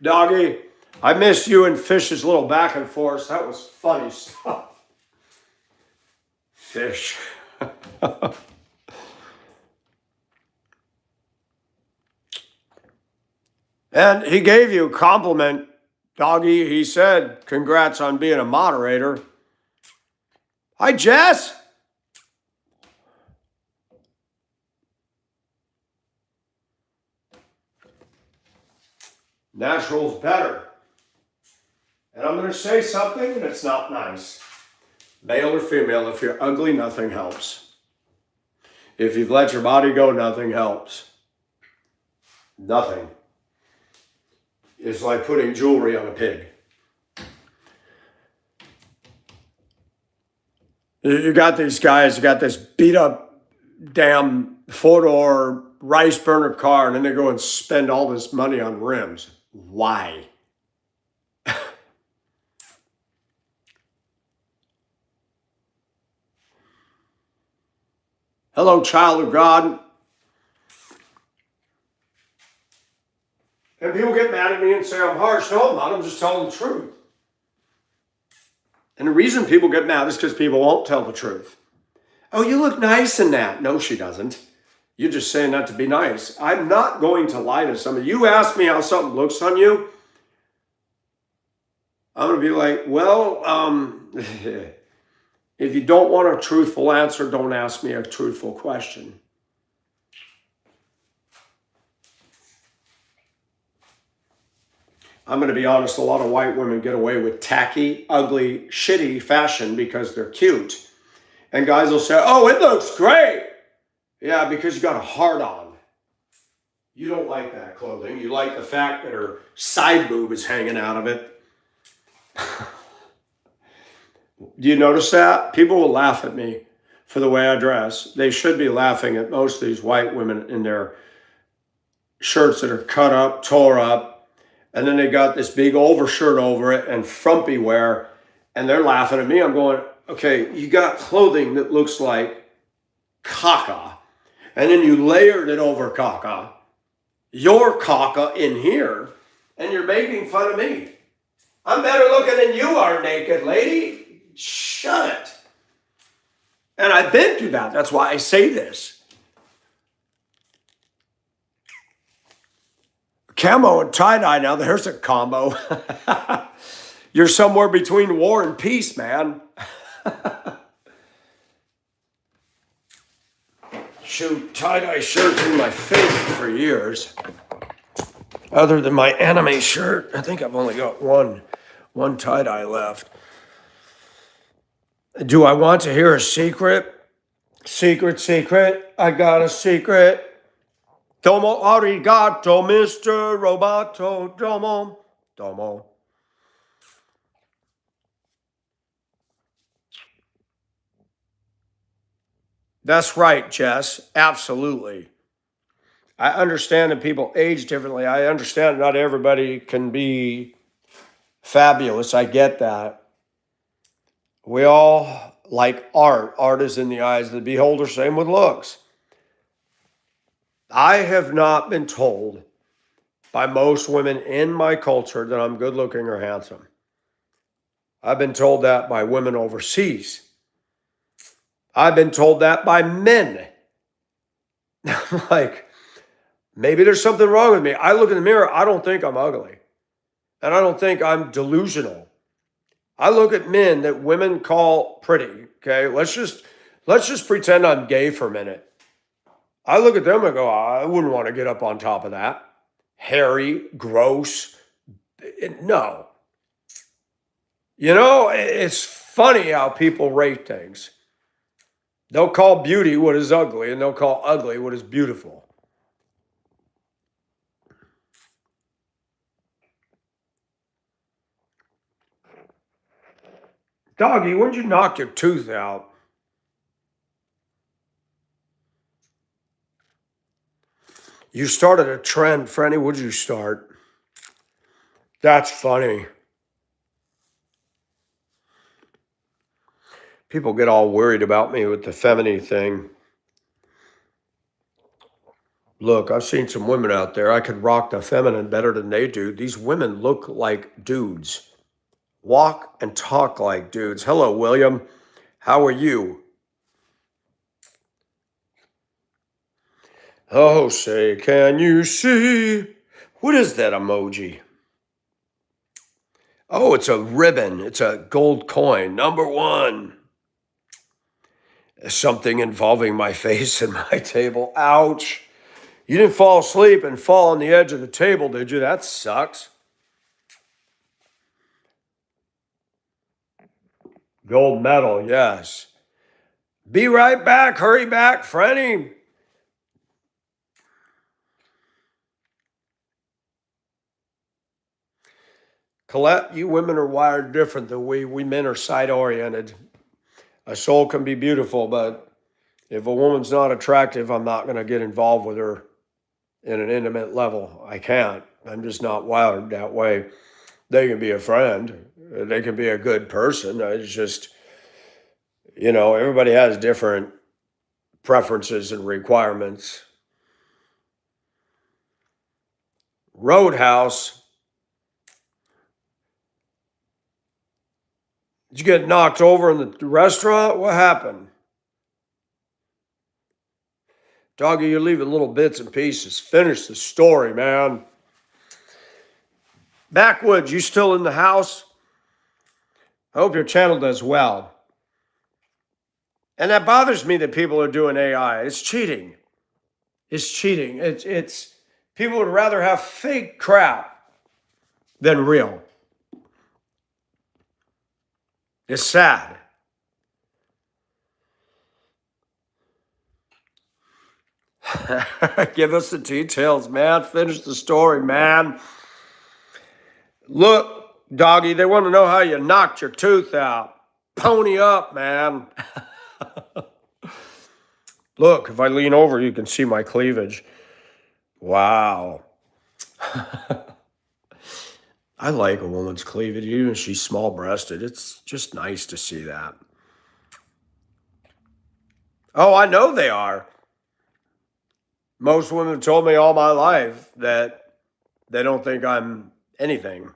[SPEAKER 1] Doggy, I missed you and Fish's little back and forth. That was funny stuff. Fish. And he gave you a compliment, Doggy. He said, congrats on being a moderator. Hi, Jess. Natural's better. And I'm going to say something that's not nice. Male or female, if you're ugly, nothing helps. If you've let your body go, nothing helps. Nothing. It's like putting jewelry on a pig. You got these guys, you got this beat up damn four-door rice burner car, and then they go and spend all this money on rims. Why? Hello, child of God. And people get mad at me and say I'm harsh. No, I'm not. I'm just telling the truth. And the reason people get mad is because people won't tell the truth. Oh, you look nice in that. No, she doesn't. You're just saying that to be nice. I'm not going to lie to somebody. You ask me how something looks on you, I'm going to be like, well, if you don't want a truthful answer, don't ask me a truthful question. I'm going to be honest, a lot of white women get away with tacky, ugly, shitty fashion because they're cute. And guys will say, oh, it looks great. Yeah, because you got a heart on. You don't like that clothing. You like the fact that her side boob is hanging out of it. Do you notice that? People will laugh at me for the way I dress. They should be laughing at most of these white women in their shirts that are cut up, tore up, and then they got this big overshirt over it and frumpy wear, and they're laughing at me. I'm going, okay, you got clothing that looks like caca, and then you layered it over caca, your caca in here, and you're making fun of me. I'm better looking than you are, naked lady. Shut it. And I've been through that. That's why I say this. Camo and tie-dye, now there's a combo. You're somewhere between war and peace, man. Shoot, tie-dye shirts in my favorite for years. Other than my anime shirt, I think I've only got one tie-dye left. Do I want to hear a secret? Secret. I got a secret. Domo arigato, Mr. Roboto. Domo. That's right, Jess. Absolutely. I understand that people age differently. I understand not everybody can be fabulous. I get that. We all like art. Art is in the eyes of the beholder, same with looks. I have not been told by most women in my culture that I'm good looking or handsome. I've been told that by women overseas. I've been told that by men. I'm like, maybe there's something wrong with me. I look in the mirror, I don't think I'm ugly. And I don't think I'm delusional. I look at men that women call pretty, okay? Let's just pretend I'm gay for a minute. I look at them and go, I wouldn't want to get up on top of that. Hairy, gross. No. You know, it's funny how people rate things. They'll call beauty what is ugly, and they'll call ugly what is beautiful. Doggy, when'd you knock your tooth out? You started a trend, Franny. What'd you start? That's funny. People get all worried about me with the feminine thing. Look, I've seen some women out there. I could rock the feminine better than they do. These women look like dudes, walk and talk like dudes. Hello, William. How are you? Oh, say, can you see? What is that emoji? Oh, it's a ribbon. It's a gold coin. Number one. Something involving my face and my table. Ouch. You didn't fall asleep and fall on the edge of the table, did you? That sucks. Gold medal, yes. Be right back. Hurry back, Franny. Colette, you women are wired different than we. We men are side oriented. A soul can be beautiful, but if a woman's not attractive, I'm not going to get involved with her in an intimate level. I can't. I'm just not wired that way. They can be a friend, they can be a good person. It's just, everybody has different preferences and requirements. Roadhouse. Did you get knocked over in the restaurant? What happened? Doggy, you're leaving little bits and pieces. Finish the story, man. Backwoods, you still in the house? I hope your channel does well. And that bothers me that people are doing AI. It's cheating. It's cheating. It's people would rather have fake crap than real. It's sad. Give us the details, man. Finish the story, man. Look, doggy, they want to know how you knocked your tooth out. Pony up, man. Look, if I lean over, you can see my cleavage. Wow. I like a woman's cleavage, even if she's small breasted. It's just nice to see that. Oh, I know they are. Most women have told me all my life that they don't think I'm anything.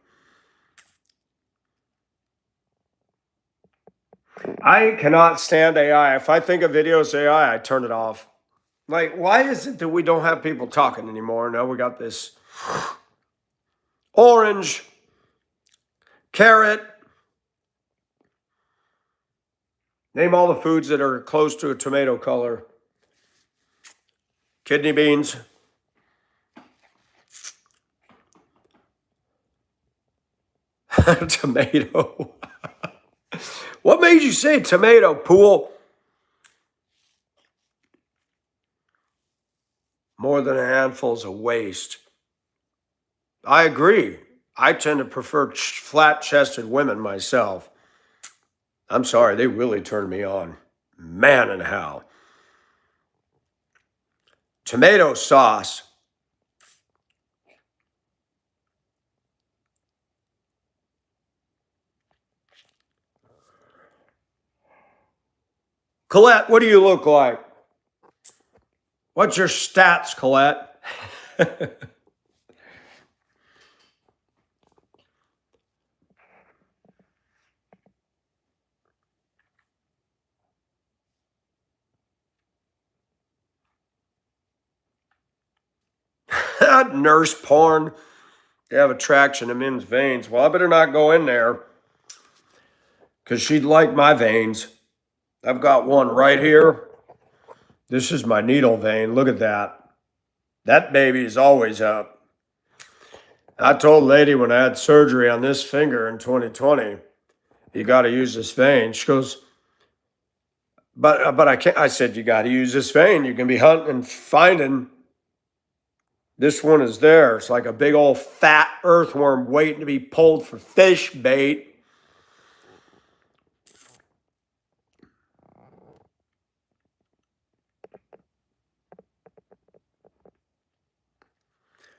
[SPEAKER 1] I cannot stand AI. If I think a video is AI, I turn it off. Like, why is it that we don't have people talking anymore? No, we got this orange, carrot. Name all the foods that are close to a tomato color. Kidney beans. Tomato. What made you say tomato, Pool? More than a handful is a waste. I agree. I tend to prefer flat-chested women myself. I'm sorry, they really turned me on. Man and how. Tomato sauce. Colette, what do you look like? What's your stats, Colette? Nurse porn. They have attraction to men's veins. Well, I better not go in there because she'd like my veins. I've got one right here. This is my needle vein. Look at that. That baby is always up. I told lady when I had surgery on this finger in 2020, you got to use this vein. She goes, but I can't. I said, you got to use this vein. You can be hunting and finding. This one is there. It's like a big old fat earthworm waiting to be pulled for fish bait.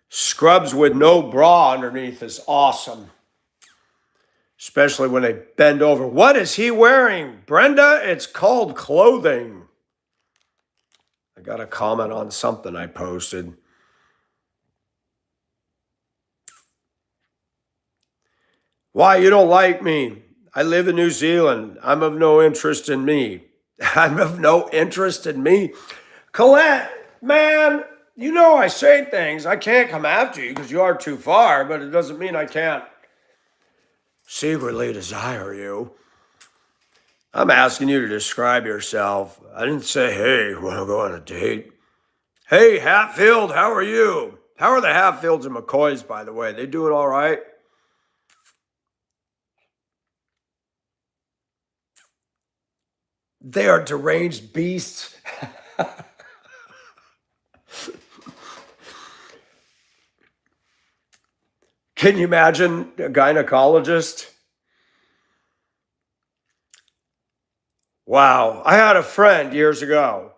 [SPEAKER 1] Scrubs with no bra underneath is awesome. Especially when they bend over. What is he wearing? Brenda, it's called clothing. I got a comment on something I posted. Why, you don't like me? I live in New Zealand. I'm of no interest in me. I'm of no interest in me. Colette, man, you know I say things. I can't come after you because you are too far, but it doesn't mean I can't secretly desire you. I'm asking you to describe yourself. I didn't say, hey, want to go on a date? Hey, Hatfield, how are you? How are the Hatfields and McCoys, by the way? They doing all right? They are deranged beasts. Can you imagine a gynecologist? Wow. I had a friend years ago,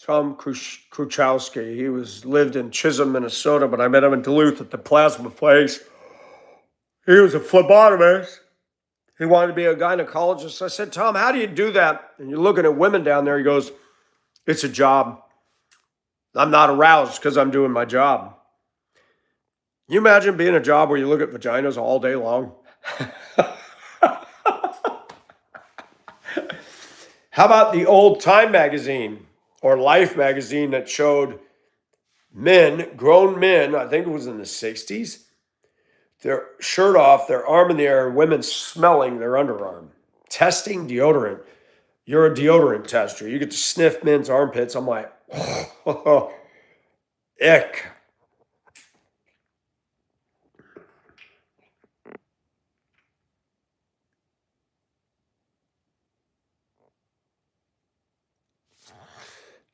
[SPEAKER 1] Tom Kruchowski. He lived in Chisholm, Minnesota, but I met him in Duluth at the plasma place. He was a phlebotomist. He wanted to be a gynecologist. I said, Tom, how do you do that? And you're looking at women down there. He goes, it's a job. I'm not aroused because I'm doing my job. Can you imagine being a job where you look at vaginas all day long? How about the old Time magazine or Life magazine that showed men, grown men, I think it was in the 60s, their shirt off, their arm in the air, and women smelling their underarm, testing deodorant. You're a deodorant tester. You get to sniff men's armpits. I'm like, oh, ick.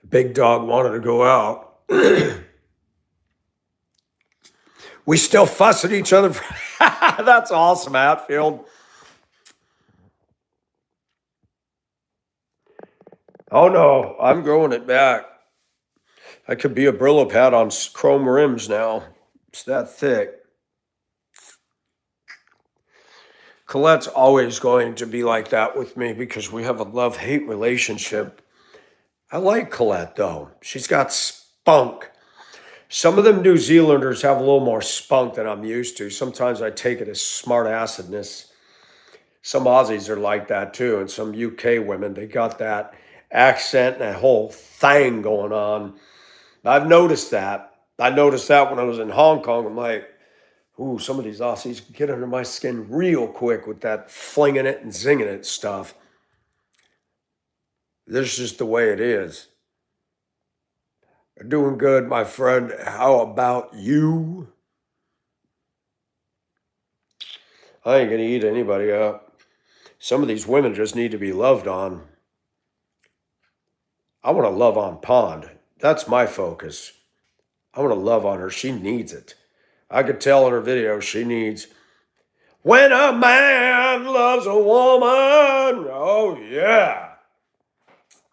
[SPEAKER 1] Big dog wanted to go out. We still fuss at each other. That's awesome, Hatfield. Oh no, I'm growing it back. I could be a Brillo pad on chrome rims now. It's that thick. Colette's always going to be like that with me because we have a love-hate relationship. I like Colette though. She's got spunk. Some of them New Zealanders have a little more spunk than I'm used to. Sometimes I take it as smart assedness. Some Aussies are like that too, and some UK women, they got that accent and that whole thing going on. I've noticed that. I noticed that when I was in Hong Kong. I'm like, ooh, some of these Aussies get under my skin real quick with that flinging it and zinging it stuff. This is just the way it is. Doing good, my friend. How about you? I ain't gonna eat anybody up. Some of these women just need to be loved on. I want to love on Pond. That's my focus. I want to love on her. She needs it. I could tell in her video she needs. When a man loves a woman, oh yeah.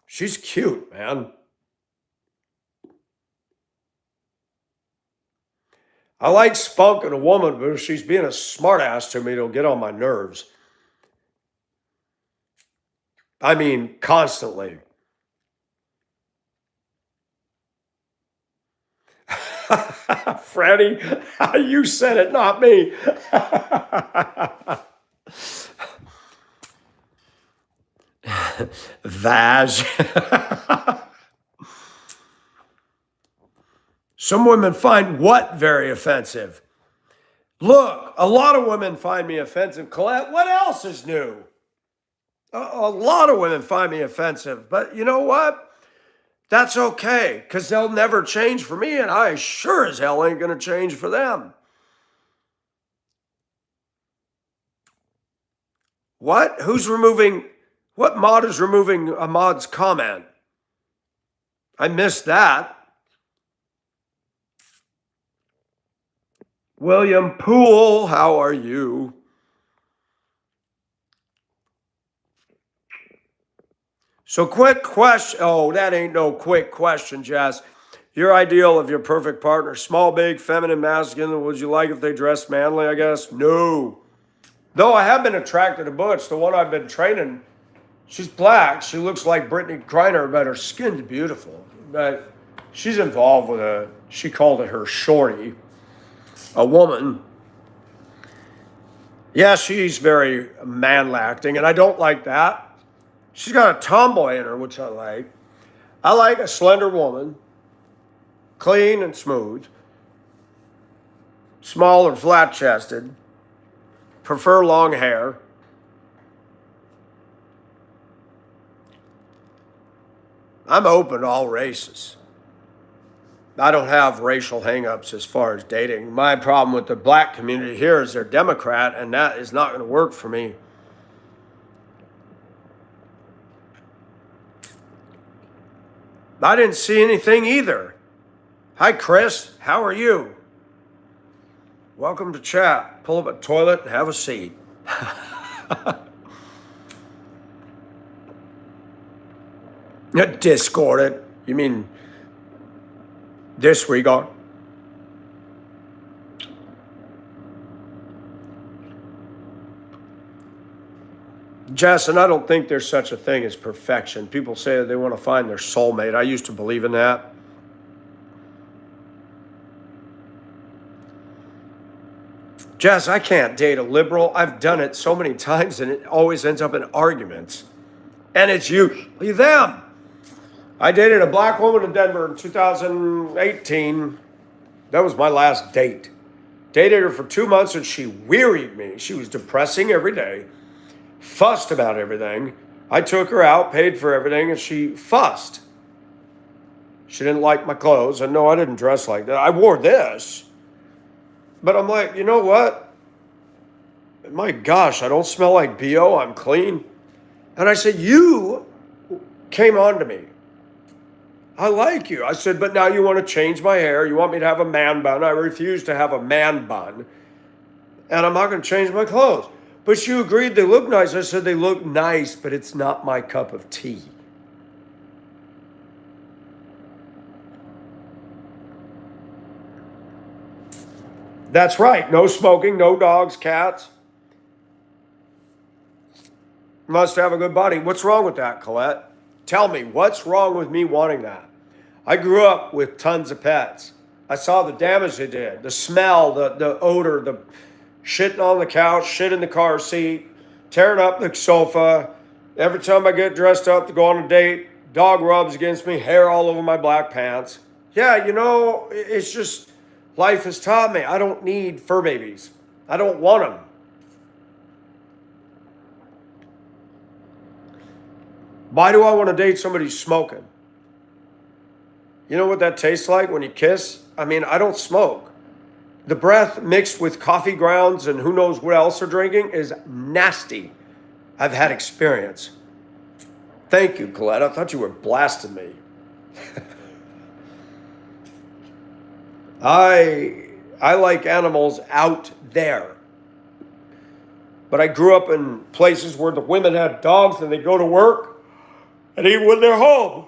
[SPEAKER 1] She's cute, man. I like spunk in a woman, but if she's being a smartass to me, it'll get on my nerves. I mean, constantly. Freddie, you said it, not me. Vag. Some women find what very offensive? Look, a lot of women find me offensive. Colette, what else is new? A lot of women find me offensive, but you know what? That's okay, because they'll never change for me, and I sure as hell ain't going to change for them. What? Who's removing? What mod is removing a mod's comment? I missed that. William Poole, how are you? So quick question. Oh, that ain't no quick question, Jess. Your ideal of your perfect partner: small, big, feminine, masculine. Would you like if they dressed manly, I guess? No. Though I have been attracted to Butch, the one I've been training. She's black. She looks like Brittany Griner, but her skin's beautiful. But she's involved with she called it her shorty, a woman. Yeah, she's very man-acting, and I don't like that. She's got a tomboy in her, which I like. I like a slender woman, clean and smooth, small or flat-chested, prefer long hair. I'm open to all races. I don't have racial hangups as far as dating. My problem with the black community here is they're Democrat, and that is not going to work for me. I didn't see anything either. Hi, Chris. How are you? Welcome to chat. Pull up a toilet and have a seat. Discordant. You mean disregard? Jess, and I don't think there's such a thing as perfection. People say that they want to find their soulmate. I used to believe in that. Jess, I can't date a liberal. I've done it so many times and it always ends up in arguments. And it's usually them. I dated a black woman in Denver in 2018. That was my last date. Dated her for 2 months and she wearied me. She was depressing every day, fussed about everything. I took her out, paid for everything, and she fussed. She didn't like my clothes. And no, I didn't dress like that. I wore this. But I'm like, you know what? My gosh, I don't smell like BO. I'm clean. And I said, you came on to me. I like you. I said, but now you want to change my hair. You want me to have a man bun. I refuse to have a man bun. And I'm not going to change my clothes. But you agreed they look nice. I said, they look nice, but it's not my cup of tea. That's right. No smoking, no dogs, cats. Must have a good body. What's wrong with that, Colette? Tell me, what's wrong with me wanting that? I grew up with tons of pets. I saw the damage they did, the smell, the odor, the shitting on the couch, shit in the car seat, tearing up the sofa. Every time I get dressed up to go on a date, dog rubs against me, hair all over my black pants. Yeah, it's just life has taught me I don't need fur babies. I don't want them. Why do I want to date somebody who's smoking? You know what that tastes like when you kiss? I mean, I don't smoke. The breath mixed with coffee grounds and who knows what else they're drinking is nasty. I've had experience. Thank you, Colette. I thought you were blasting me. I like animals out there. But I grew up in places where the women had dogs and they go to work. And even when they're home,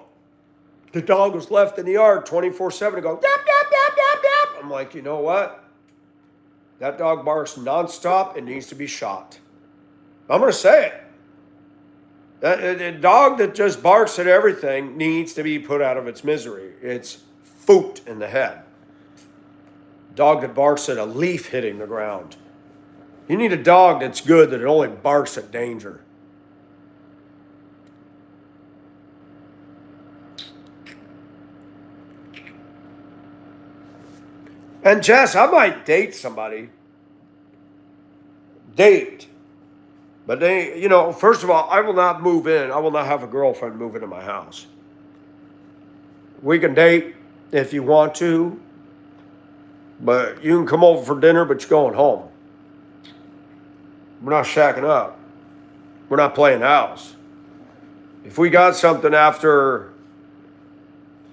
[SPEAKER 1] the dog was left in the yard 24/7 and go, yap, yap, yap, yap, yap. I'm like, you know what? That dog barks nonstop. It needs to be shot. I'm going to say it. A dog that just barks at everything needs to be put out of its misery. It's foot in the head. Dog that barks at a leaf hitting the ground. You need a dog that's good, that it only barks at danger. And Jess, I might date somebody. Date. But first of all, I will not move in. I will not have a girlfriend move into my house. We can date if you want to. But you can come over for dinner, but you're going home. We're not shacking up. We're not playing house. If we got something after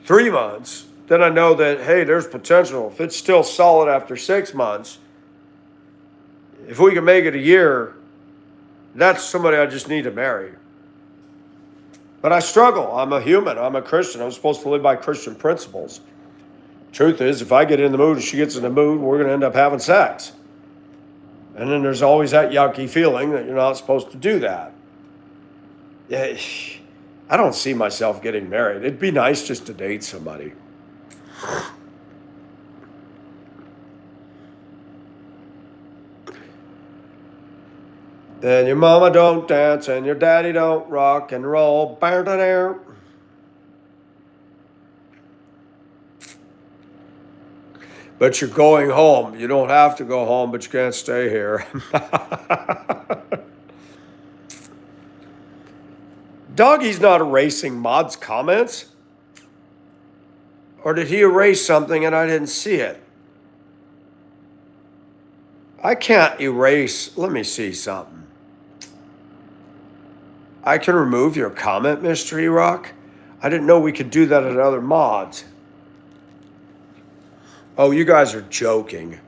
[SPEAKER 1] 3 months, then I know that, hey, there's potential. If it's still solid after 6 months, if we can make it a year, that's somebody I just need to marry. But I struggle. I'm a human. I'm a Christian. I'm supposed to live by Christian principles. Truth is, if I get in the mood and she gets in the mood, we're going to end up having sex. And then there's always that yucky feeling that you're not supposed to do that. Yeah, I don't see myself getting married. It'd be nice just to date somebody. Then your mama don't dance and your daddy don't rock and roll. But you're going home. You don't have to go home, but you can't stay here. Doggy's not erasing Mod's comments. Or did he erase something and I didn't see it? I can't erase. Let me see something. I can remove your comment, Mystery Rock. I didn't know we could do that at other mods. Oh, you guys are joking.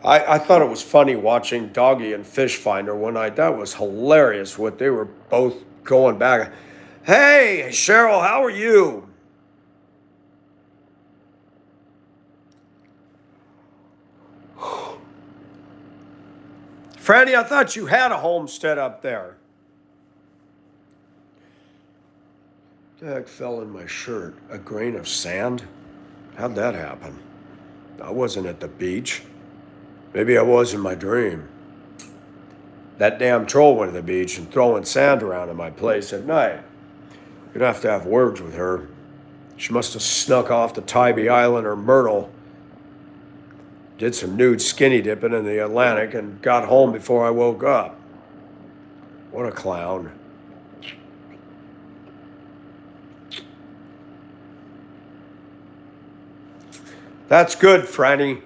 [SPEAKER 1] I thought it was funny watching Doggy and Fish Finder one night. That was hilarious what they were both going back. Hey, Cheryl, how are you? Franny, I thought you had a homestead up there. What the heck fell in my shirt? A grain of sand? How'd that happen? I wasn't at the beach. Maybe I was in my dream. That damn troll went to the beach and throwing sand around in my place at night. You'd have to have words with her. She must have snuck off to Tybee Island or Myrtle, did some nude skinny dipping in the Atlantic, and got home before I woke up. What a clown. That's good, Franny.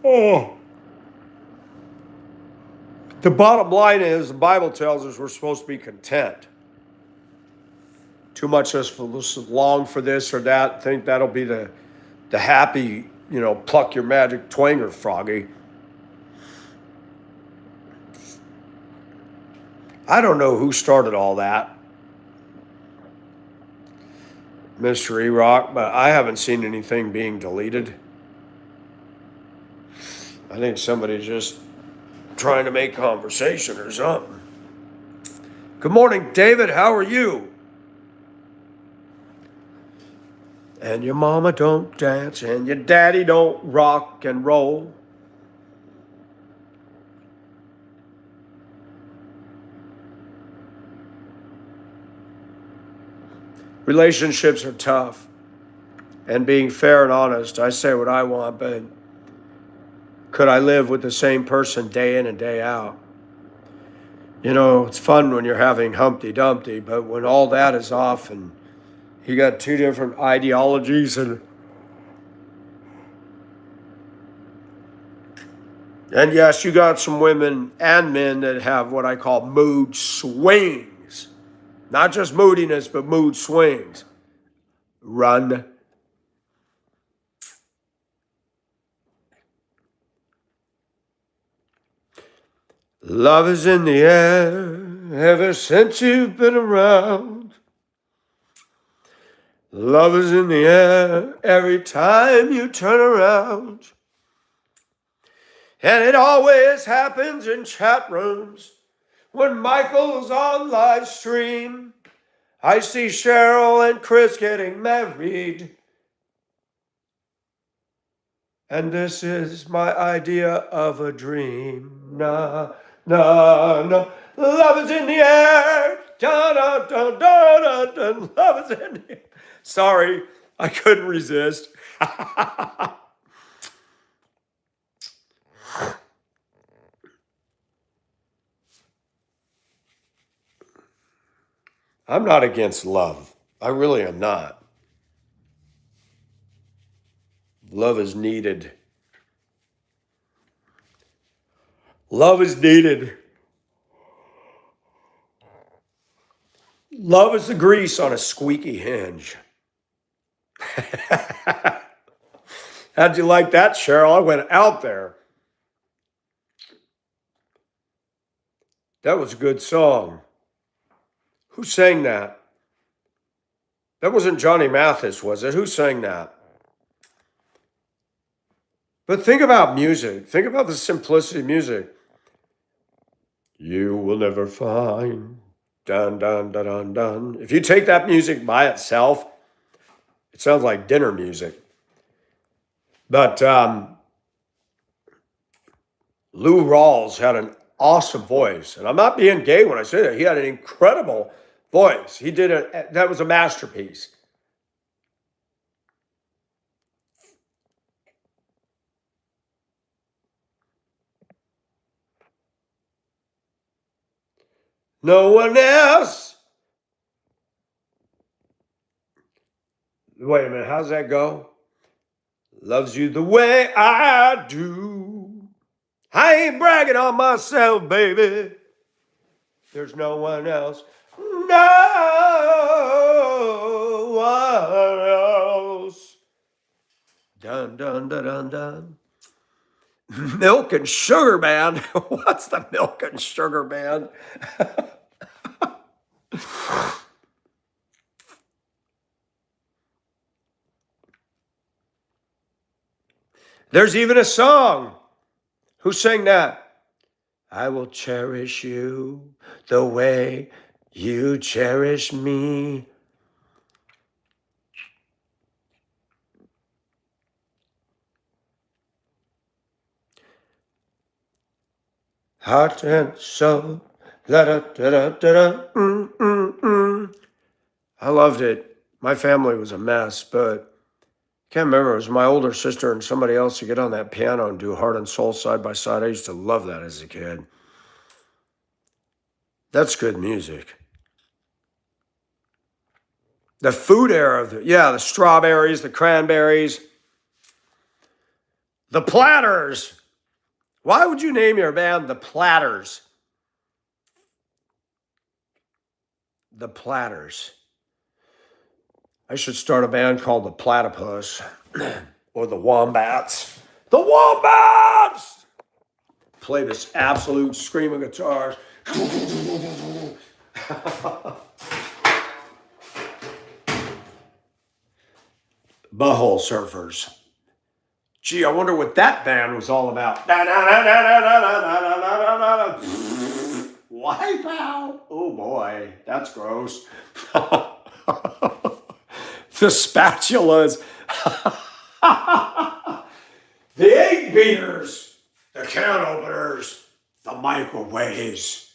[SPEAKER 1] Oh. The bottom line is, the Bible tells us we're supposed to be content. Too much of us long for this or that, think that'll be the happy, pluck your magic twanger, Froggy. I don't know who started all that, Mystery Rock, but I haven't seen anything being deleted. I think somebody's just trying to make conversation or something. Good morning, David. How are you? And your mama don't dance and your daddy don't rock and roll. Relationships are tough. And being fair and honest, I say what I want, but could I live with the same person day in and day out? It's fun when you're having Humpty Dumpty, but when all that is off and you got two different ideologies and yes, you got some women and men that have what I call mood swings. Not just moodiness, but mood swings. Run. Love is in the air ever since you've been around. Love is in the air every time you turn around. And it always happens in chat rooms when Michael's on live stream. I see Cheryl and Chris getting married. And this is my idea of a dream. Na, na, na. Love is in the air. Da, da, da, da, da, da. Love is in the air. Sorry, I couldn't resist. I'm not against love. I really am not. Love is needed. Love is needed. Love is the grease on a squeaky hinge. How'd you like that, Cheryl? I went out there. That was a good song. Who sang that? That wasn't Johnny Mathis, was it? Who sang that? But think about music. Think about the simplicity of music. You will never find. Dun, dun, dun, dun, dun. If you take that music by itself, it sounds like dinner music. But Lou Rawls had an awesome voice. And I'm not being gay when I say that. He had an incredible voice. He did it. That was a masterpiece. No one else. Wait a minute. How's that go? Loves you the way I do. I ain't bragging on myself, baby. There's no one else. No one else. Dun, dun, dun, dun, dun. Milk and Sugar Band. What's the Milk and Sugar Band? There's even a song. Who sang that? I will cherish you the way you cherish me. Heart and soul. Da, da, da, da, da, I loved it. My family was a mess, but can't remember. It was my older sister and somebody else to get on that piano and do Heart and Soul side by side. I used to love that as a kid. That's good music. The food era, the strawberries, the cranberries, the Platters. Why would you name your band the Platters? The Platters. I should start a band called the Platypus or the Wombats. The Wombats! Play this absolute screaming guitars. Butthole Surfers. Gee, I wonder what that band was all about. Wipeout. Oh boy, that's gross. The spatulas. The egg beaters. The can openers. The microwaves.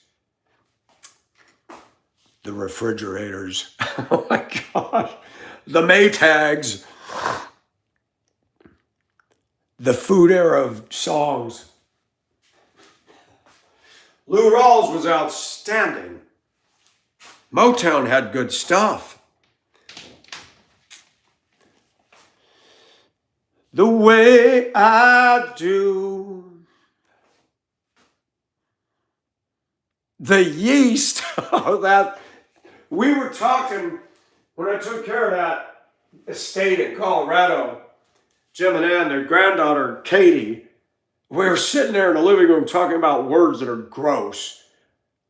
[SPEAKER 1] The refrigerators. Oh my gosh. The Maytags. The food era of songs. Lou Rawls was outstanding. Motown had good stuff. The way I do. The yeast. That we were talking when I took care of that estate in Colorado. Jim and Ann, their granddaughter Katie, we were sitting there in the living room talking about words that are gross.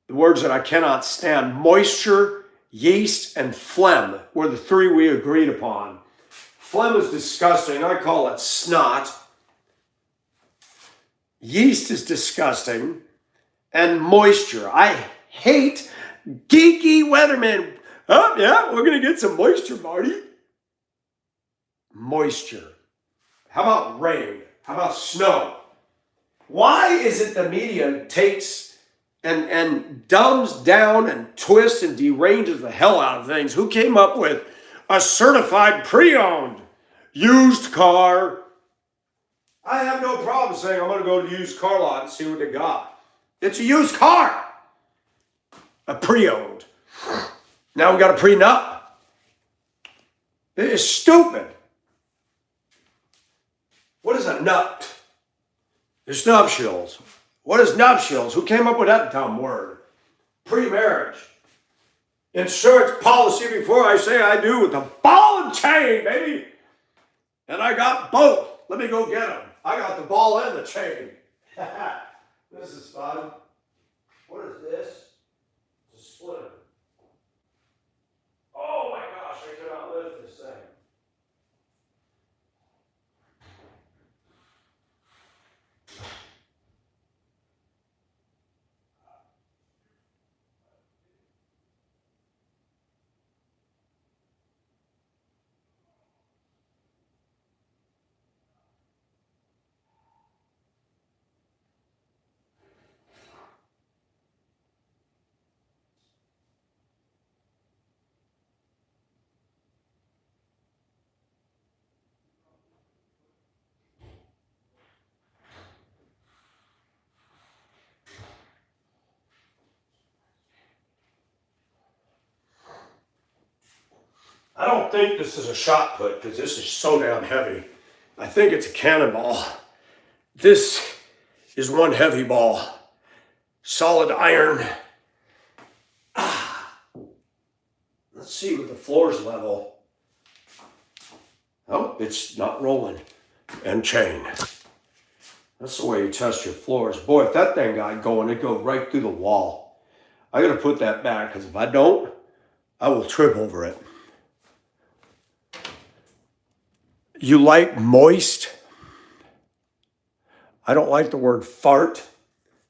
[SPEAKER 1] The words that I cannot stand. Moisture, yeast, and phlegm were the three we agreed upon. Phlegm is disgusting. I call it snot. Yeast is disgusting. And moisture. I hate geeky weathermen. Oh, yeah, we're going to get some moisture, Marty. Moisture. How about rain? How about snow? Why is it the media takes and dumbs down and twists and deranges the hell out of things? Who came up with a certified pre-owned used car? I have no problem saying I'm going to go to the used car lot and see what they got. It's a used car. A pre-owned. Now we got a prenup. It is stupid. What is a nut? It's nuptials. What is nuptials? Who came up with that dumb word? Pre-marriage. Insurance policy before I say I do with the ball and chain, baby. And I got both. Let me go get them. I got the ball and the chain. This is fun. What is this? It's a splitter. Oh my gosh, I cannot lift this thing. I don't think this is a shot put because this is so damn heavy. I think it's a cannonball. This is one heavy ball. Solid iron. Let's see what the floor's level. Oh, it's not rolling. And chain. That's the way you test your floors. Boy, if that thing got going, it'd go right through the wall. I gotta put that back because if I don't, I will trip over it. You like moist? I don't like the word fart,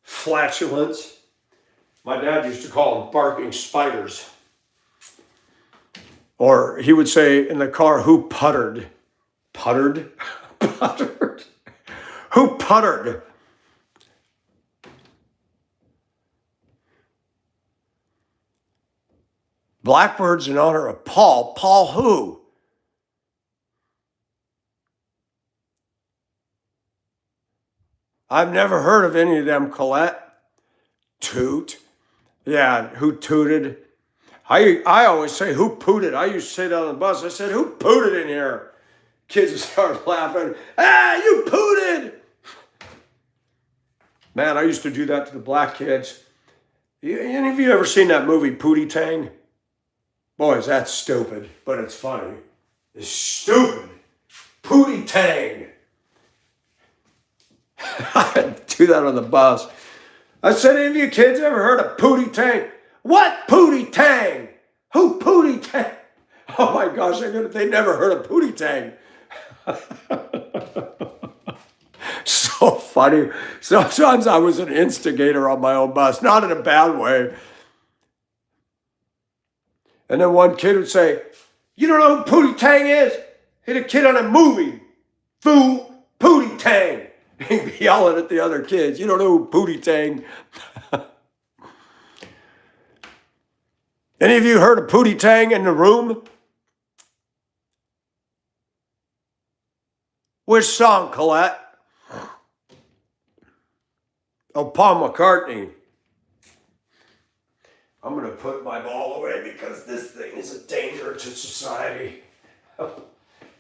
[SPEAKER 1] flatulence. My dad used to call them barking spiders. Or he would say in the car, who puttered? Puttered? Puttered? Who puttered? Blackbirds in honor of Paul. Paul who? I've never heard of any of them, Colette. Toot. Yeah, who tooted? I always say, who pooted? I used to say that on the bus. I said, who pooted in here? Kids would start laughing. Ah, you pooted! Man, I used to do that to the black kids. Any of you ever seen that movie, Pootie Tang? Boys, that's stupid, but it's funny. It's stupid. Pootie Tang. I do that on the bus. I said, any of you kids ever heard of Pootie Tang? What Pootie Tang? Who Pootie Tang? Oh my gosh, they never heard of Pootie Tang. So funny. Sometimes I was an instigator on my own bus, not in a bad way. And then one kid would say, you don't know who Pootie Tang is? Hit a kid on a movie. Fool, Pootie Tang. He'd be yelling at the other kids. You don't know who Pootie Tang. Any of you heard of Pootie Tang in the room? Which song, Colette? Oh, Paul McCartney. I'm going to put my ball away because this thing is a danger to society.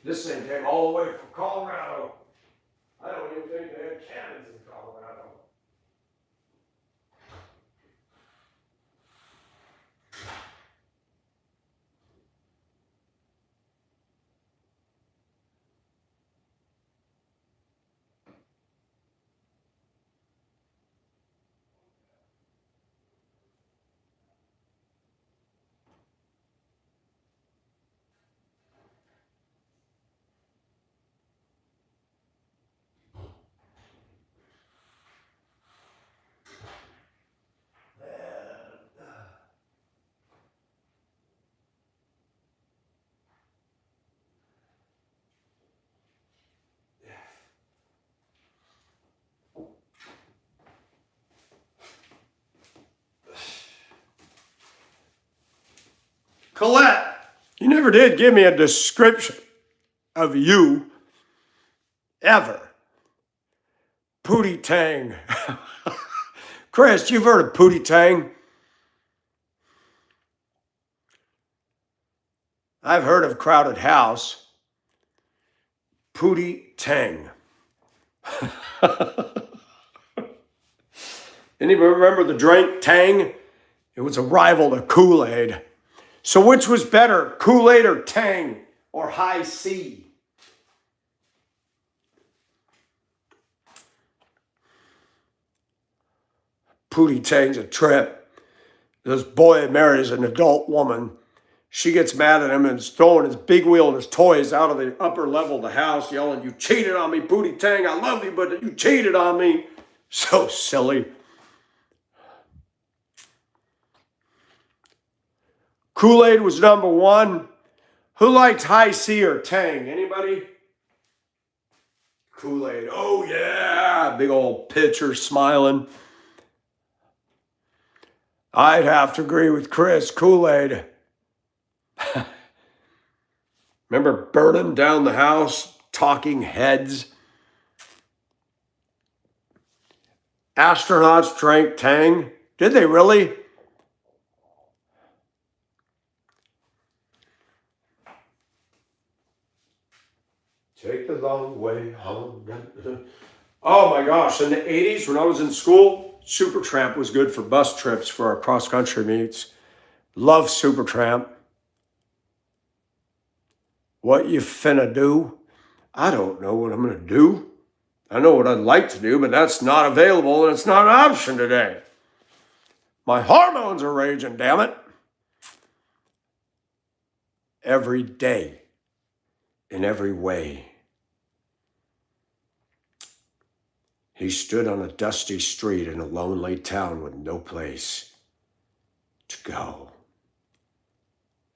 [SPEAKER 1] This thing came all the way from Colorado. I don't even think they had cannons in Colorado. Colette, you never did give me a description of you, ever. Pootie Tang. Chris, you've heard of Pootie Tang? I've heard of Crowded House. Pootie Tang. Anybody remember the drink Tang? It was a rival to Kool-Aid. So which was better, Kool-Aid or Tang or High C? Pootie Tang's a trip. This boy marries an adult woman. She gets mad at him and is throwing his big wheel and his toys out of the upper level of the house, yelling, "You cheated on me, Pootie Tang. I love you, but you cheated on me." So silly. Kool-Aid was number one. Who liked Hi-C or Tang? Anybody? Kool-Aid. Oh, yeah. Big old pitcher smiling. I'd have to agree with Chris. Kool-Aid. Remember burning down the house, Talking Heads? Astronauts drank Tang. Did they really? Take the long way home. Oh my gosh, in the 80s when I was in school, Supertramp was good for bus trips for our cross-country meets. Love Supertramp. What you finna do? I don't know what I'm gonna do. I know what I'd like to do, but that's not available and it's not an option today. My hormones are raging, damn it. Every day, in every way. He stood on a dusty street in a lonely town with no place to go.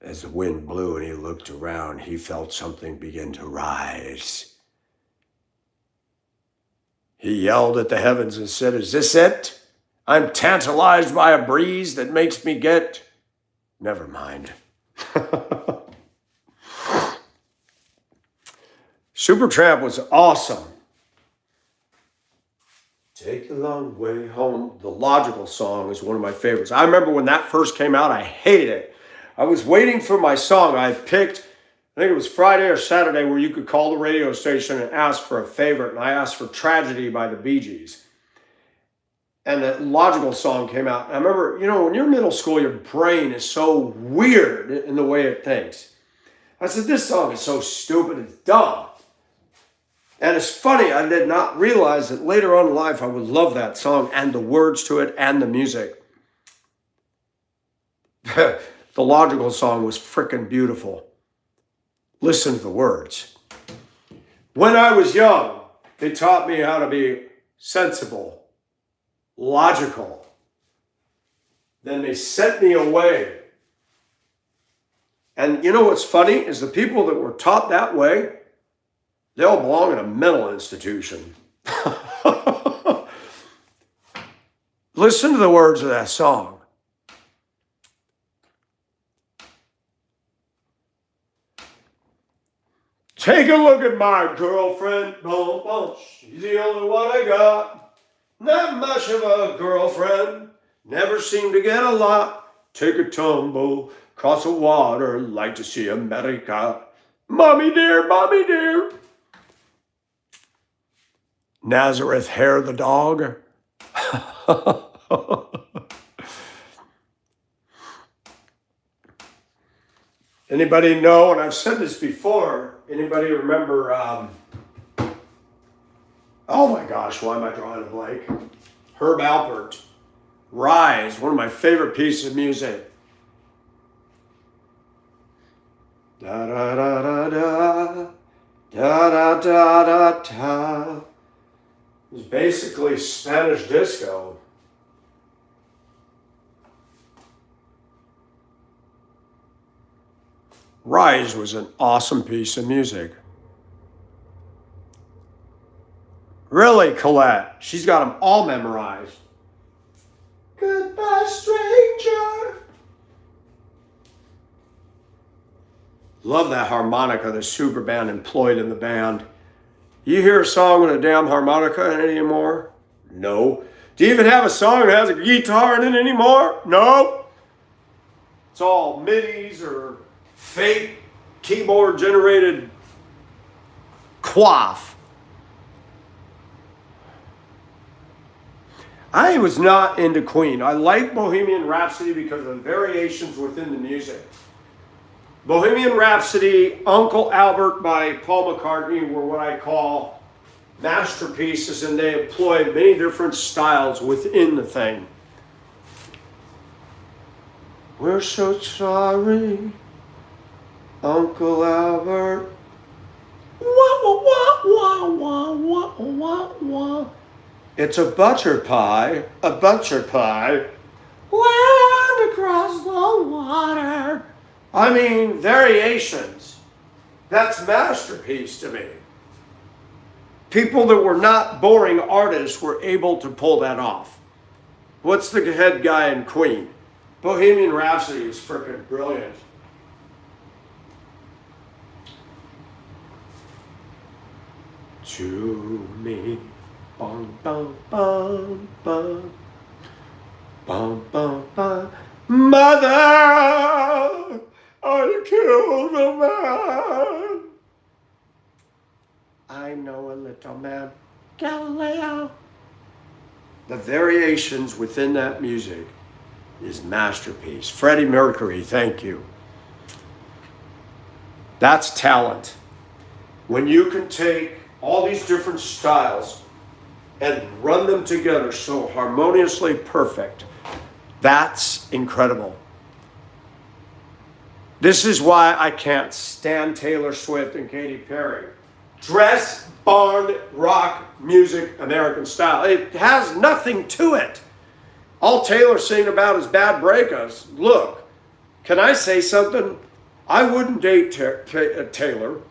[SPEAKER 1] As the wind blew and he looked around, he felt something begin to rise. He yelled at the heavens and said, "Is this it? I'm tantalized by a breeze that makes me get..." Never mind. Supertramp was awesome. Take the long way home. The Logical song is one of my favorites. I remember when that first came out, I hated it. I was waiting for my song. I picked, I think it was Friday or Saturday, where you could call the radio station and ask for a favorite. And I asked for Tragedy by the Bee Gees. And the Logical song came out. And I remember, when you're in middle school, your brain is so weird in the way it thinks. I said, this song is so stupid, it's dumb. And it's funny, I did not realize that later on in life I would love that song and the words to it and the music. The Logical song was frickin' beautiful. Listen to the words. When I was young, they taught me how to be sensible, logical. Then they sent me away. And you know what's funny is the people that were taught that way, they all belong in a mental institution. Listen to the words of that song. Take a look at my girlfriend. Boom, boom. She's the only one I got. Not much of a girlfriend. Never seem to get a lot. Take a tumble across the water. Like to see America. Mommy dear, mommy dear. Nazareth Hare the dog. Anybody know, and I've said this before, anybody remember, oh my gosh, why am I drawing a blank? Herb Alpert, Rise, one of my favorite pieces of music. Da da da da da, da da da da da. It was basically Spanish disco. Rise was an awesome piece of music. Really, Colette. She's got them all memorized. Goodbye, stranger. Love that harmonica the super band employed in the band. You hear a song with a damn harmonica in it anymore? No. Do you even have a song that has a guitar in it anymore? No. It's all MIDIs or fake keyboard generated quaff. I was not into Queen. I like Bohemian Rhapsody because of the variations within the music. Bohemian Rhapsody, Uncle Albert by Paul McCartney were what I call masterpieces, and they employed many different styles within the thing. We're so sorry Uncle Albert. Wah, wah, wah, wah, wah, wah, wah, wah. It's a butter pie, land across the water. I mean, variations. That's masterpiece to me. People that were not boring artists were able to pull that off. What's the head guy in Queen? Bohemian Rhapsody is freaking brilliant. To me, bum bum bum bum, bum bum bum. Mother, I killed a man. I know a little man, Galileo. The variations within that music is masterpiece. Freddie Mercury, thank you. That's talent. When you can take all these different styles and run them together so harmoniously perfect, that's incredible. This is why I can't stand Taylor Swift and Katy Perry. Dress, barn, rock, music, American style. It has nothing to it. All Taylor's singing about is bad breakups. Look, can I say something? I wouldn't date Taylor.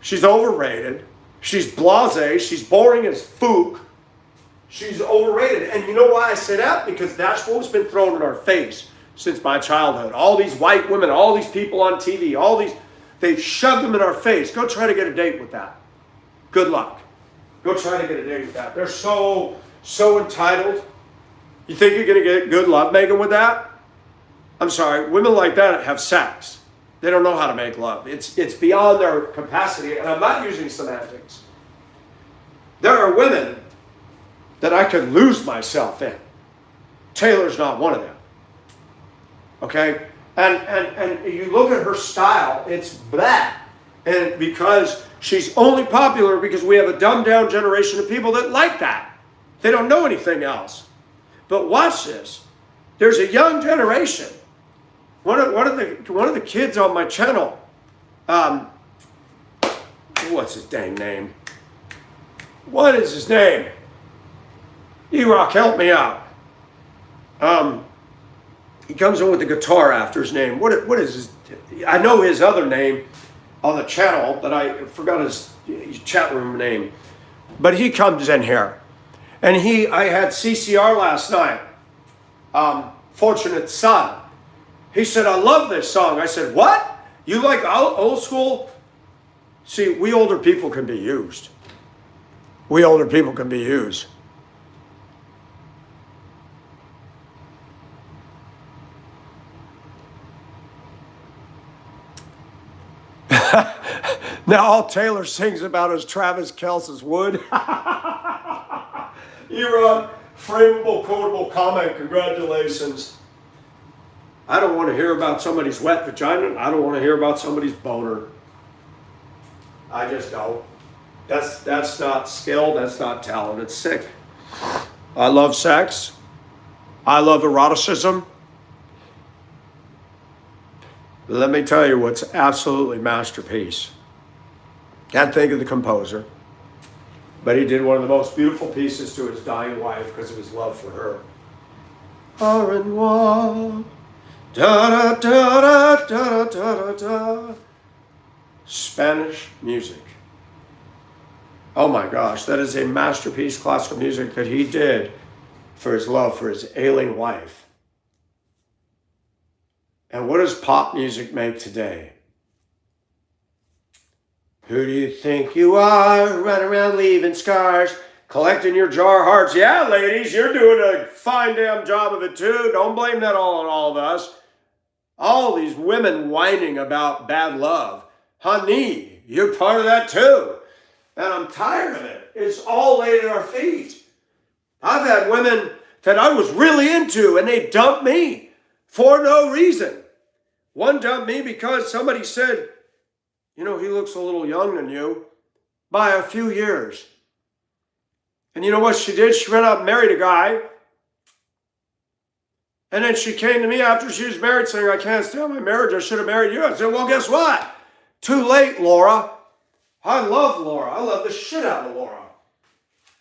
[SPEAKER 1] She's overrated. She's blasé. She's boring as fook. She's overrated. And you know why I say that? Because that's what's been thrown in our face since my childhood. All these white women, all these people on TV, they've shoved them in our face. Go try to get a date with that. Good luck. Go try to get a date with that. They're so entitled. You think you're going to get good lovemaking with that? I'm sorry. Women like that have sex. They don't know how to make love. It's beyond their capacity, and I'm not using semantics. There are women that I could lose myself in. Taylor's not one of them. Okay? And you look at her style, it's that. And because she's only popular because we have a dumbed down generation of people that like that. They don't know anything else. But watch this. There's a young generation. One of the kids on my channel, what's his dang name? What is his name? E-Rock, help me out. He comes in with the guitar after his name. What is his? I know his other name on the channel, but I forgot his chat room name. But he comes in here, and I had CCR last night. Fortunate Son. He said, I love this song. I said, what? You like old school? See, we older people can be used. We older people can be used. Now all Taylor sings about is Travis Kelce's wood. You're on frameable, quotable comment. Congratulations. I don't want to hear about somebody's wet vagina. I don't want to hear about somebody's boner. I just don't. That's not skill. That's not talent. It's sick. I love sex. I love eroticism. Let me tell you what's absolutely masterpiece. Can't think of the composer, but he did one of the most beautiful pieces to his dying wife because of his love for her. Au revoir. Da da da da da da da da. Spanish music. Oh my gosh, that is a masterpiece, classical music that he did for his love for his ailing wife. And what does pop music make today? Who do you think you are, running around leaving scars, collecting your jar hearts? Yeah, ladies, you're doing a fine damn job of it too. Don't blame that all on all of us. All these women whining about bad love. Honey, you're part of that too. And I'm tired of it. It's all laid at our feet. I've had women that I was really into and they dumped me for no reason. One dumped me because somebody said, you know, he looks a little young than you by a few years. And you know what she did? She went out and married a guy. And then she came to me after she was married saying, I can't stand my marriage. I should have married you. I said, well, guess what? Too late, Laura. I love Laura. I love the shit out of Laura.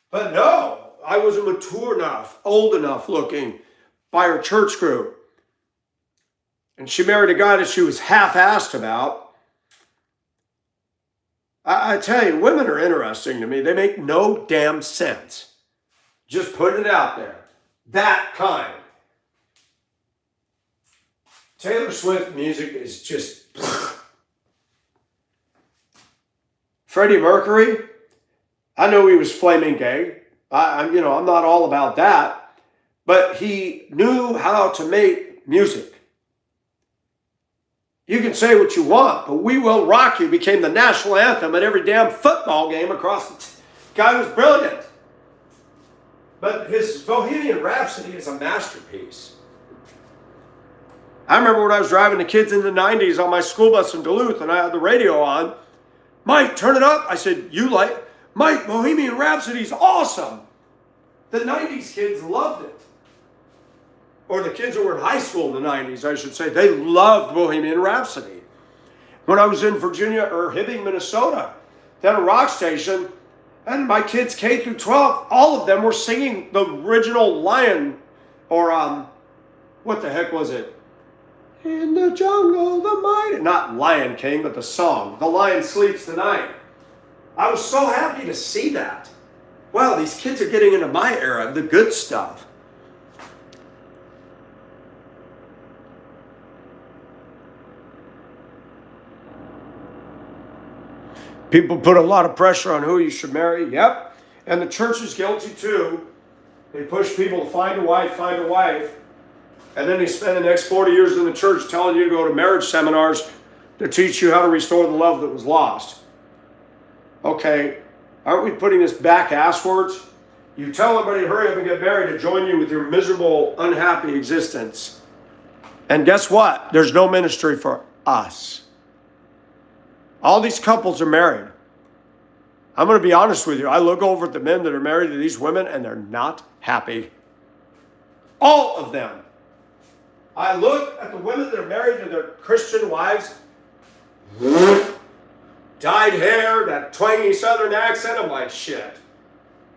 [SPEAKER 1] But no, I wasn't mature enough, old enough looking by her church group. And she married a guy that she was half-assed about. I tell you, women are interesting to me. They make no damn sense. Just putting it out there. That kind. Taylor Swift music is just... Freddie Mercury, I know he was flaming gay. I'm not all about that. But he knew how to make music. You can say what you want, but We Will Rock You became the national anthem at every damn football game across the... Guy was brilliant. But his Bohemian Rhapsody is a masterpiece. I remember when I was driving the kids in the 90s on my school bus in Duluth and I had the radio on. Mike, turn it up. I said, Mike, Bohemian Rhapsody's awesome. The 90s kids loved it. Or the kids who were in high school in the 90s, I should say, they loved Bohemian Rhapsody. When I was in Virginia or Hibbing, Minnesota, they had a rock station, and my kids K through 12, all of them were singing the original Lion, or what the heck was it? In the jungle, the mighty... Not Lion King, but the song. The Lion Sleeps Tonight. I was so happy to see that. Wow, these kids are getting into my era, the good stuff. People put a lot of pressure on who you should marry. Yep. And the church is guilty too. They push people to find a wife. And then they spend the next 40 years in the church telling you to go to marriage seminars to teach you how to restore the love that was lost. Okay, aren't we putting this back asswards? You tell everybody to hurry up and get married to join you with your miserable, unhappy existence. And guess what? There's no ministry for us. All these couples are married. I'm going to be honest with you. I look over at the men that are married to these women and they're not happy. All of them. I look at the women that are married to their Christian wives, dyed hair, that twangy southern accent. I'm like, shit.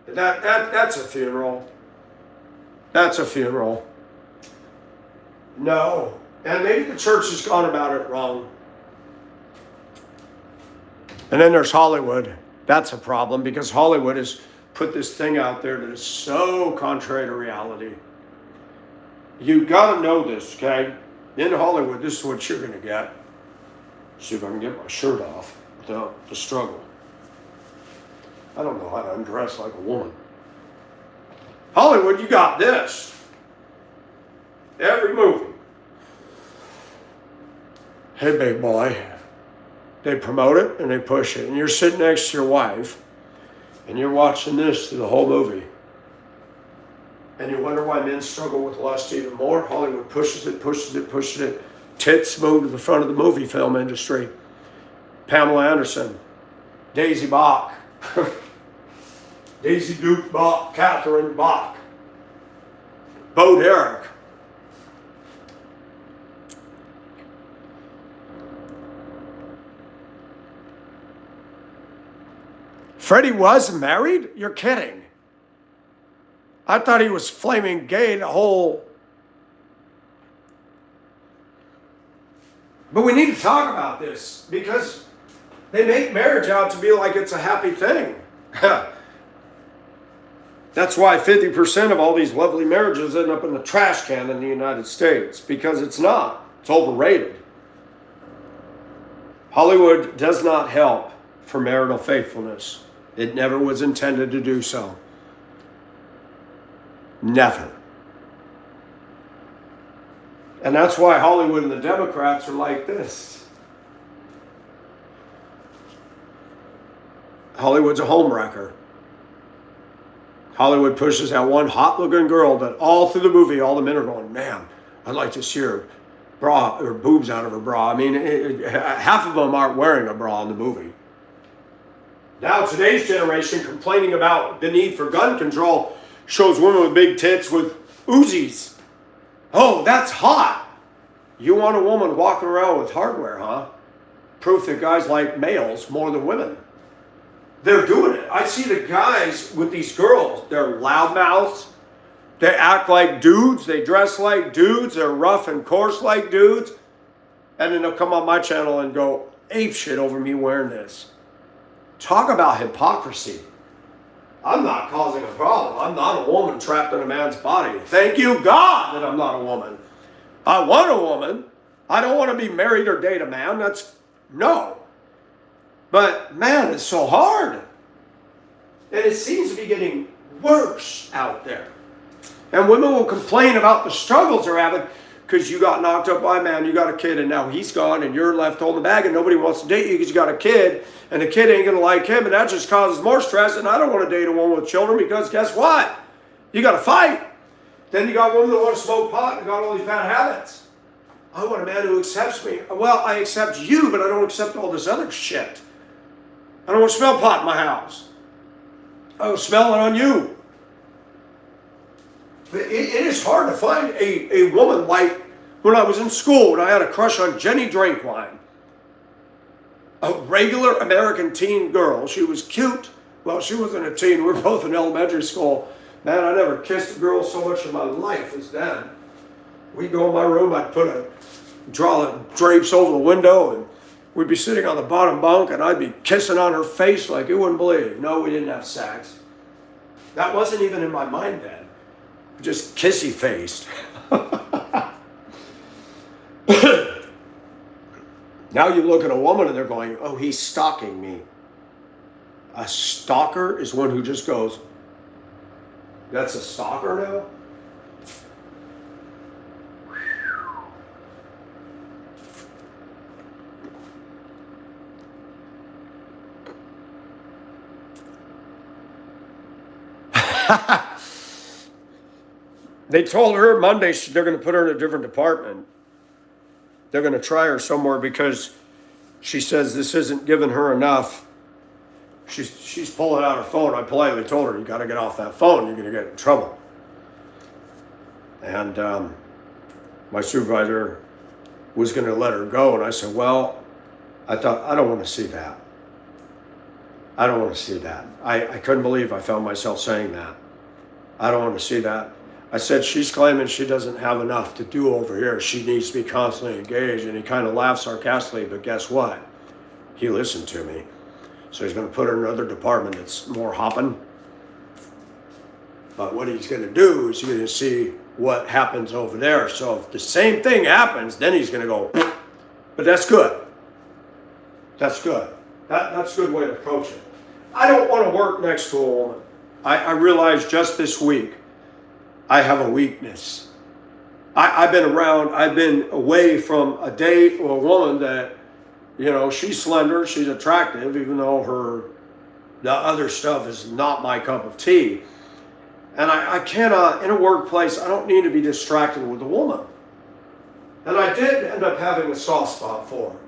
[SPEAKER 1] That's a funeral. That's a funeral. No. And maybe the church has gone about it wrong. And then there's Hollywood. That's a problem because Hollywood has put this thing out there that is so contrary to reality. You got to know this, okay? In Hollywood, this is what you're going to get. See if I can get my shirt off without the struggle. I don't know how to undress like a woman. Hollywood, you got this. Every movie. Hey, big boy. They promote it and they push it. And you're sitting next to your wife and you're watching this through the whole movie. And you wonder why men struggle with lust even more. Hollywood pushes it. Tits move to the front of the movie film industry. Pamela Anderson, Daisy Bach, Daisy Duke Bach, Catherine Bach, Bo Derek. Freddie was married? You're kidding. I thought he was flaming gay the whole... But we need to talk about this because they make marriage out to be like it's a happy thing. That's why 50% of all these lovely marriages end up in the trash can in the United States, because it's not. It's overrated. Hollywood does not help for marital faithfulness. It never was intended to do so. Never. And that's why Hollywood and the Democrats are like this. Hollywood's a homewrecker. Hollywood pushes that one hot-looking girl that all through the movie, all the men are going, man, I'd like to see her bra or boobs out of her bra. I mean, half of them aren't wearing a bra in the movie. Now today's generation complaining about the need for gun control shows women with big tits with Uzis. Oh, that's hot. You want a woman walking around with hardware, huh? proof that guys like males more than women. They're doing it. I see the guys with these girls. They're loudmouths. They act like dudes. They dress like dudes. They're rough and coarse like dudes. And then they'll come on my channel and go ape shit over me wearing this. Talk about hypocrisy. I'm not causing a problem. I'm not a woman trapped in a man's body. Thank you, God, that I'm not a woman. I want a woman. I don't want to be married or date a man. No. But man, it's so hard. And it seems to be getting worse out there. And women will complain about the struggles they're having because you got knocked up by a man, you got a kid, and now he's gone, and you're left holding the bag, and nobody wants to date you because you got a kid, and the kid ain't going to like him, and that just causes more stress, and I don't want to date a woman with children because guess what? You got to fight. Then you got women that want to smoke pot and got all these bad habits. I want a man who accepts me. Well, I accept you, but I don't accept all this other shit. I don't want to smell pot in my house. I will smell it on you. It is hard to find a woman like when I was in school and I had a crush on Jenny Drinkwine. A regular American teen girl. She was cute. Well, she wasn't a teen. We were both in elementary school. Man, I never kissed a girl so much in my life as then. We'd go in my room, I'd draw the drapes over the window, and we'd be sitting on the bottom bunk, and I'd be kissing on her face like you wouldn't believe. No, we didn't have sex. That wasn't even in my mind then. Just kissy-faced. Now you look at a woman and they're going, oh, he's stalking me. A stalker is one who just goes, that's a stalker now? They told her Monday they're going to put her in a different department. They're going to try her somewhere because she says this isn't giving her enough. She's pulling out her phone. I politely told her, you got to get off that phone. You're going to get in trouble. And my supervisor was going to let her go. And I said, well, I don't want to see that. I don't want to see that. I couldn't believe I found myself saying that. I don't want to see that. I said, she's claiming she doesn't have enough to do over here. She needs to be constantly engaged. And he kind of laughed sarcastically, but guess what? He listened to me. So he's going to put her in another department that's more hopping. But what he's going to do is he's going to see what happens over there. So if the same thing happens, then he's going to go, but that's good. That's good. That's a good way to approach it. I don't want to work next to a woman. I realized just this week, I have a weakness. I've been away from a date or a woman that, you know, she's slender, she's attractive, even though the other stuff is not my cup of tea. And I cannot, in a workplace, I don't need to be distracted with a woman. And I did end up having a soft spot for her.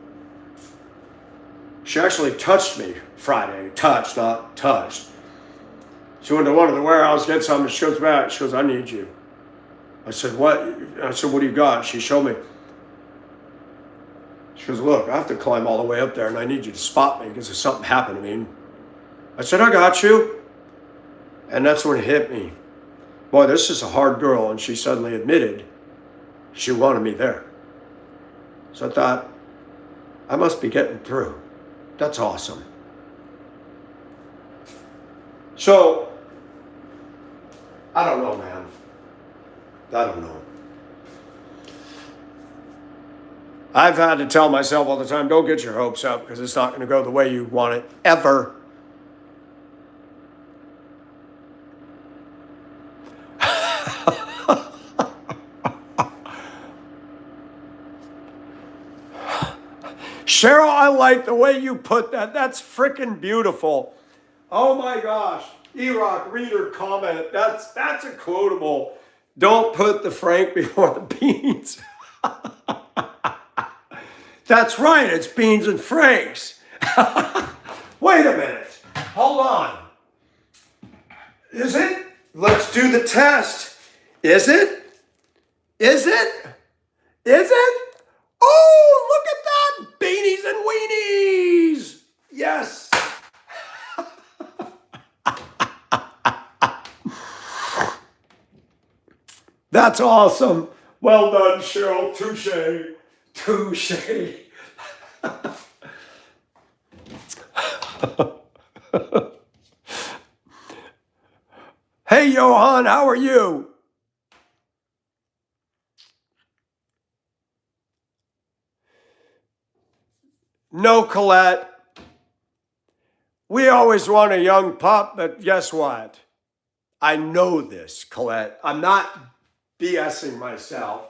[SPEAKER 1] She actually touched me Friday. Touched, not touched. She went to one of the warehouse, get something, she goes back, she goes, I need you. I said, what? I said, what do you got? She showed me. She goes, look, I have to climb all the way up there and I need you to spot me because if something happened to me. I said, I got you. And that's when it hit me. Boy, this is a hard girl. And she suddenly admitted she wanted me there. So I thought, I must be getting through. That's awesome. So, I don't know, man. I don't know. I've had to tell myself all the time, don't get your hopes up because it's not going to go the way you want it, ever. Cheryl, I like the way you put that. That's freaking beautiful. Oh my gosh. E-Rock reader comment. That's a quotable. Don't put the Frank before the beans. That's right. It's beans and Franks. Wait a minute. Hold on. Is it? Let's do the test. Is it? Is it? Is it? Oh, look at that. Beanies and weenies! Yes! That's awesome. Well done, Cheryl. Touche. Touche. Hey, Johan, how are you? No, Colette. We always want a young pup, but guess what? I know this, Colette. I'm not BSing myself.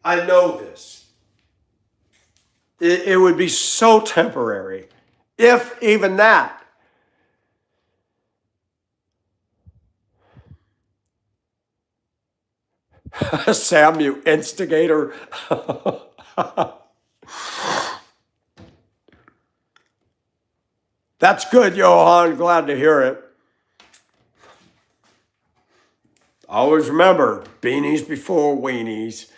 [SPEAKER 1] I know this. It would be so temporary, if even that. Sam, you instigator. That's good, Johan. Glad to hear it. Always remember, beanies before weenies.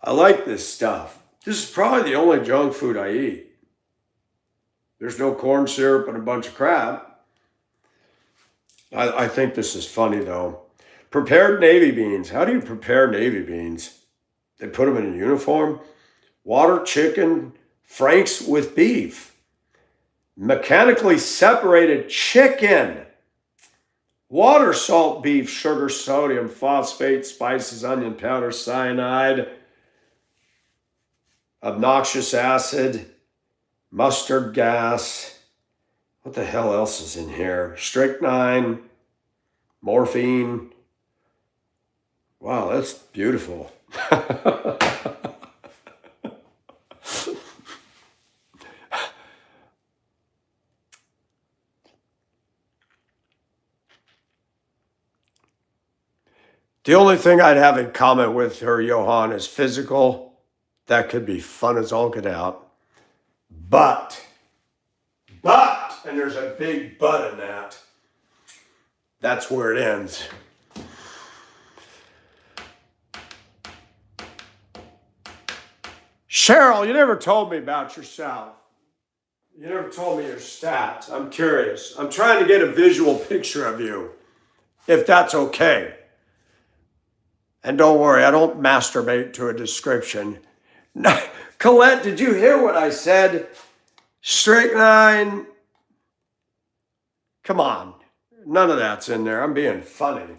[SPEAKER 1] I like this stuff. This is probably the only junk food I eat. There's no corn syrup and a bunch of crap. I think this is funny, though. Prepared navy beans. How do you prepare navy beans? They put them in a uniform? Water, chicken, franks with beef. Mechanically separated chicken. Water, salt, beef, sugar, sodium, phosphate, spices, onion powder, cyanide, obnoxious acid, mustard gas. What the hell else is in here? Strychnine, morphine. Wow, that's beautiful. The only thing I'd have in common with her, Johan, is physical. That could be fun as all get out. But, and there's a big but in that. That's where it ends. Cheryl, you never told me about yourself. You never told me your stats. I'm curious. I'm trying to get a visual picture of you, if that's okay. And don't worry, I don't masturbate to a description. Colette, did you hear what I said? Strychnine. Come on. None of that's in there. I'm being funny.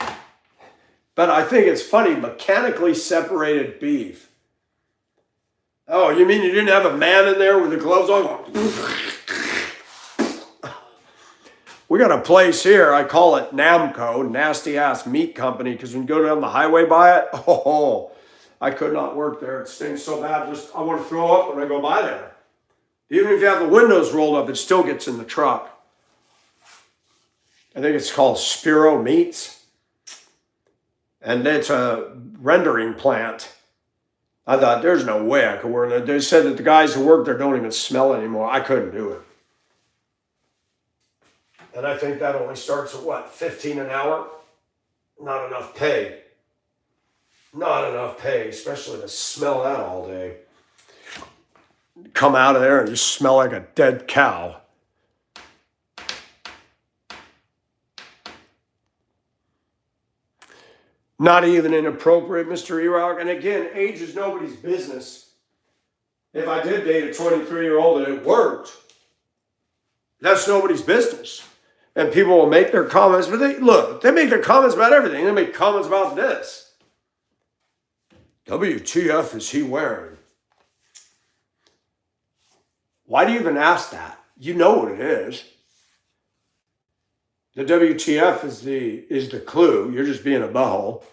[SPEAKER 1] But I think it's funny. Mechanically separated beef. Oh, you mean you didn't have a man in there with the gloves on? We got a place here, I call it Namco, Nasty Ass Meat Company, because when you go down the highway by it, I could not work there. It stinks so bad, I want to throw up when I go by there. Even if you have the windows rolled up, it still gets in the truck. I think it's called Spiro Meats. And it's a rendering plant. I thought, there's no way I could work there. They said that the guys who work there don't even smell anymore. I couldn't do it. And I think that only starts at what, 15 an hour? Not enough pay. Not enough pay, especially to smell that all day. Come out of there and you smell like a dead cow. Not even inappropriate, Mr. Erock. And again, age is nobody's business. If I did date a 23-year-old and it worked, that's nobody's business. And people will make their comments, but they make their comments about everything. They make comments about this. WTF is he wearing? Why do you even ask that? You know what it is. The WTF is the clue. You're just being a butthole.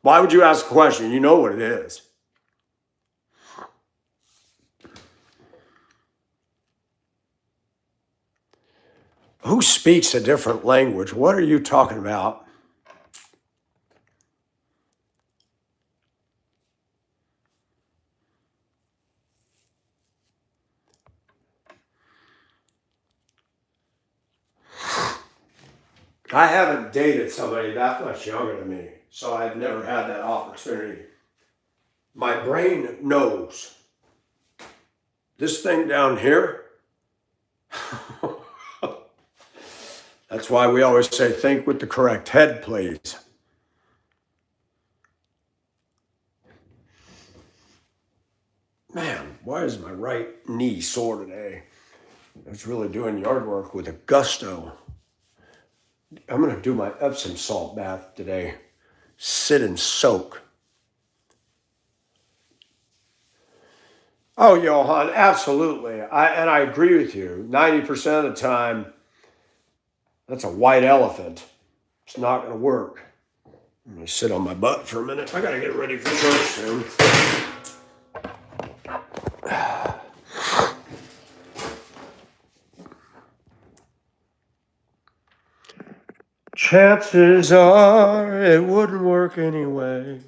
[SPEAKER 1] Why would you ask a question? You know what it is. Who speaks a different language? What are you talking about? I haven't dated somebody that much younger than me, so I've never had that opportunity. My brain knows. This thing down here, that's why we always say think with the correct head, please. Man, why is my right knee sore today? I was really doing yard work with a gusto. I'm going to do my Epsom salt bath today. Sit and soak. Oh, Johan, absolutely. I agree with you. 90% of the time, that's a white elephant. It's not going to work. I'm going to sit on my butt for a minute. I got to get ready for church soon. Chances are it wouldn't work anyway.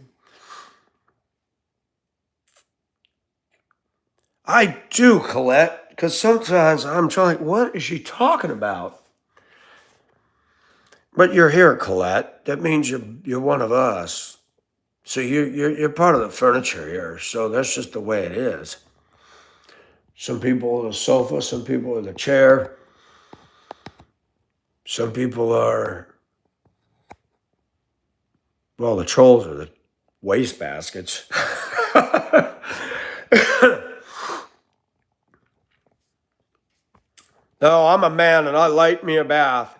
[SPEAKER 1] I do, Colette, because sometimes I'm trying, what is she talking about? But you're here, Colette. That means you're one of us. So you're part of the furniture here. So that's just the way it is. Some people on the sofa, some people in the chair. Some people are, well, the trolls are the waste baskets. No, I'm a man and I light me a bath.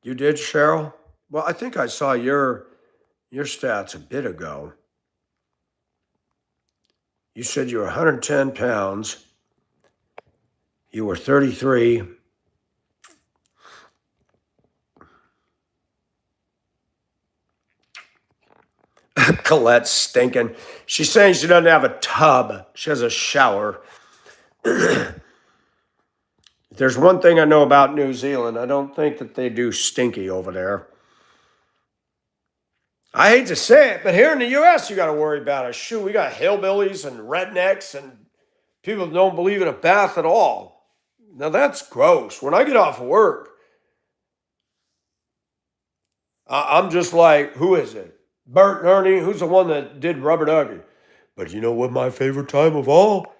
[SPEAKER 1] You did, Cheryl? Well, I think I saw your stats a bit ago. You said you were 110 pounds. You were 33. Colette's stinking. She's saying she doesn't have a tub. She has a shower. There's one thing I know about New Zealand. I don't think that they do stinky over there. I hate to say it, but here in the U.S., you got to worry about it. Shoot, we got hillbillies and rednecks and people that don't believe in a bath at all. Now that's gross. When I get off of work, I'm just like, who is it? Bert and Ernie, who's the one that did Rubber Ducky? But you know what my favorite time of all?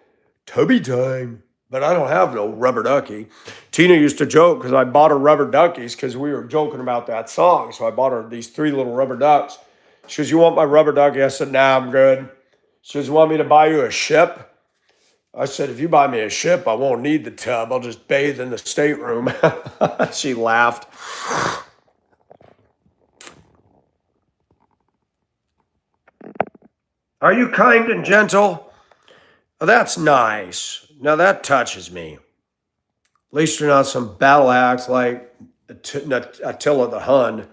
[SPEAKER 1] Tubby time. But I don't have no rubber ducky. Tina used to joke because I bought her rubber duckies because we were joking about that song. So I bought her these 3 little rubber ducks. She goes, you want my rubber ducky? I said, nah, I'm good. She goes, you want me to buy you a ship? I said, if you buy me a ship, I won't need the tub. I'll just bathe in the stateroom. She laughed. Are you kind and gentle? Oh, that's nice. Now that touches me. At least you're not some battle axe like Attila the Hun.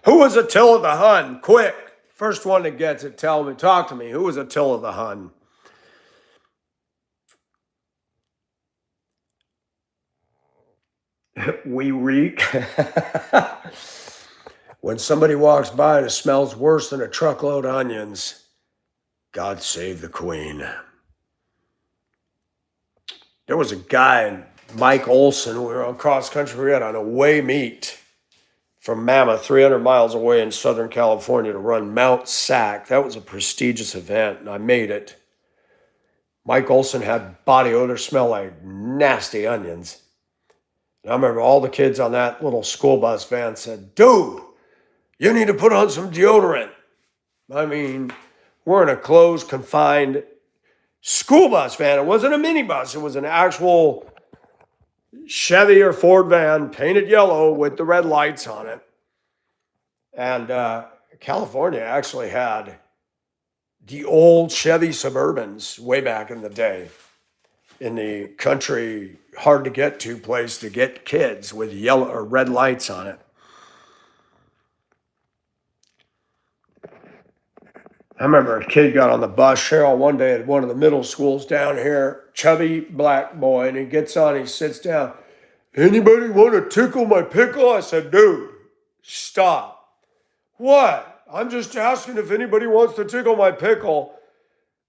[SPEAKER 1] Who was Attila the Hun? Quick. First one that gets it, tell me, talk to me. Who was Attila the Hun? We reek. When somebody walks by and it smells worse than a truckload of onions, God save the Queen. There was a guy, Mike Olson, we were on cross country, we had on away meet from Mammoth, 300 miles away in Southern California to run Mount Sac. That was a prestigious event, and I made it. Mike Olson had body odor, smell like nasty onions. And I remember all the kids on that little school bus van said, dude, you need to put on some deodorant. I mean, we're in a closed, confined school bus van. It wasn't a minibus. It was an actual Chevy or Ford van painted yellow with the red lights on it. And California actually had the old Chevy Suburbans way back in the day in the country, hard to get to place to get kids with yellow or red lights on it. I remember a kid got on the bus, Cheryl, one day at one of the middle schools down here, chubby black boy, and he gets on, he sits down. Anybody want to tickle my pickle? I said, dude, stop. What? I'm just asking if anybody wants to tickle my pickle.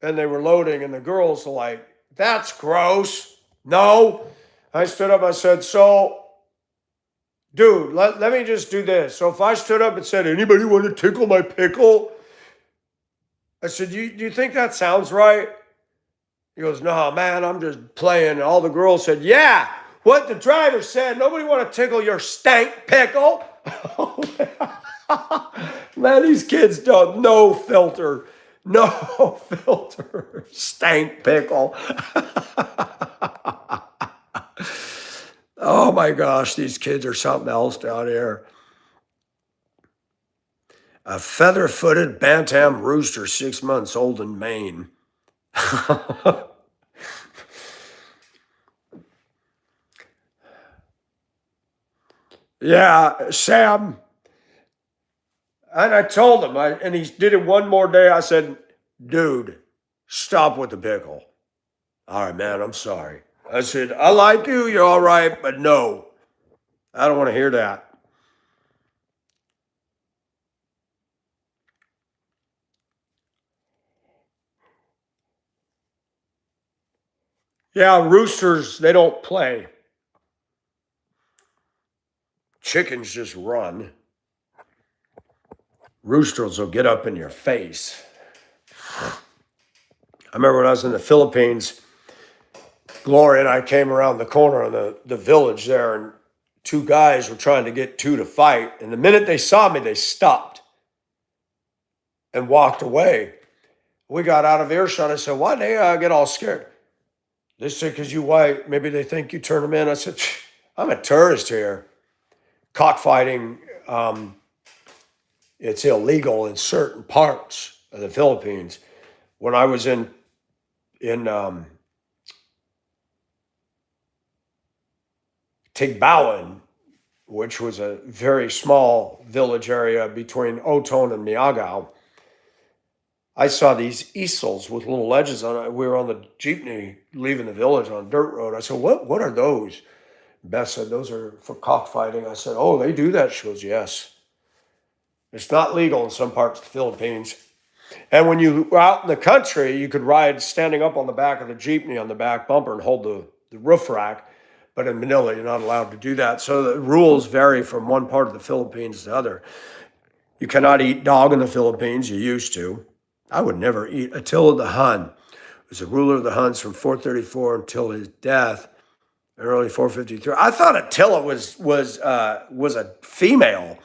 [SPEAKER 1] And they were loading, and the girls were like, that's gross. No. I stood up, I said, so Dude, let me just do this. So if I stood up and said, anybody want to tickle my pickle? I said, do you think that sounds right? He goes, no, man, I'm just playing. And all the girls said, yeah, what the driver said. Nobody want to tickle your stank pickle. Man, these kids don't, no filter. No filter. Stank pickle. Oh my gosh, these kids are something else down here. A feather-footed bantam rooster, 6 months old in Maine. Yeah, Sam. And I told him, and he did it one more day. I said, dude, stop with the pickle. All right, man, I'm sorry. I said, I like you, you're all right, but no, I don't want to hear that. Yeah, roosters, they don't play. Chickens just run. Roosters will get up in your face. I remember when I was in the Philippines, Gloria and I came around the corner of the village there, and two guys were trying to get two to fight. And the minute they saw me, they stopped and walked away. We got out of earshot. I said, why'd they get all scared? They said, because you white, maybe they think you turn them in. I said, I'm a tourist here. Cockfighting, it's illegal in certain parts of the Philippines. When I was in Tigbawan, which was a very small village area between Oton and Miagao, I saw these easels with little ledges on it. We were on the jeepney leaving the village on a dirt road. I said, what are those? Beth said, those are for cockfighting. I said, oh, they do that? She goes, yes. It's not legal in some parts of the Philippines. And when you were out in the country, you could ride standing up on the back of the jeepney on the back bumper and hold the roof rack. But in Manila, you're not allowed to do that. So the rules vary from one part of the Philippines to the other. You cannot eat dog in the Philippines. You used to. I would never eat. Attila the Hun was the ruler of the Huns from 434 until his death in early 453. I thought Attila was a female.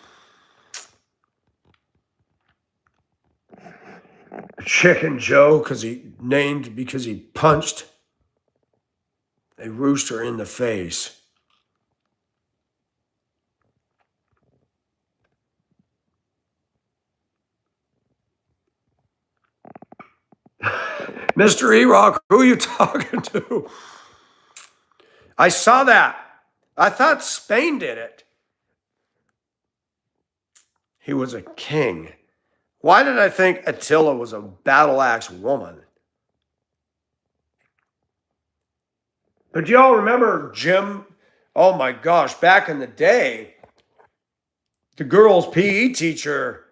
[SPEAKER 1] Chicken Joe, because he punched a rooster in the face. Mr. E-Rock, who are you talking to? I saw that. I thought Spain did it. He was a king. Why did I think Attila was a battle axe woman? But y'all remember Jim? Oh my gosh, back in the day, the girls' PE teacher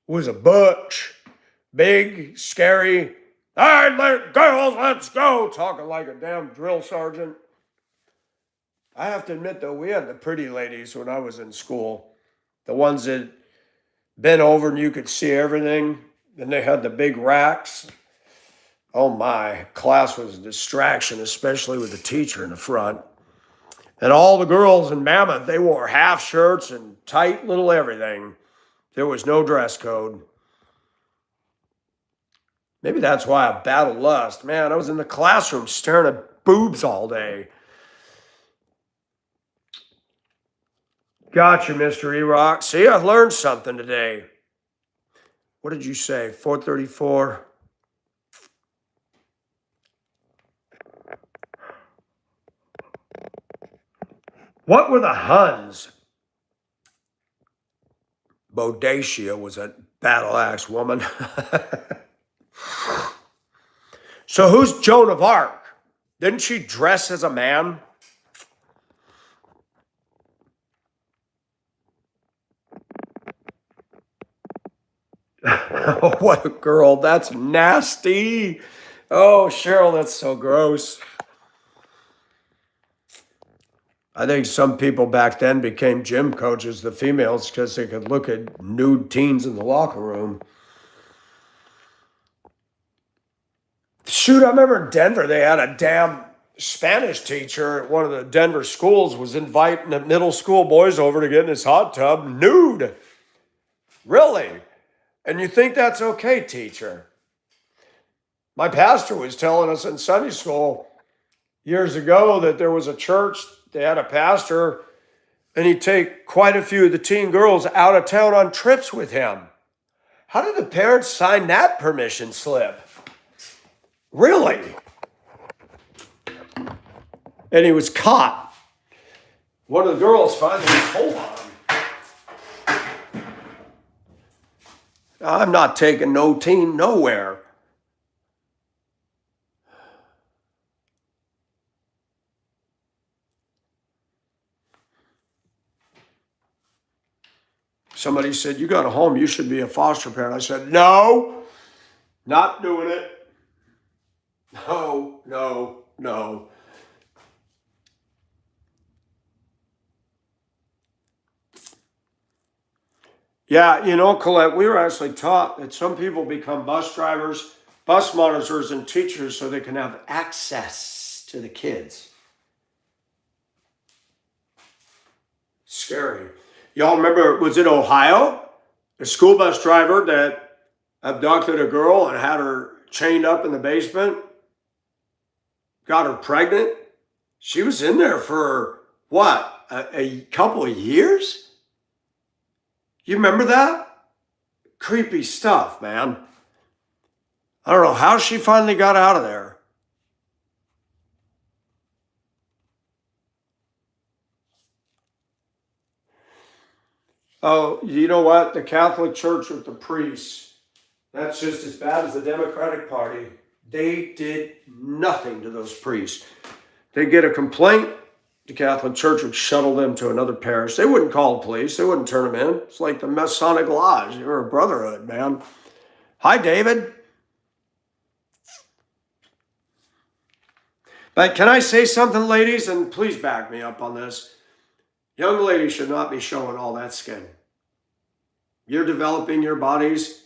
[SPEAKER 1] was a butch, big, scary. All right, girls, let's go. Talking like a damn drill sergeant. I have to admit, though, we had the pretty ladies when I was in school. The ones that bent over and you could see everything. And they had the big racks. Oh my, class was a distraction, especially with the teacher in the front. And all the girls in Mammoth, they wore half shirts and tight little everything. There was no dress code. Maybe that's why I battled lust. Man, I was in the classroom staring at boobs all day. Gotcha, Mr. E-Rock. See, I learned something today. What did you say? 434? What were the Huns? Boadicea was a battle axe woman. So who's Joan of Arc? Didn't she dress as a man? Oh, what a girl. That's nasty. Oh, Cheryl, that's so gross. I think some people back then became gym coaches, the females, because they could look at nude teens in the locker room. Shoot, I remember in Denver, they had a damn Spanish teacher at one of the Denver schools was inviting the middle school boys over to get in his hot tub nude. Really? And you think that's okay, teacher? My pastor was telling us in Sunday school years ago that there was a church, they had a pastor, and he'd take quite a few of the teen girls out of town on trips with him. How did the parents sign that permission slip? Really? And he was caught. One of the girls finally told on him. I'm not taking no teen nowhere. Somebody said, you got a home, you should be a foster parent. I said, no, not doing it. No, no, no. Yeah, you know, Colette, we were actually taught that some people become bus drivers, bus monitors, and teachers so they can have access to the kids. Scary. Y'all remember, was it Ohio? A school bus driver that abducted a girl and had her chained up in the basement, got her pregnant. She was in there for what, a couple of years? You remember that? Creepy stuff, man. I don't know how she finally got out of there. Oh, you know what? The Catholic Church with the priests, that's just as bad as the Democratic Party. They did nothing to those priests. They get a complaint, the Catholic Church would shuttle them to another parish. They wouldn't call the police. They wouldn't turn them in. It's like the Masonic Lodge. You're a brotherhood, man. Hi, David. But can I say something, ladies? And please back me up on this. Young ladies should not be showing all that skin. You're developing your bodies.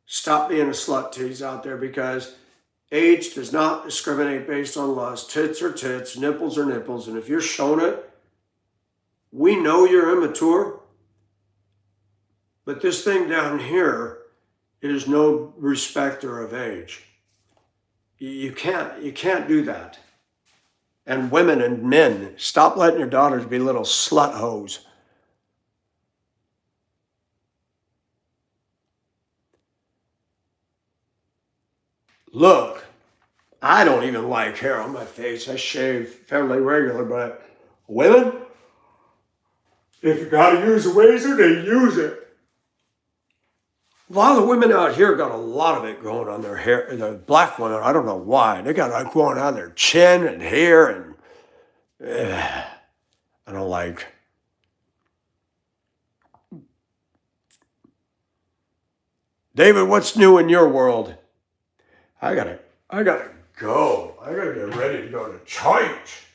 [SPEAKER 1] Stop being a slut tease out there, because age does not discriminate based on lust. Tits are tits, nipples are nipples. And if you're showing it, we know you're immature. But this thing down here is no respecter of age. You can't do that. And women and men, stop letting your daughters be little slut hoes. Look, I don't even like hair on my face. I shave fairly regular, but women, if you gotta use a razor, they use it. A lot of the women out here got a lot of it growing on their hair. The black women, I don't know why. They got it growing on their chin and hair, and I don't like. David, what's new in your world? I gotta go. I gotta get ready to go to church.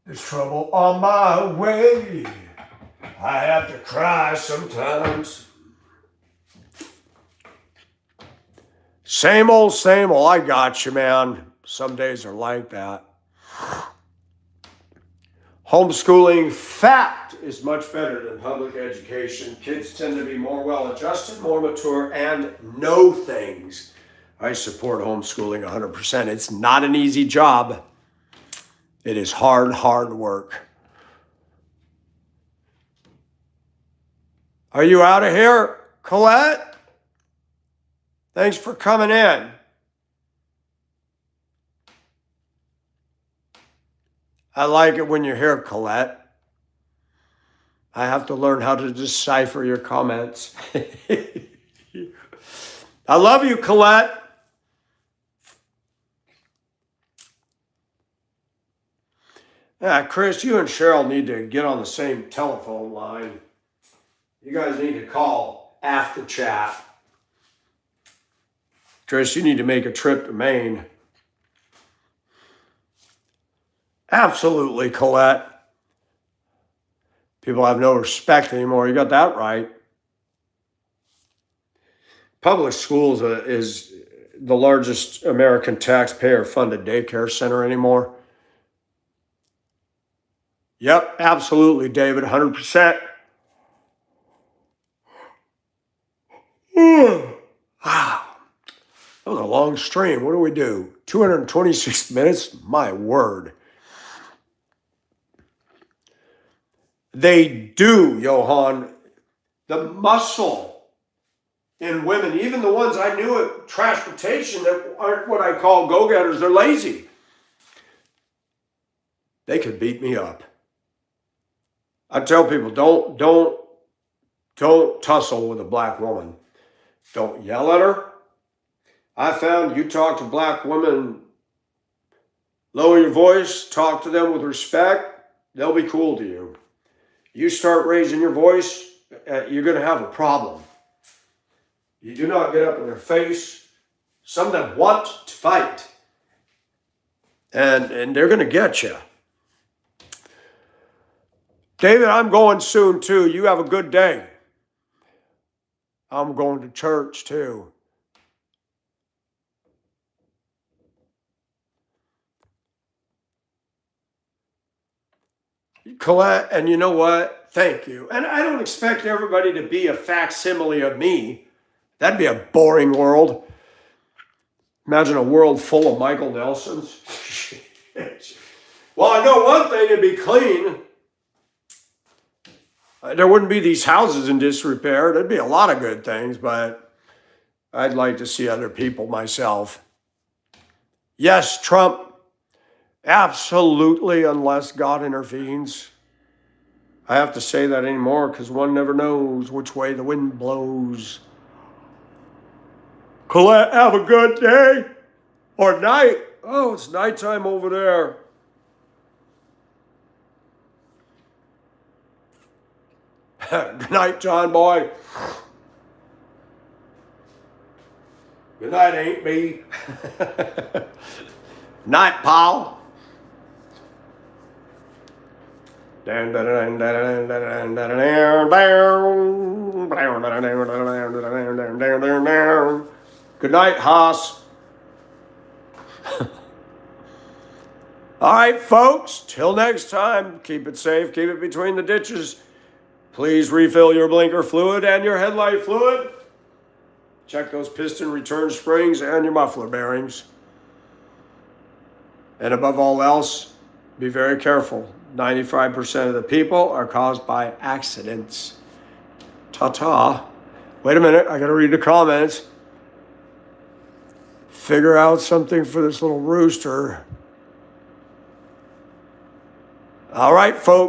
[SPEAKER 1] There's trouble on my way. I have to cry sometimes. Same old, same old. I got you, man. Some days are like that. Homeschooling, fact, is much better than public education. Kids tend to be more well-adjusted, more mature, and know things. I support homeschooling 100%. It's not an easy job. It is hard, hard work. Are you out of here, Colette? Thanks for coming in. I like it when you're here, Colette. I have to learn how to decipher your comments. I love you, Colette. Yeah, Chris, you and Cheryl need to get on the same telephone line. You guys need to call after chat. Chris, you need to make a trip to Maine. Absolutely, Colette. People have no respect anymore. You got that right. Public schools is the largest American taxpayer funded daycare center anymore. Yep, absolutely, David, 100%. Wow, that was a long stream. What do we do? 226 minutes? My word. They do, Johan. The muscle in women, even the ones I knew at transportation that aren't what I call go-getters, they're lazy. They could beat me up. I tell people, don't tussle with a black woman. Don't yell at her. I found you talk to black women, lower your voice, talk to them with respect, they'll be cool to you. You start raising your voice, you're going to have a problem. You do not get up in their face. Some of them want to fight, and they're going to get you. David, I'm going soon too. You have a good day. I'm going to church too. Colette, and you know what? Thank you. And I don't expect everybody to be a facsimile of me. That'd be a boring world. Imagine a world full of Michael Nelsons. Well, I know one thing, it'd be clean. There wouldn't be these houses in disrepair. There'd be a lot of good things, but I'd like to see other people myself. Yes, Trump, absolutely, unless God intervenes. I have to say that anymore because one never knows which way the wind blows. Colette, have a good day or night. Oh, it's nighttime over there. Good night, John boy. Good night, Aunt B. Night, pal. Good night, Haas. All right, folks, till next time, keep it safe, keep it between the ditches. Please refill your blinker fluid and your headlight fluid. Check those piston return springs and your muffler bearings. And above all else, be very careful. 95% of the people are caused by accidents. Ta-ta. Wait a minute, I gotta read the comments. Figure out something for this little rooster. All right, folks.